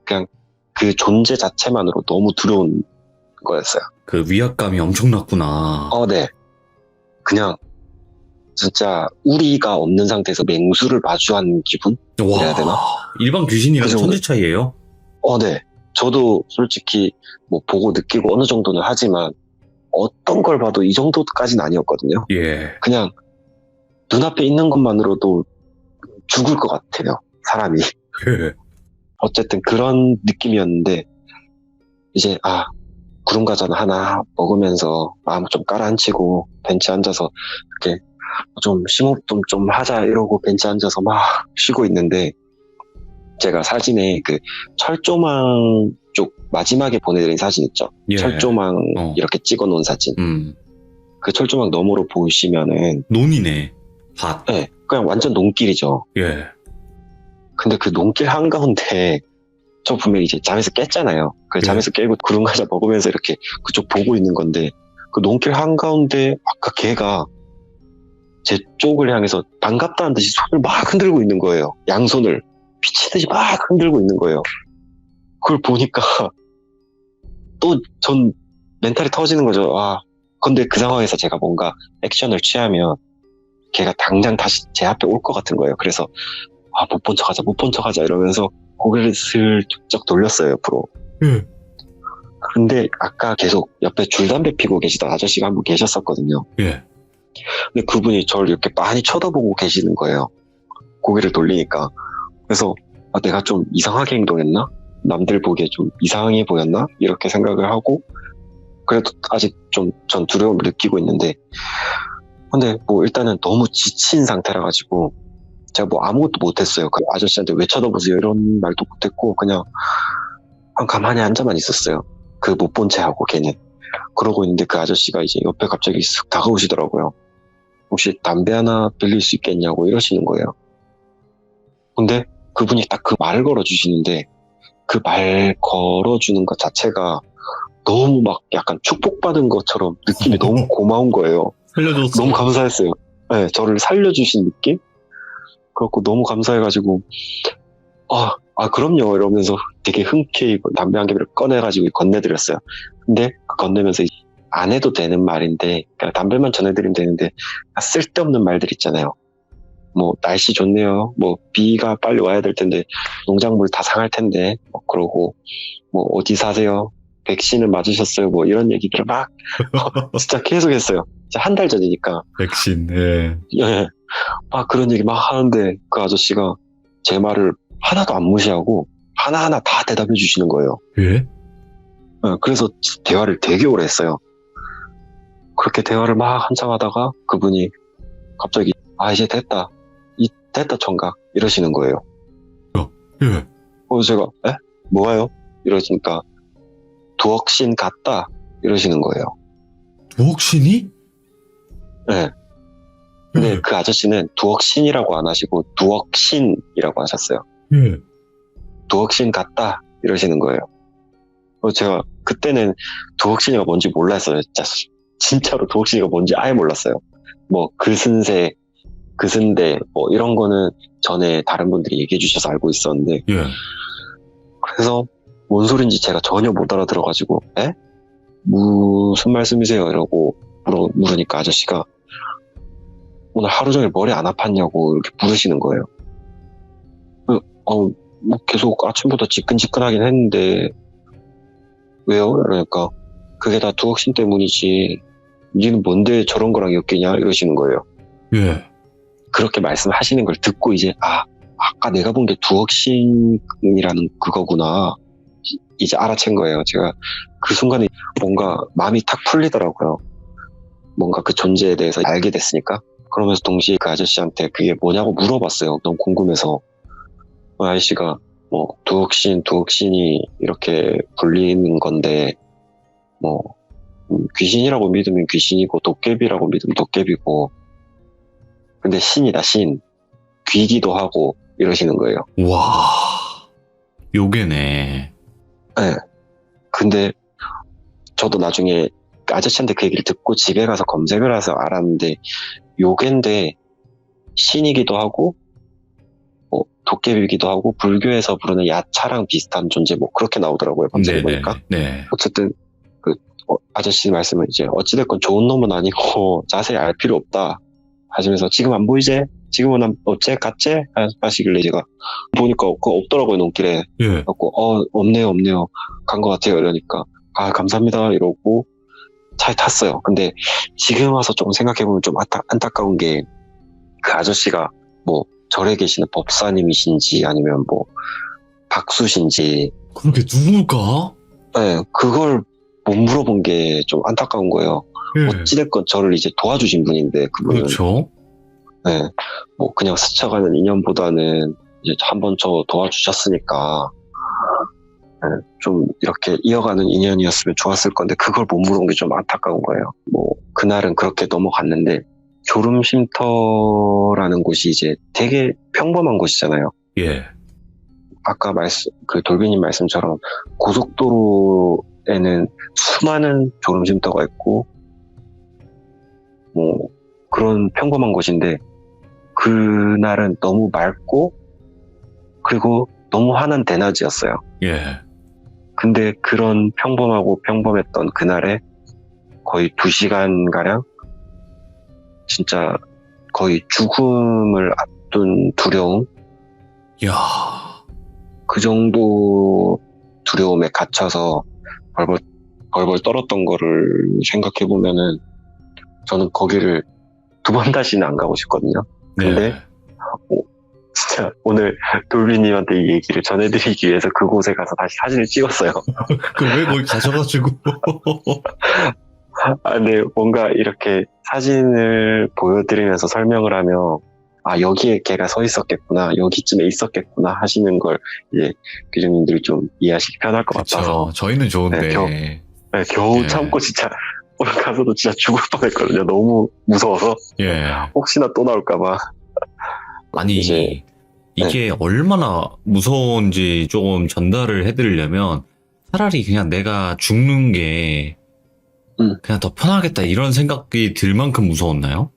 Speaker 4: 그냥 그 존재 자체만으로 너무 두려운 거였어요.
Speaker 1: 그 위압감이 엄청났구나.
Speaker 4: 네. 그냥 진짜 우리가 없는 상태에서 맹수를 마주한 기분?
Speaker 1: 와.
Speaker 4: 그래야 되나?
Speaker 1: 일반 귀신이랑
Speaker 4: 그 정도.
Speaker 1: 천지 차이예요?
Speaker 4: 네. 저도 솔직히 뭐 보고 느끼고 어느 정도는 하지만 어떤 걸 봐도 이 정도까지는 아니었거든요.
Speaker 1: 예.
Speaker 4: 그냥 눈앞에 있는 것만으로도 죽을 것 같아요, 사람이.
Speaker 1: 예.
Speaker 4: 어쨌든 그런 느낌이었는데 이제 구름과자는 하나 먹으면서 마음을 좀 깔아앉히고 벤치에 앉아서 이렇게 좀 심호흡 좀 하자 이러고 벤치에 앉아서 막 쉬고 있는데 제가 사진에 그 철조망 쪽 마지막에 보내드린 사진 있죠?
Speaker 1: 예.
Speaker 4: 철조망
Speaker 1: 어.
Speaker 4: 이렇게 찍어놓은 사진.
Speaker 1: 음.
Speaker 4: 그 철조망 너머로 보시면은
Speaker 1: 논이네. 밭.
Speaker 4: 네, 그냥 완전 논길이죠.
Speaker 1: 예.
Speaker 4: 근데 그 논길 한가운데 저 분명히 이제 잠에서 깼잖아요. 그
Speaker 1: 네.
Speaker 4: 잠에서 깨고 구름과자 먹으면서 이렇게 그쪽 보고 있는 건데 그 논길 한가운데 아까 걔가 제 쪽을 향해서 반갑다는 듯이 손을 막 흔들고 있는 거예요. 양손을 미치듯이 막 흔들고 있는 거예요. 그걸 보니까 또 전 멘탈이 터지는 거죠. 근데 그 상황에서 제가 뭔가 액션을 취하면 걔가 당장 다시 제 앞에 올 것 같은 거예요. 그래서 못 본 척 하자 이러면서 고개를 슬쩍 돌렸어요, 옆으로. 근데 아까 계속 옆에 줄담배 피고 계시던 아저씨가 한 분 계셨었거든요.
Speaker 1: 예.
Speaker 4: 근데 그분이 저를 이렇게 많이 쳐다보고 계시는 거예요. 고개를 돌리니까. 그래서 내가 좀 이상하게 행동했나? 남들 보기에 좀 이상해 보였나? 이렇게 생각을 하고 그래도 아직 좀 전 두려움을 느끼고 있는데 근데 뭐 일단은 너무 지친 상태라 가지고 제가 뭐 아무것도 못했어요. 그 아저씨한테 왜 쳐다보세요 이런 말도 못했고 그냥 가만히 앉아만 있었어요. 그 못 본 채 하고 걔는. 그러고 있는데 그 아저씨가 이제 옆에 갑자기 쓱 다가오시더라고요. 혹시 담배 하나 빌릴 수 있겠냐고 이러시는 거예요. 근데 그분이 딱 그 말을 걸어주시는데 그 말 걸어주는 것 자체가 너무 막 약간 축복받은 것처럼 느낌이 너무 고마운 거예요.
Speaker 1: 살려줬어.
Speaker 4: 너무 감사했어요. 네, 저를 살려주신 느낌? 그렇고 너무 감사해가지고 그럼요 이러면서 되게 흔쾌히 담배 한 개를 꺼내가지고 건네드렸어요. 근데 건네면서 안 해도 되는 말인데 그냥 담배만 전해드리면 되는데 쓸데없는 말들 있잖아요. 뭐 날씨 좋네요. 뭐 비가 빨리 와야 될 텐데 농작물 다 상할 텐데 뭐 그러고 뭐 어디 사세요? 백신을 맞으셨어요? 뭐 이런 얘기들을 막 진짜 계속 했어요. 한 달 전이니까.
Speaker 1: 백신. 예.
Speaker 4: 예. 그런 얘기 막 하는데 그 아저씨가 제 말을 하나도 안 무시하고 하나하나 다 대답해 주시는 거예요.
Speaker 1: 예?
Speaker 4: 그래서 대화를 되게 오래 했어요. 그렇게 대화를 막 한참 하다가 그분이 갑자기 이제 됐다. 됐다 청각 이러시는 거예요.
Speaker 1: 예.
Speaker 4: 그래서 제가 뭐가요? 이러시니까 두억신 같다 이러시는 거예요.
Speaker 1: 두억신이?
Speaker 4: 네. 근데 그 아저씨는 두억신이라고 안 하시고 두억신이라고 하셨어요.
Speaker 1: 예.
Speaker 4: 두억신 같다 이러시는 거예요. 제가 그때는 두억신이가 뭔지 몰랐어요. 진짜로 두억신이가 뭔지 아예 몰랐어요. 뭐 그슨새, 그슨대 뭐 이런 거는 전에 다른 분들이 얘기해 주셔서 알고 있었는데
Speaker 1: 예.
Speaker 4: 그래서 뭔 소린지 제가 전혀 못 알아들어가지고 무슨 말씀이세요? 이러고 물으니까 아저씨가 오늘 하루 종일 머리 안 아팠냐고 이렇게 물으시는 거예요. 뭐 계속 아침부터 지끈지끈하긴 했는데 왜요? 그러니까 그게 다 두억신 때문이지 니는 뭔데 저런 거랑 엮이냐 이러시는 거예요.
Speaker 1: 예.
Speaker 4: 그렇게 말씀하시는 걸 듣고 이제 아까 내가 본 게 두억신이라는 그거구나 이제 알아챈 거예요. 제가 그 순간에 뭔가 마음이 탁 풀리더라고요. 뭔가 그 존재에 대해서 알게 됐으니까. 그러면서 동시에 그 아저씨한테 그게 뭐냐고 물어봤어요. 너무 궁금해서. 아저씨가 뭐 두억신이 이렇게 불리는 건데 뭐 귀신이라고 믿으면 귀신이고 도깨비라고 믿으면 도깨비고 근데 신이다 신 귀기도 하고 이러시는 거예요.
Speaker 1: 와. 요게네.
Speaker 4: 네. 근데 저도 나중에 아저씨한테 그 얘기를 듣고 집에 가서 검색을 해서 알았는데 요괴인데 신이기도 하고 뭐 도깨비기도 하고 불교에서 부르는 야차랑 비슷한 존재 뭐 그렇게 나오더라고요. 검색해보니까.
Speaker 1: 네.
Speaker 4: 어쨌든 그 아저씨 말씀은 이제 어찌됐건 좋은 놈은 아니고 자세히 알 필요 없다 하시면서 지금 안 보이제? 지금은 어째? 갔제? 하시길래 제가 보니까 없더라고요 논길에.
Speaker 1: 예.
Speaker 4: 그래갖고 없네요 간 것 같아요 이러니까 감사합니다 이러고 차에 탔어요. 근데 지금 와서 좀 생각해보면 좀 안타까운 게 그 아저씨가 뭐 절에 계시는 법사님이신지 아니면 뭐 박수신지,
Speaker 1: 그렇게 누굴까?
Speaker 4: 네, 그걸 못 물어본 게 좀 안타까운 거예요. 어찌됐건 저를 이제 도와주신 분인데, 그분은.
Speaker 1: 그렇죠.
Speaker 4: 네, 뭐 그냥 스쳐가는 인연보다는 이제 한번 저 도와주셨으니까, 네, 좀 이렇게 이어가는 인연이었으면 좋았을 건데, 그걸 못 물어본 게 좀 안타까운 거예요. 뭐, 그날은 그렇게 넘어갔는데, 졸음쉼터라는 곳이 이제 되게 평범한 곳이잖아요.
Speaker 1: 예.
Speaker 4: 아까 그 돌비님 말씀처럼 고속도로에는 수많은 졸음쉼터가 있고, 뭐, 그런 평범한 곳인데, 그날은 너무 맑고, 그리고 너무 환한 대낮이었어요.
Speaker 1: 예.
Speaker 4: 근데 그런 평범하고 평범했던 그날에 거의 2시간가량 진짜 거의 죽음을 앞둔 두려움?
Speaker 1: 야.
Speaker 4: 그 정도 두려움에 갇혀서 벌벌 떨었던 거를 생각해보면은 저는 거기를 2번 다시는 안 가고 싶거든요. 근데
Speaker 1: 네.
Speaker 4: 진짜 오늘 돌비님한테 이 얘기를 전해드리기 위해서 그곳에 가서 다시 사진을 찍었어요.
Speaker 1: 그 왜 거기 가셔가지고.
Speaker 4: 아, 네, 뭔가 이렇게 사진을 보여드리면서 설명을 하면, 아, 여기에 걔가 서 있었겠구나, 여기쯤에 있었겠구나 하시는 걸 이제 교수님들이 좀 이해하시기 편할 것 같아서.
Speaker 1: 그쵸. 저희는 좋은데.
Speaker 4: 네, 겨우
Speaker 1: 예.
Speaker 4: 참고 진짜 오늘 가서도 진짜 죽을 뻔했거든요. 너무 무서워서
Speaker 1: 예.
Speaker 4: 혹시나 또 나올까봐.
Speaker 1: 아니,
Speaker 4: 이제-
Speaker 1: 이게 얼마나 무서운지 조금 전달을 해드리려면 차라리 그냥 내가 죽는 게 그냥 더 편하겠다 이런 생각이 들 만큼 무서웠나요?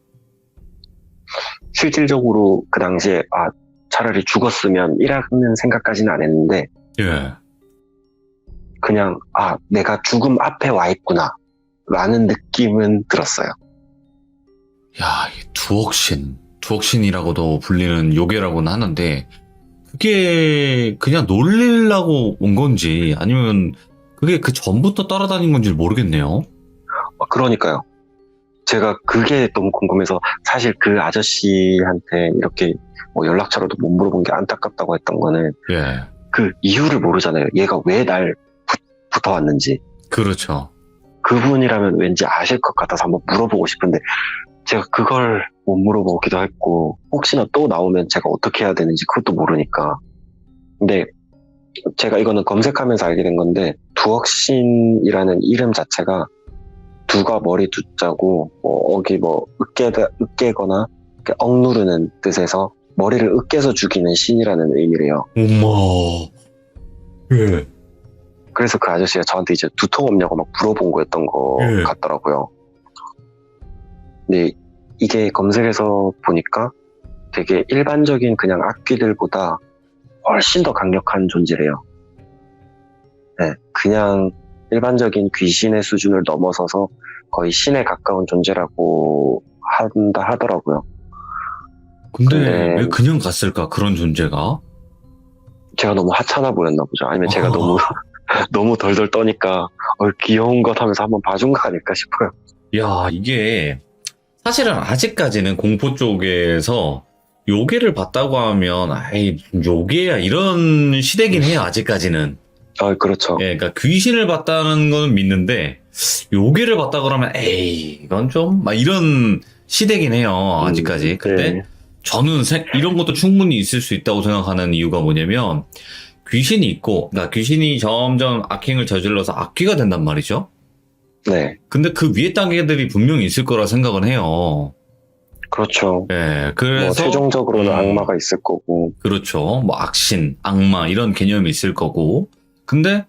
Speaker 4: 실질적으로 그 당시에 차라리 죽었으면 이라는 생각까지는 안 했는데
Speaker 1: 예.
Speaker 4: 그냥 내가 죽음 앞에 와 있구나 라는 느낌은 들었어요.
Speaker 1: 야, 이 두억신이라고도 불리는 요괴라고는 하는데 그게 그냥 놀리려고 온 건지 아니면 그게 그 전부터 따라다닌 건지 모르겠네요.
Speaker 4: 그러니까요. 제가 그게 너무 궁금해서 사실 그 아저씨한테 이렇게 뭐 연락처라도 못 물어본 게 안타깝다고 했던 거는
Speaker 1: 예.
Speaker 4: 그 이유를 모르잖아요. 얘가 왜 날 붙어왔는지.
Speaker 1: 그렇죠.
Speaker 4: 그분이라면 왠지 아실 것 같아서 한번 물어보고 싶은데 제가 그걸 못 물어보기도 했고 혹시나 또 나오면 제가 어떻게 해야 되는지 그것도 모르니까. 근데 제가 이거는 검색하면서 알게 된 건데 두억신이라는 이름 자체가 두가 머리 두자고 어기 으깨거나 억누르는 뜻에서 머리를 으깨서 죽이는 신이라는 의미래요.
Speaker 1: 엄마. 예.
Speaker 4: 그래서 그 아저씨가 저한테 이제 두통 없냐고 막 물어본 거였던 거
Speaker 1: 예.
Speaker 4: 같더라고요. 근데 이게 검색해서 보니까 되게 일반적인 그냥 악귀들보다 훨씬 더 강력한 존재래요. 네, 그냥 일반적인 귀신의 수준을 넘어서서 거의 신에 가까운 존재라고 한다 하더라고요.
Speaker 1: 근데 왜 그냥 갔을까 그런 존재가?
Speaker 4: 제가 너무 하찮아 보였나 보죠. 아니면 제가 너무 덜덜 떠니까 귀여운 것 하면서 한번 봐준 거 아닐까 싶어요.
Speaker 1: 야, 이게 사실은 아직까지는 공포 쪽에서 요괴를 봤다고 하면 아이 무슨 요괴야 이런 시대긴 해요. 아직까지는.
Speaker 4: 그렇죠.
Speaker 1: 예, 그러니까 귀신을 봤다는 거는 믿는데 요괴를 봤다 그러면 에이 이건 좀 막 이런 시대긴 해요. 아직까지. 근데
Speaker 4: 네.
Speaker 1: 저는 이런 것도 충분히 있을 수 있다고 생각하는 이유가 뭐냐면 귀신이 있고, 그러니까 귀신이 점점 악행을 저질러서 악귀가 된단 말이죠.
Speaker 4: 네,
Speaker 1: 근데 그 위에 단계들이 분명히 있을 거라 생각은 해요.
Speaker 4: 그렇죠.
Speaker 1: 예, 그래서
Speaker 4: 뭐 최종적으로는 악마가 있을 거고.
Speaker 1: 그렇죠. 뭐 악신, 악마 이런 개념이 있을 거고. 근데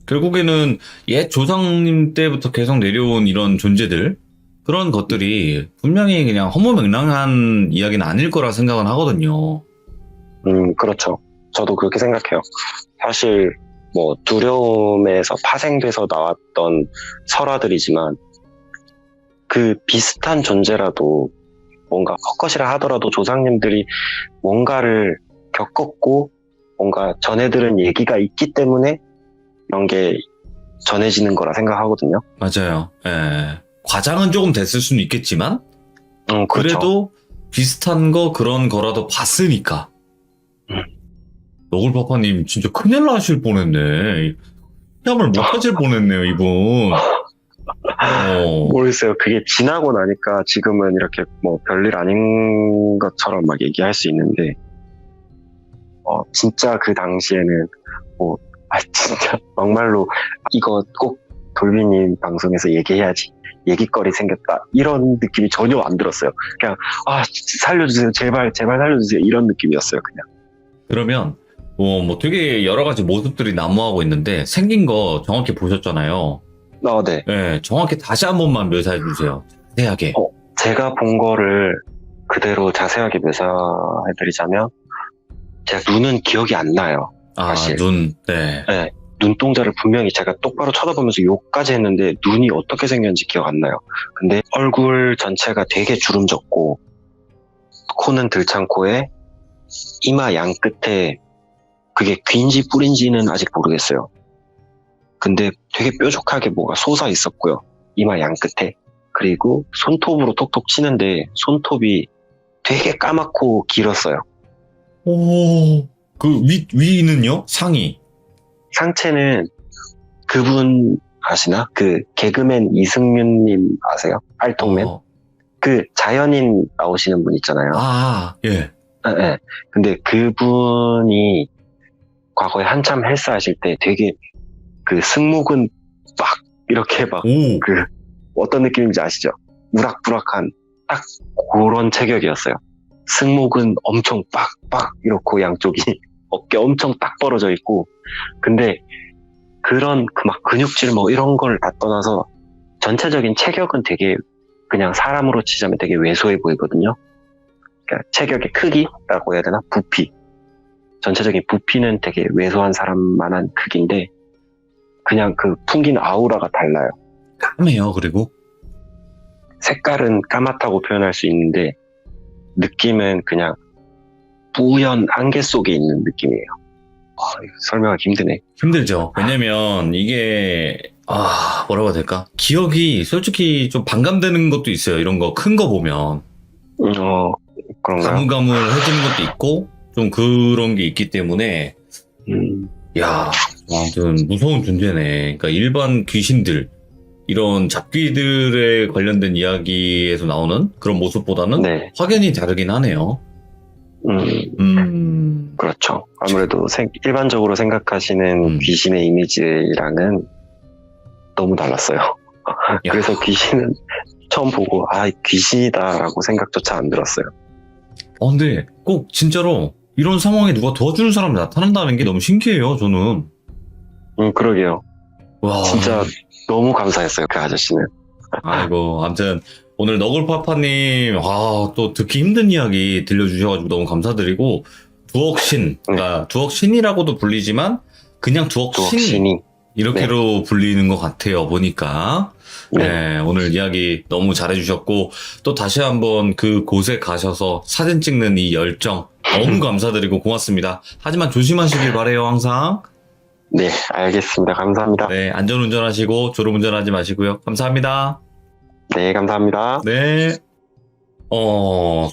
Speaker 1: 결국에는 옛 조상님 때부터 계속 내려온 이런 존재들 그런 것들이 분명히 그냥 허무맹랑한 이야기는 아닐 거라 생각은 하거든요.
Speaker 4: 그렇죠. 저도 그렇게 생각해요. 사실 뭐 두려움에서 파생돼서 나왔던 설화들이지만 그 비슷한 존재라도 뭔가 헛것이라 하더라도 조상님들이 뭔가를 겪었고 뭔가 전해들은 얘기가 있기 때문에 이런 게 전해지는 거라 생각하거든요.
Speaker 1: 맞아요. 예. 과장은 조금 됐을 수는 있겠지만
Speaker 4: 그렇죠.
Speaker 1: 그래도 비슷한 거 그런 거라도 봤으니까 너굴파파님 진짜 큰일 나실 뻔했네. 뺨을 못 가질 뻔했네요, 이분.
Speaker 4: 모르겠어요. 그게 지나고 나니까 지금은 이렇게 뭐 별일 아닌 것처럼 막 얘기할 수 있는데, 진짜 그 당시에는 진짜 막말로 이거 꼭 돌비님 방송에서 얘기해야지. 얘기거리 생겼다. 이런 느낌이 전혀 안 들었어요. 그냥, 살려주세요. 제발 살려주세요. 이런 느낌이었어요, 그냥.
Speaker 1: 그러면 뭐 되게 여러 가지 모습들이 난무하고 있는데 생긴 거 정확히 보셨잖아요.
Speaker 4: 네.
Speaker 1: 네, 정확히 다시 한 번만 묘사해 주세요. 자세하게.
Speaker 4: 제가 본 거를 그대로 자세하게 묘사해드리자면, 제가 눈은 기억이 안 나요. 사실.
Speaker 1: 네.
Speaker 4: 네. 눈동자를 분명히 제가 똑바로 쳐다보면서 욕까지 했는데 눈이 어떻게 생겼는지 기억 안 나요. 근데 얼굴 전체가 되게 주름졌고 코는 들창코에 이마 양 끝에 그게 귀인지 뿔인지는 아직 모르겠어요. 근데 되게 뾰족하게 뭐가 솟아 있었고요. 이마 양 끝에. 그리고 손톱으로 톡톡 치는데 손톱이 되게 까맣고 길었어요.
Speaker 1: 오, 그 위는요? 상의.
Speaker 4: 상체는 그분 아시나? 그 개그맨 이승윤님 아세요? 알통맨? 그 자연인 나오시는 분 있잖아요.
Speaker 1: 예.
Speaker 4: 네. 근데 그분이 과거에 한참 헬스 하실 때 되게 그 승모근 막 이렇게 막 그 어떤 느낌인지 아시죠? 우락부락한 딱 그런 체격이었어요. 승모근 엄청 빡빡 이렇고 양쪽이 어깨 엄청 딱 벌어져 있고 근데 그런 그 막 근육질 뭐 이런 걸 다 떠나서 전체적인 체격은 되게 그냥 사람으로 치자면 되게 왜소해 보이거든요. 그러니까 체격의 크기라고 해야 되나? 부피. 전체적인 부피는 되게 왜소한 사람만한 크기인데 그냥 그 풍긴 아우라가 달라요.
Speaker 1: 까매요, 그리고?
Speaker 4: 색깔은 까맣다고 표현할 수 있는데 느낌은 그냥 뿌연 안개 속에 있는 느낌이에요. 이거 설명하기 힘드네.
Speaker 1: 힘들죠. 왜냐면 이게 뭐라고 해야 될까? 기억이 솔직히 좀 반감되는 것도 있어요. 이런 거 큰 거 보면.
Speaker 4: 그런가요?
Speaker 1: 가물가물해지는 것도 있고 좀 그런 게 있기 때문에 아무튼 무서운 존재네. 그러니까 일반 귀신들 이런 잡귀들에 관련된 이야기에서 나오는 그런 모습보다는
Speaker 4: 네.
Speaker 1: 확연히 다르긴 하네요.
Speaker 4: 그렇죠. 아무래도 일반적으로 생각하시는 귀신의 이미지랑은 너무 달랐어요. 그래서 귀신은 처음 보고 귀신이다라고 생각조차 안 들었어요.
Speaker 1: 근데 꼭 진짜로 이런 상황에 누가 도와주는 사람이 나타난다는 게 너무 신기해요, 저는.
Speaker 4: 그러게요.
Speaker 1: 와.
Speaker 4: 진짜 너무 감사했어요, 그 아저씨는.
Speaker 1: 아이고, 아무튼 오늘 너굴파파님 또 듣기 힘든 이야기 들려주셔가지고 너무 감사드리고 두억신, 그러니까 두억신이라고도 불리지만 그냥 두억신이 이렇게로 불리는 것 같아요, 보니까. 네, 오늘 이야기 너무 잘해주셨고 또 다시 한번 그 곳에 가셔서 사진 찍는 이 열정 너무 감사드리고 고맙습니다. 하지만 조심하시길 바래요, 항상.
Speaker 4: 네, 알겠습니다. 감사합니다.
Speaker 1: 네, 안전운전하시고 졸음운전하지 마시고요. 감사합니다.
Speaker 4: 네, 감사합니다.
Speaker 1: 네.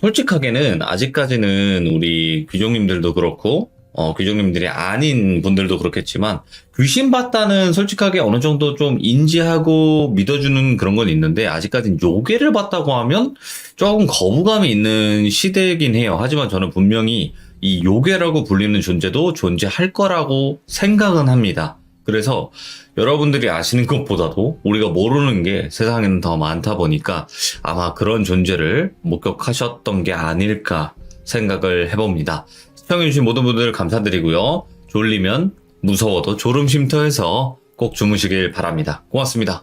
Speaker 1: 솔직하게는 아직까지는 우리 귀족님들도 그렇고 귀족님들이 아닌 분들도 그렇겠지만 귀신 봤다는 솔직하게 어느 정도 좀 인지하고 믿어주는 그런 건 있는데 아직까지는 요괴를 봤다고 하면 조금 거부감이 있는 시대이긴 해요. 하지만 저는 분명히 이 요괴라고 불리는 존재도 존재할 거라고 생각은 합니다. 그래서 여러분들이 아시는 것보다도 우리가 모르는 게 세상에는 더 많다 보니까 아마 그런 존재를 목격하셨던 게 아닐까 생각을 해봅니다. 시청해주신 모든 분들 감사드리고요. 졸리면 무서워도 졸음 쉼터에서 꼭 주무시길 바랍니다. 고맙습니다.